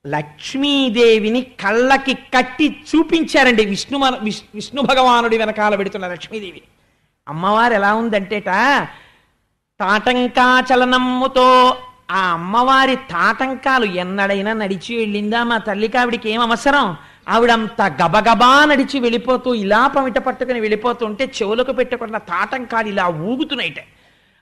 Speaker 1: లక్ష్మీదేవిని కళ్ళకి కట్టి చూపించారండి విష్ణు భగవానుడి వెనకాల పెడుతున్న లక్ష్మీదేవి. అమ్మవారు ఎలా ఉందంటేట తాటంకాచలనమ్ముతో. ఆ అమ్మవారి తాటంకాలు ఎన్నడైనా నడిచి వెళ్ళిందా మా తల్లికి? ఆవిడికి ఏం అవసరం? ఆవిడంత గబగబా నడిచి వెళ్ళిపోతూ ఇలా పమిట పట్టుకుని వెళ్ళిపోతుంటే చెవులకు పెట్టుకున్న తాటంకాలు ఇలా ఊగుతున్నాయిట.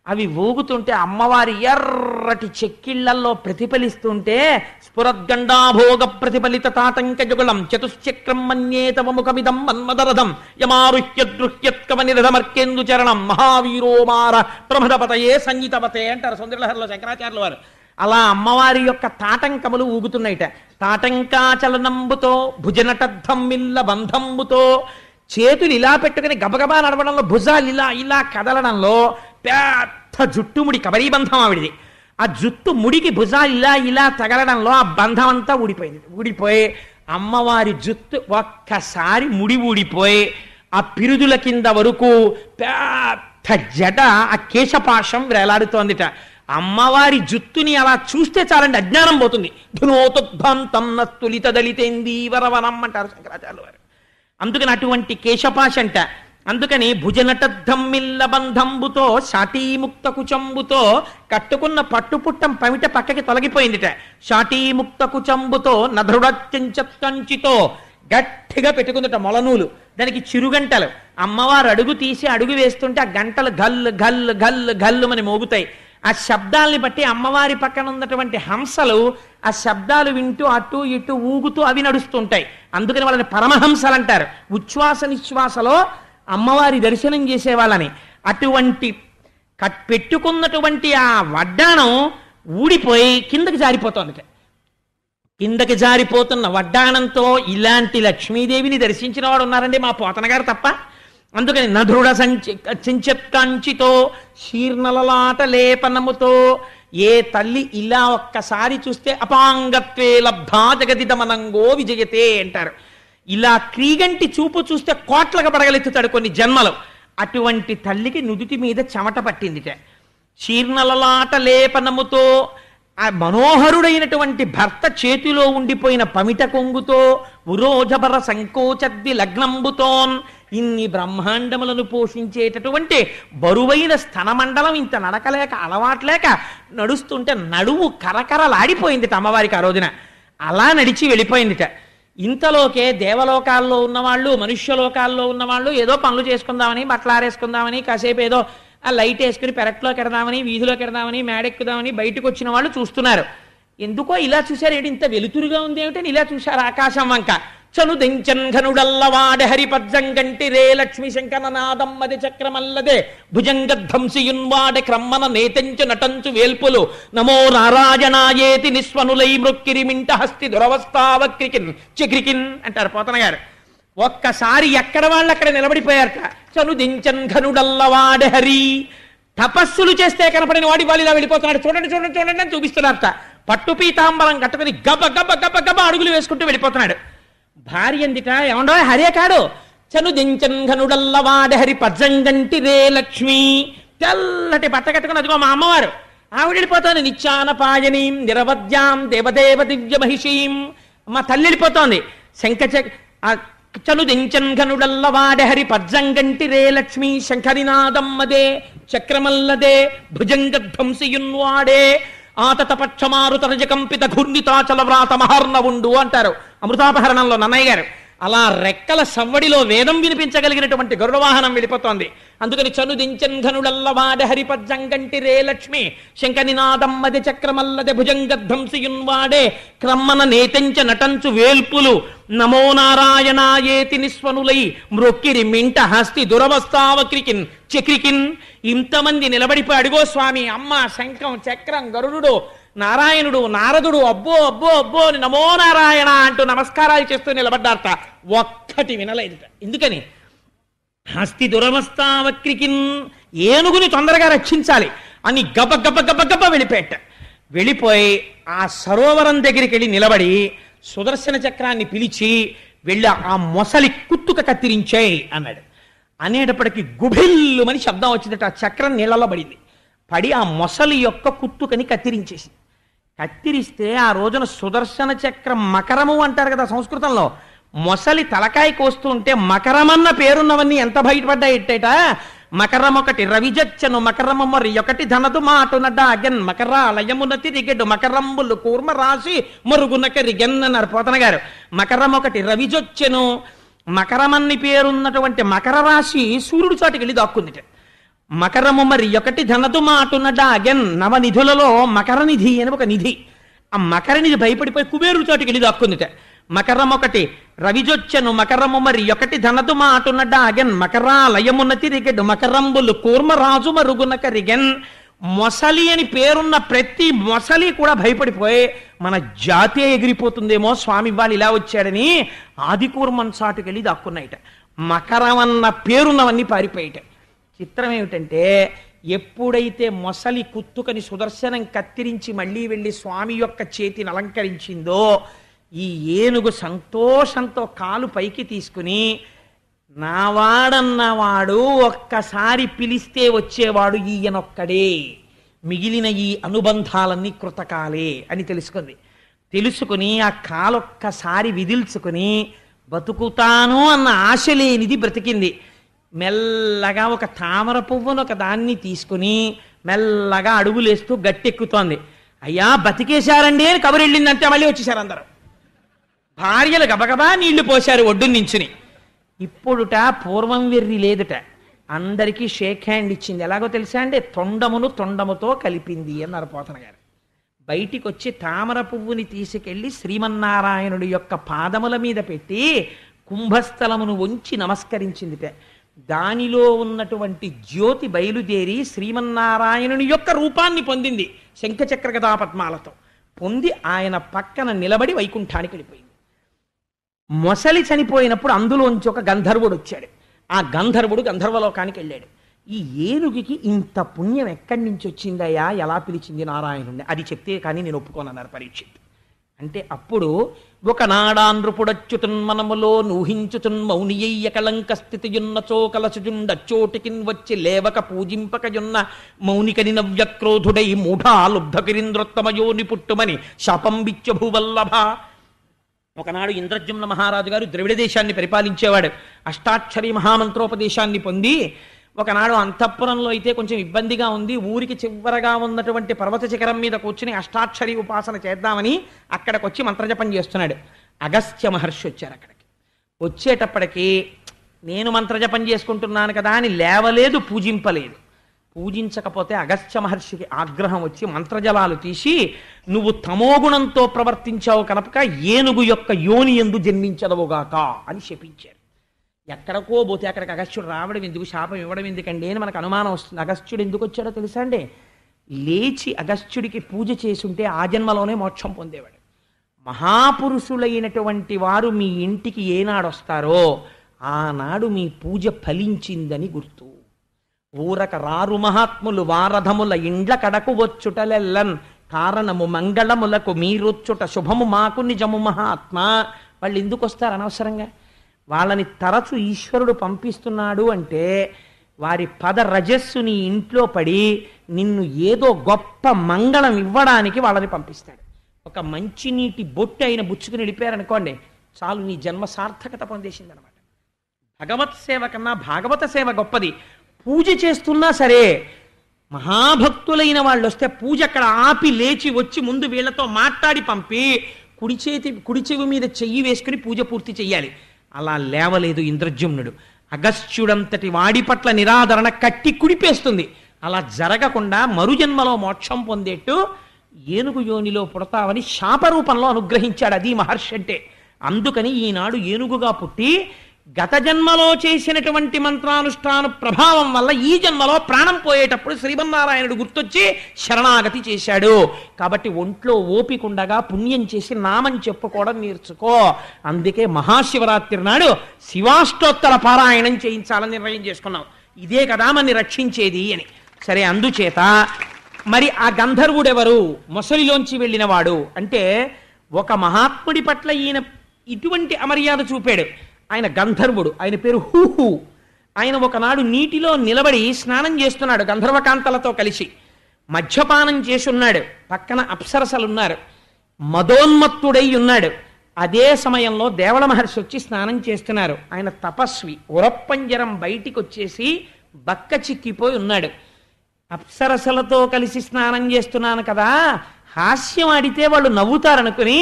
Speaker 1: అవి ఊగుతుంటే అమ్మవారి ఎర్రటి చెక్కిళ్లల్లో ప్రతిఫలిస్తుంటే స్ఫురద్గండాభోగ ప్రతిఫలిత తాటంక జుగుళం చతుశ్చక్రం మన్యేతవ ముఖమిదం మన్మదరథం యమారుహ్యద్రుహ్యత్కమనిరథమర్కేందు చరణం మహావీరోమార ప్రమదపతయే సంగీతవతే అంటారు సౌందర్యలహరిలో శంకరాచార్యుల వారు. అలా అమ్మవారి యొక్క తాటంకములు ఊగుతున్నాయిట. తాటంకాచలనంబుతో భుజనటద్ధమ్మిల్ల బంధంబుతో. చేతులు ఇలా పెట్టుకుని గబగబా నడవడంలో భుజాలు ఇలా ఇలా కదలడంలో పెద్ద జుట్టుముడి కబరీబంధం ఆవిడిది. ఆ జుట్టు ముడికి భుజాలు ఇలా ఇలా తగలడంలో ఆ బంధం అంతా ఊడిపోయింది. ఊడిపోయి అమ్మవారి జుట్టు ఒక్కసారి ముడి ఊడిపోయి ఆ పిరుదుల కింద వరకు పెద్ద జడ ఆ కేశపాశం వేలాడుతోందిట. అమ్మవారి జుత్తుని అలా చూస్తే చాలండి అజ్ఞానం పోతుంది. ధునోతుద్భంతం నస్తులిత దళితేందీవరవనం అంటారు శంకరాచార్యుల వారు. అందుకని అటువంటి కేశపాశంట. అందుకని భుజనటద్ధమ్మిల్ల బంధంబుతో షాటీముక్త కుచంబుతో. కట్టుకున్న పట్టుపుట్టం పమిట పక్కకి తొలగిపోయిందిట. షాటీముక్త కుచంబుతో నధృడత్యంచత్కంచితో. గట్టిగా పెట్టుకుందిట మొలనూలు, దానికి చిరుగంటలు. అమ్మవారు అడుగు తీసి అడుగు వేస్తుంటే ఆ గంటలు గల్లు గల్లు గల్లు గల్లు అని మోగుతాయి. ఆ శబ్దాల్ని బట్టి అమ్మవారి పక్కన ఉన్నటువంటి హంసలు ఆ శబ్దాలు వింటూ అటు ఇటు ఊగుతూ అవి నడుస్తుంటాయి. అందుకని వాళ్ళని పరమహంసలు అంటారు. ఉచ్ఛ్వాస నిశ్వాసలో అమ్మవారి దర్శనం చేసేవాళ్ళని. అటువంటి పెట్టుకున్నటువంటి ఆ వడ్డాణం ఊడిపోయి కిందకి జారిపోతుంది. కిందకి జారిపోతున్న వడ్డాణంతో ఇలాంటి లక్ష్మీదేవిని దర్శించిన వాడు ఉన్నారండి మా పోతన గారు తప్ప. అందుకని నధృఢ సంచిత్కాంచితో శీర్ణలలాట లేపనముతో ఏ తల్లి ఇలా ఒక్కసారి చూస్తే అపాంగత్వే లబ్ధా జగదిదమనంగో విజయతే అంటారు. ఇలా క్రీగంటి చూపు చూస్తే కోట్లకు పడగలెత్తుతాడు కొన్ని జన్మలు. అటువంటి తల్లికి నుదుటి మీద చెమట పట్టిందిట. శీర్ణలలాట లేపనముతో ఆ మనోహరుడైనటువంటి భర్త చేతిలో ఉండిపోయిన పమిట కొంగుతో ఉరోజబర సంకోచద్ది లగ్నంబుతోన్ ఇన్ని బ్రహ్మాండములను పోషించేటటువంటి బరువైన స్తనమండలం ఇంత నడకలేక అలవాట్లేక నడుస్తుంటే నడువు కరకరలాడిపోయిందిట అమ్మవారికి ఆ రోజున. అలా నడిచి వెళ్ళిపోయిందిట. ఇంతలోకే దేవలోకాల్లో ఉన్నవాళ్ళు మనుష్యలోకాల్లో ఉన్నవాళ్ళు ఏదో పనులు చేసుకుందామని బట్టలు ఆరేసుకుందామని కాసేపు ఏదో ఆ లైట్ వేసుకుని పెరట్లోకి ఎడదామని వీధిలోకి ఎడదామని మేడెక్కుదామని బయటకు వచ్చిన వాళ్ళు చూస్తున్నారు. ఎందుకో ఇలా చూశారు, ఏంటి ఇంత వెలుతురుగా ఉంది ఏమిటని ఇలా చూశారు ఆకాశం వంక. చనుదెంచన్ ఘనుడల్లవాడ హరిపజ్జంగంటి రే లక్ష్మి శంకరనాదమ్మది చక్రమల్లదే భుజంగధ్వంసియున్వాడ క్రమ్మన నేతెంచు నటంచు వేల్పులు నమో నారాయణాయేతి నిస్వనులై మృక్కిరిమింట హస్తి దురవస్థావక్రికిన్ చక్రికిన్ అంటారు పోతన గారు. ఒక్కసారి ఎక్కడ వాళ్ళు అక్కడ నిలబడిపోయారట. చనుదించన్ ఘనుడల్లవాడ హరి, తపస్సులు చేస్తే కనపడిన వాడి వాళ్ళు ఇలా వెళ్ళిపోతున్నాడు. చూడండి చూడండి చూడండి అని చూపిస్తున్నారట. పట్టు పీతాంబరం కట్టుకుని గబ గబ గబ గబ అడుగులు వేసుకుంటూ వెళ్ళిపోతున్నాడు. భార్య ఎందుట ఏమండో హరే కాడు. చనుదించన్ ఘనుడల్లవాడ హరి పజ్జంగంటి రే లక్ష్మి, తెల్లటి బట్ట కట్టుకుని అదిగో మా అమ్మవారు ఆవిడ వెళ్ళిపోతోంది. నిత్యానపాయనీం నిరవద్యాం దేవదేవ దివ్య మహిషీం, మా తల్లి వెళ్ళిపోతోంది. చనుదించన్ ఘనుడల్లవాడ హరి పజ్జంగంటి రే లక్ష్మి శంఖరినాదమ్మదే చక్రమల్లదే భుజంగధ్వంసియున్వాడే ఆతతపక్షమారుతరజ కంపిత ఘూర్ణితాచల వ్రాత మహర్ణవుండు అంటారు అమృతాపహరణంలో నన్నయ్య గారు. అలా రెక్కల సవ్వడిలో వేదం వినిపించగలిగినటువంటి గరుడ వాహనం వెళ్ళిపోతోంది. అందుకని చనుదించన్ ఘనుడల్లవాడ హరిపజ్జంగంటి రే లక్ష్మి శంఖనినాదమ్మది చక్రమల్లది భుజంగధ్వంసియున్వాడే క్రమ్మన నేతెంచ నటంచు వేల్పులు నమో నారాయణాయేతి నిస్వనులై మ్రొక్కిరి మింట హస్తి దురవస్థావక్రికిన్ చక్రికిన్. ఇంతమంది నిలబడిపోయి అడిగో స్వామి అమ్మ శంఖం చక్రం గరుడు నారాయణుడు నారదుడు అబ్బో అబ్బో అబ్బో అని నమో నారాయణ అంటూ నమస్కారాలు చేస్తూ నిలబడ్డారట. ఒక్కటి వినలేదుట. ఎందుకని? హస్తి దురవస్థావక్రికిన్, ఏనుగుని తొందరగా రక్షించాలి అని గబ గబ గబ గబ వెళ్ళిపోయాట. వెళ్ళిపోయి ఆ సరోవరం దగ్గరికి వెళ్ళి నిలబడి సుదర్శన చక్రాన్ని పిలిచి వెళ్ళి ఆ మొసలి కుత్తుక కత్తిరించేయి అన్నాడు. అనేటప్పటికీ గుభిల్లుమని శబ్దం వచ్చిందట. ఆ చక్రం నీళ్ళలో పడింది. పడి ఆ మొసలి యొక్క కుత్తుకని కత్తిరించేసి, కత్తిరిస్తే ఆ రోజున సుదర్శన చక్రం మకరము అంటారు కదా సంస్కృతంలో. మొసలి తలకాయ కోస్తూ ఉంటే మకరమన్న పేరున్నవన్నీ ఎంత బయటపడ్డాయిట్టేట. మకరం ఒకటి రవిజచ్చను మకరము మరి ఒకటి ధనదు మాటునడ్డ అగెన్ మకర లయమునతి రిగెడు మకరంబులు కూర్మ రాసి మరుగునక రిగెన్ అన్నారు పోతన గారు. మకరం ఒకటి రవిజొచ్చెను, మకరమన్ని పేరున్నటువంటి మకర రాశి సూర్యుడి చాటుకి వెళ్ళి దాక్కుందిట. మకరము మరి ఒకటి ధనదు మాటునడ్డ అగెన్ నవనిధులలో మకర నిధి అని ఒక నిధి. ఆ మకర నిధి భయపడిపోయి కుబేరుడి చాటుకి వెళ్ళి దాక్కుందిట. మకరం ఒకటి రవిజొచ్చెను మకరము మరి ఒకటి ధనదు మాటునడ్డ అగెన్ మకరా లయమునతి రిగెడు మకరంబులు కూర్మరాజు మరుగునక రిగెన్. మొసలి అని పేరున్న ప్రతి మొసలి కూడా భయపడిపోయి మన జాతే ఎగిరిపోతుందేమో స్వామి వాళ్ళు ఇలా వచ్చాడని ఆదికూర్మన్ చాటుకెళ్ళి దాక్కున్నాయిట. మకరమన్న పేరున్నవన్నీ పారిపోయిట. చిత్రం ఏమిటంటే ఎప్పుడైతే మొసలి కుత్తుకని సుదర్శనం కత్తిరించి మళ్ళీ వెళ్ళి స్వామి యొక్క చేతిని అలంకరించిందో ఈ ఏనుగు సంతోషంతో కాలు పైకి తీసుకుని నావాడన్నవాడు ఒక్కసారి పిలిస్తే వచ్చేవాడు ఈయనొక్కడే, మిగిలిన ఈ అనుబంధాలన్నీ కృతకాలే అని తెలుసుకుని ఆ కాలొక్కసారి విదిల్చుకుని బతుకుతాను అన్న ఆశ లేనిది బ్రతికింది. మెల్లగా ఒక తామర పువ్వును ఒక దాన్ని తీసుకుని మెల్లగా అడుగులేస్తూ గట్టెక్కుతోంది. అయ్యా బతికేశారండి అని కబురు వెళ్ళిందంటే మళ్ళీ వచ్చేసారు అందరూ. భార్యలు గబగబా నీళ్లు పోశారు ఒడ్డు నించుని. ఇప్పుడుట పూర్వం వెర్రి లేదుట. అందరికీ షేక్ హ్యాండ్ ఇచ్చింది. ఎలాగో తెలుసా అండి? తొండమును తొండముతో కలిపింది అన్నారు పోతన గారు. బయటికి వచ్చి తామర పువ్వుని తీసుకెళ్లి శ్రీమన్నారాయణుడి యొక్క పాదముల మీద పెట్టి కుంభస్థలమును వంచి నమస్కరించిందిట. దానిలో ఉన్నటువంటి జ్యోతి బయలుదేరి శ్రీమన్నారాయణుని యొక్క రూపాన్ని పొందింది. శంఖచక్ర గదా పద్మాలతో పొంది ఆయన పక్కన నిలబడి వైకుంఠానికి వెళ్ళిపోయింది. మొసలి చనిపోయినప్పుడు అందులోంచి ఒక గంధర్వుడు వచ్చాడు. ఆ గంధర్వుడు గంధర్వలోకానికి వెళ్ళాడు. ఈ ఏనుగుకి ఇంత పుణ్యం ఎక్కడి నుంచి వచ్చిందయ్యా, ఎలా పిలిచింది నారాయణుడిని, అది చెప్తే కానీ నేను ఒప్పుకోనన్నారు పరీక్షిత్. అంటే అప్పుడు ఒకనాడాంధ్రుపుడచ్యుతున్ మనములో నూహించుతున్ మౌనియ్య కళంక స్థితియున్నచో కలసుజుండచ్చోటికిన్ వచ్చి లేవక పూజింపకయున్న మౌనికని నవ్యక్రోధుడై మూఢా లుబ్ధకిరింద్రోత్తమయోని పుట్టుమని శాపం బిచ్చభూవల్లభ. ఒకనాడు ఇంద్రజుమ్న మహారాజు గారు ద్రవిడ దేశాన్ని పరిపాలించేవాడు. అష్టాక్షరి మహామంత్రోపదేశాన్ని పొంది ఒకనాడు అంతఃపురంలో అయితే కొంచెం ఇబ్బందిగా ఉంది, ఊరికి చివరగా ఉన్నటువంటి పర్వత శిఖరం మీద కూర్చుని అష్టాక్షరి ఉపాసన చేద్దామని అక్కడికి వచ్చి మంత్రజపం చేస్తున్నాడు. అగస్త్య మహర్షి వచ్చారు. అక్కడికి వచ్చేటప్పటికి నేను మంత్రజపం చేసుకుంటున్నాను కదా అని లేవలేదు, పూజింపలేదు. పూజించకపోతే అగస్త్య మహర్షికి ఆగ్రహం వచ్చి మంత్రజలాలు తీసి, నువ్వు తమోగుణంతో ప్రవర్తించావు కనుక ఏనుగు యొక్క యోని యందు జన్మించదవుగాక అని శపించారు. ఎక్కడికో పోతే అక్కడికి అగస్త్యుడు రావడం ఎందుకు, శాపం ఇవ్వడం ఎందుకండి అని మనకు అనుమానం వస్తుంది. అగస్త్యుడు ఎందుకు వచ్చాడో తెలుసా అండి? లేచి అగస్త్యుడికి పూజ చేసుంటే ఆ జన్మలోనే మోక్షం పొందేవాడు. మహాపురుషులైనటువంటి వారు మీ ఇంటికి ఏనాడు వస్తారో ఆనాడు మీ పూజ ఫలించిందని గుర్తు. ఊరక రారు మహాత్ములు వారధముల ఇండ్ల కడకు వచ్చుటలెల్లన్ కారణము మంగళములకు మీరొచ్చుట శుభము మాకు నిజము మహాత్మా. వాళ్ళు ఎందుకు వస్తారు అనవసరంగా? వాళ్ళని తరచు ఈశ్వరుడు పంపిస్తున్నాడు అంటే వారి పద రజస్సుని ఇంట్లో పడి నిన్ను ఏదో గొప్ప మంగళం ఇవ్వడానికి వాళ్ళని పంపిస్తాడు. ఒక మంచినీటి బొట్టు అయిన బుచ్చుకుని వెళ్ళిపోయారనుకోండి, చాలు నీ జన్మ సార్థకత పొందేసింది అనమాట. భగవత్ సేవ కన్నా భాగవత సేవ గొప్పది. పూజ చేస్తున్నా సరే మహాభక్తులైన వాళ్ళు వస్తే పూజ అక్కడ ఆపి లేచి వచ్చి ముందు వీళ్లతో మాట్లాడి పంపి కుడి చెవి మీద చెయ్యి వేసుకుని పూజ పూర్తి చెయ్యాలి. అలా లేవలేదు ఇంద్రజుమ్నుడు. అగస్త్యుడంతటి వాడి పట్ల నిరాదరణ కట్టి కుడిపేస్తుంది. అలా జరగకుండా మరుజన్మలో మోక్షం పొందేట్టు ఏనుగు యోనిలో పుడతావని శాపరూపంలో అనుగ్రహించాడు. అది మహర్షి అంటే. అందుకని ఈనాడు ఏనుగుగా పుట్టి గత జన్మలో చేసినటువంటి మంత్రానుష్ఠాన ప్రభావం వల్ల ఈ జన్మలో ప్రాణం పోయేటప్పుడు శ్రీమన్నారాయణుడు గుర్తొచ్చి శరణాగతి చేశాడు. కాబట్టి ఒంట్లో ఓపికండగా పుణ్యం చేసి నామం చెప్పుకోవడం నేర్చుకో. అందుకే మహాశివరాత్రి నాడు శివాష్టోత్తర పారాయణం చేయించాలని నిర్ణయం చేసుకున్నాం. ఇదే కదా మనని రక్షించేది అని. సరే, అందుచేత మరి ఆ గంధర్వుడెవరు? మొసలిలోంచి వెళ్ళినవాడు అంటే ఒక మహాత్ముడి పట్ల ఈయన ఇటువంటి అమర్యాద చూపాడు. ఆయన గంధర్వుడు, ఆయన పేరు హూహు. ఆయన ఒకనాడు నీటిలో నిలబడి స్నానం చేస్తున్నాడు గంధర్వకాంతలతో కలిసి. మద్యపానం చేసున్నాడు. పక్కన అప్సరసలున్నారు. మదోన్మత్తుడై ఉన్నాడు. అదే సమయంలో దేవళ మహర్షి వచ్చి స్నానం చేస్తున్నారు. ఆయన తపస్వి. ఉరప్పంజరం బయటికి వచ్చేసి బక్క చిక్కిపోయి ఉన్నాడు. అప్సరసలతో కలిసి స్నానం చేస్తున్నాను కదా, హాస్యం ఆడితే వాళ్ళు నవ్వుతారనుకుని,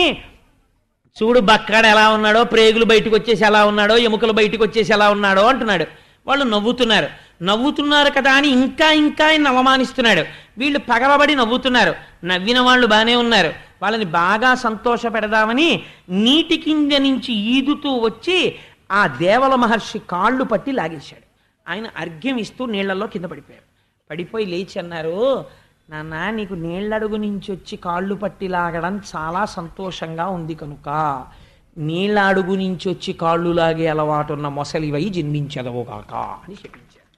Speaker 1: చూడు బక్కాడు ఎలా ఉన్నాడో, ప్రేగులు బయటకు వచ్చేసి ఎలా ఉన్నాడో, ఎముకలు బయటకు వచ్చేసి ఎలా ఉన్నాడో అంటున్నాడు. వాళ్ళు నవ్వుతున్నారు కదా అని ఇంకా ఆయన అవమానిస్తున్నాడు. వీళ్ళు పగలబడి నవ్వుతున్నారు. నవ్విన వాళ్ళు బాగానే ఉన్నారు. వాళ్ళని బాగా సంతోష పెడదామని నీటి కింద నుంచి ఈదుతూ వచ్చి ఆ దేవల మహర్షి కాళ్ళు పట్టి లాగేశాడు. ఆయన అర్ఘ్యం ఇస్తూ నీళ్లలో కింద పడిపోయారు. పడిపోయి లేచి అన్నారు, నాన్న నీకు నీళ్ళడుగు నుంచి వచ్చి కాళ్ళు పట్టి లాగడం చాలా సంతోషంగా ఉంది కనుక నీళ్ళ అడుగు నుంచి వచ్చి కాళ్ళు లాగే అలవాటున్న మొసలివై జన్మించదవుగాక అని చెప్పించారు.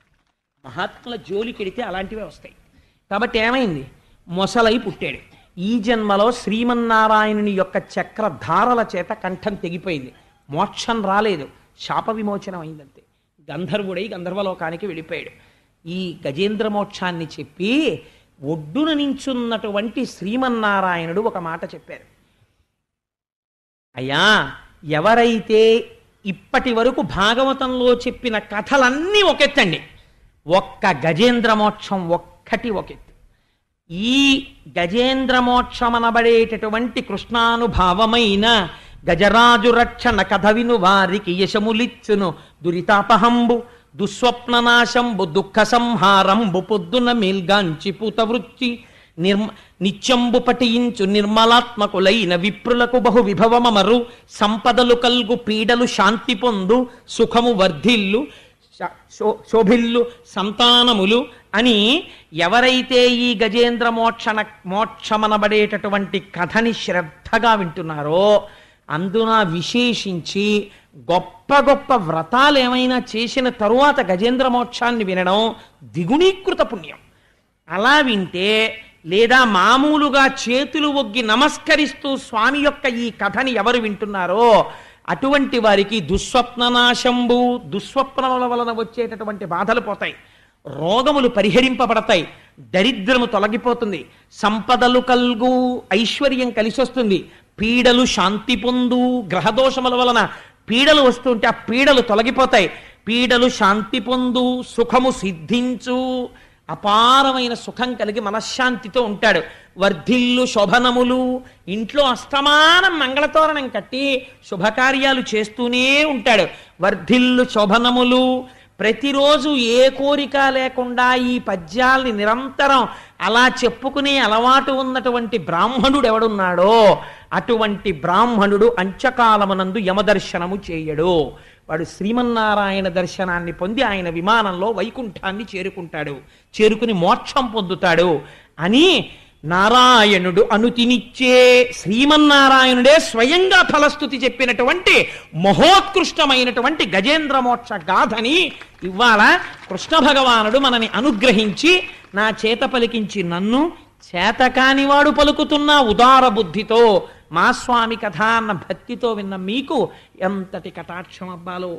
Speaker 1: మహాత్ముల జోలికెడితే అలాంటివే వస్తాయి. కాబట్టి ఏమైంది? మొసలై పుట్టాడు. ఈ జన్మలో శ్రీమన్నారాయణుని యొక్క చక్రధారల చేత కంఠం తెగిపోయింది. మోక్షం రాలేదు, శాప విమోచనం అయిందంతే. గంధర్వుడై గంధర్వలోకానికి వెళ్ళిపోయాడు. ఈ గజేంద్ర మోక్షాన్ని చెప్పి ఒడ్డున నించున్నటువంటి శ్రీమన్నారాయణుడు ఒక మాట చెప్పారు. అయ్యా, ఎవరైతే ఇప్పటి వరకు భాగవతంలో చెప్పిన కథలన్నీ ఒకెత్తండి, ఒక్క గజేంద్ర మోక్షం ఒక్కటి ఒకెత్తు. ఈ గజేంద్ర మోక్షమనబడేటటువంటి కృష్ణానుభావమైన గజరాజు రక్షణ కథ విను వారికి యశములిచ్చును దురితాపహంబు దుస్వప్ననాశంబు దుఃఖ సంహారంబు పొద్దున మేల్గాంచి పూతవృత్తి నిత్యంబు పఠించు నిర్మలాత్మకులైన విప్రులకు బహు విభవమరు సంపదలు కల్గు పీడలు శాంతి పొందు సుఖము వర్ధిల్లు శోభిల్లు సంతానములు అని ఎవరైతే ఈ గజేంద్ర మోక్షమనబడేటటువంటి కథని శ్రద్ధగా వింటున్నారో అందున విశేషించి గొప్ప గొప్ప వ్రతాలు ఏమైనా చేసిన తరువాత గజేంద్ర మోక్షాన్ని వినడం ద్విగుణీకృత పుణ్యం. అలా వింటే, లేదా మామూలుగా చేతులు ఒగ్గి నమస్కరిస్తూ స్వామి యొక్క ఈ కథని ఎవరు వింటున్నారో అటువంటి వారికి దుస్వప్ననాశంబు, దుస్వప్నముల వలన వచ్చేటటువంటి బాధలు పోతాయి, రోగములు పరిహరింపబడతాయి, దరిద్రము తొలగిపోతుంది, సంపదలు కల్గు, ఐశ్వర్యం కలిసొస్తుంది, పీడలు శాంతి పొందు, గ్రహదోషముల వలన పీడలు వస్తుంటే ఆ పీడలు తొలగిపోతాయి, పీడలు శాంతి పొందు, సుఖము సిద్ధించు, అపారమైన సుఖం కలిగి మనశ్శాంతితో ఉంటాడు. వర్ధిల్లు శోభనములు, ఇంట్లో అస్తమానం మంగళతోరణం కట్టి శుభకార్యాలు చేస్తూనే ఉంటాడు. వర్ధిల్లు శోభనములు, ప్రతిరోజు ఏ కోరిక లేకుండా ఈ పద్యాల్ని నిరంతరం అలా చెప్పుకునే అలవాటు ఉన్నటువంటి బ్రాహ్మణుడు ఎవడున్నాడో అటువంటి బ్రాహ్మణుడు అంత్యకాలమునందు యమదర్శనము చేయడు. వాడు శ్రీమన్నారాయణ దర్శనాన్ని పొంది ఆయన విమానంలో వైకుంఠాన్ని చేరుకుని మోక్షం పొందుతాడు అని నారాయణుడు అనుతినిచ్చే శ్రీమన్నారాయణుడే స్వయంగా ఫలస్తుతి చెప్పినటువంటి మహోత్కృష్టమైనటువంటి గజేంద్ర మోక్ష గాథని ఇవాళ కృష్ణ భగవానుడు మనని అనుగ్రహించి నా చేత పలికించి నన్ను చేతకానివాడు పలుకుతున్న ఉదార బుద్ధితో మా స్వామి కథ అన్న భక్తితో విన్న మీకు ఎంతటి కటాక్షం అబ్బాలో.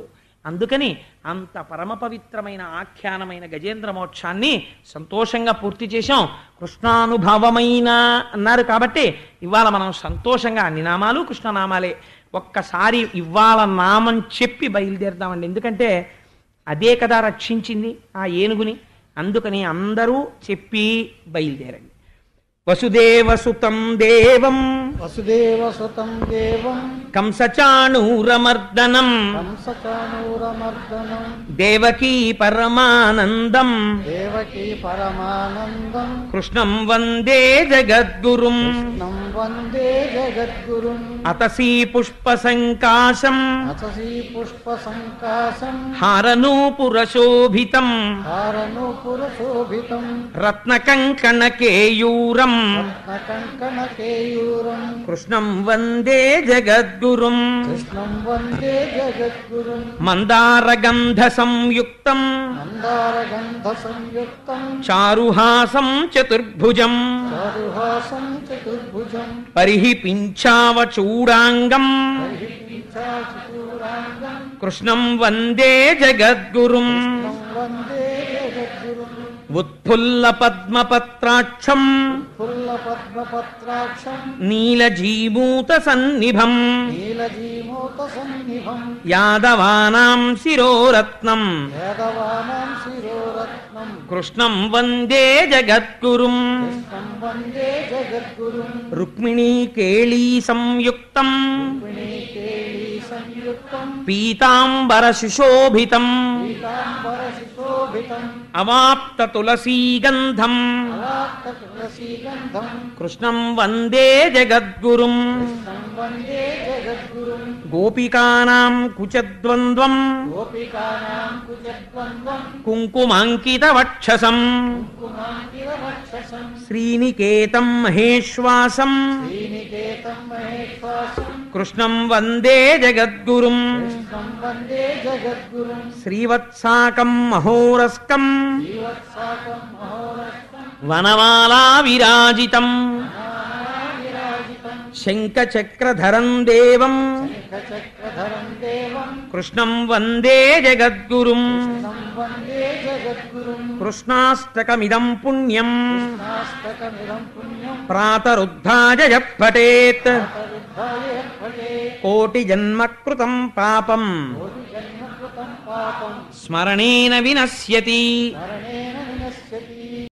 Speaker 1: అందుకని అంత పరమ పవిత్రమైన ఆఖ్యానమైన గజేంద్ర మోక్షాన్ని సంతోషంగా పూర్తి చేశాం. కృష్ణానుభవమైన అన్నారు కాబట్టి ఇవాళ మనం సంతోషంగా అన్ని నామాలు కృష్ణనామాలే. ఒక్కసారి ఇవాళ నామం చెప్పి బయలుదేరదామండి, ఎందుకంటే అదే కదా రక్షించింది ఆ ఏనుగుని. అందుకని అందరూ చెప్పి బయలుదేరండి. వసుదేవసుతం దేవం
Speaker 2: వసుదేవసుతం దేవం
Speaker 1: కంసచాణూరమర్దనం
Speaker 2: కంసచాణూరమర్దనం
Speaker 1: దేవకీ పరమానందం
Speaker 2: దేవకీ పరమానందం
Speaker 1: కృష్ణం వందే జగద్గురుం
Speaker 2: కృష్ణం వందే జగద్గురుం
Speaker 1: అతసీ పుష్పసంకాశం
Speaker 2: అతసీ పుష్పసంకాశం
Speaker 1: హారనూపురశోభితం
Speaker 2: హారనూపురశోభితం
Speaker 1: రత్నకంకణకేయూరం
Speaker 2: రత్నకంకణకేయూరం
Speaker 1: కృష్ణం వందే జగద్గురుం
Speaker 2: కృష్ణం వందే జగద్గురుం
Speaker 1: మందారగంధ సంయుక్తం
Speaker 2: మందారగంధ సంయుక్తం
Speaker 1: చారుహాసం చతుర్భుజం
Speaker 2: చారుహాసం చతుర్భుజం
Speaker 1: పరిహిపించావచూడాంగం
Speaker 2: పరిహించాచూరాంగం
Speaker 1: కృష్ణం వందే జగద్గురుం
Speaker 2: వందే జగద్గురుం
Speaker 1: ఉత్ఫుల్ల పద్మపత్రాక్షం
Speaker 2: ఫుల్లపద్మపత్రాక్షం
Speaker 1: నీలజీమూత సన్నిభం
Speaker 2: నీలజీమూత సన్నిభం
Speaker 1: యాదవానాం శిరోరత్నం
Speaker 2: వేదవానాం శిరోరత్నం
Speaker 1: కృష్ణం వందే జగద్గురుం
Speaker 2: కృష్ణం వందే జగద్గురుం
Speaker 1: రుక్మిణీ కేళీ సంయుక్తం
Speaker 2: కేళీ సంయుక్తం
Speaker 1: పీతాంబర సుశోభితం
Speaker 2: పీతాంబరశోభితం
Speaker 1: అవాప్త తులసీగంధం
Speaker 2: అలాక్త తులసీగంధం
Speaker 1: కృష్ణం వందే జగద్గురుం
Speaker 2: కృష్ణం వందే జగద్గురుం
Speaker 1: గోపికానాం కుచద్వంద్వం
Speaker 2: గోపికానాం కుజద్వంద్వం
Speaker 1: కుంకుమాంకిత వక్షసం
Speaker 2: కుమాంకిరవక్షసం
Speaker 1: శ్రీనికేతం మహేశ్వాసం
Speaker 2: శ్రీనికేతం మహేశ్వాసం
Speaker 1: కృష్ణం వందే జగద్గురుం
Speaker 2: కృష్ణం వందే జగద్గురుం
Speaker 1: శ్రీవత్సాకం మహోరస్కం
Speaker 2: జీవత్సాకం మహోరస్తం
Speaker 1: వనమాలా విరాజితం
Speaker 2: విరాజితం
Speaker 1: శంఖచక్రధరం దేవం
Speaker 2: శంఖచక్రధరం దేవం
Speaker 1: కృష్ణం వందే జగద్గురుం
Speaker 2: కృష్ణం వందే జగద్గురుం
Speaker 1: కృష్ణాష్టకమిదం పుణ్యం
Speaker 2: నాస్తకమిదం పుణ్యం
Speaker 1: ప్రాతరుద్ధాయ జపఠేత్
Speaker 2: తరుద్ధాయ ఫలే
Speaker 1: కోటి జన్మకృతం పాపం
Speaker 2: జన్మకృతం పాపం
Speaker 1: స్మరణేన వినశ్యతి
Speaker 2: మరణేన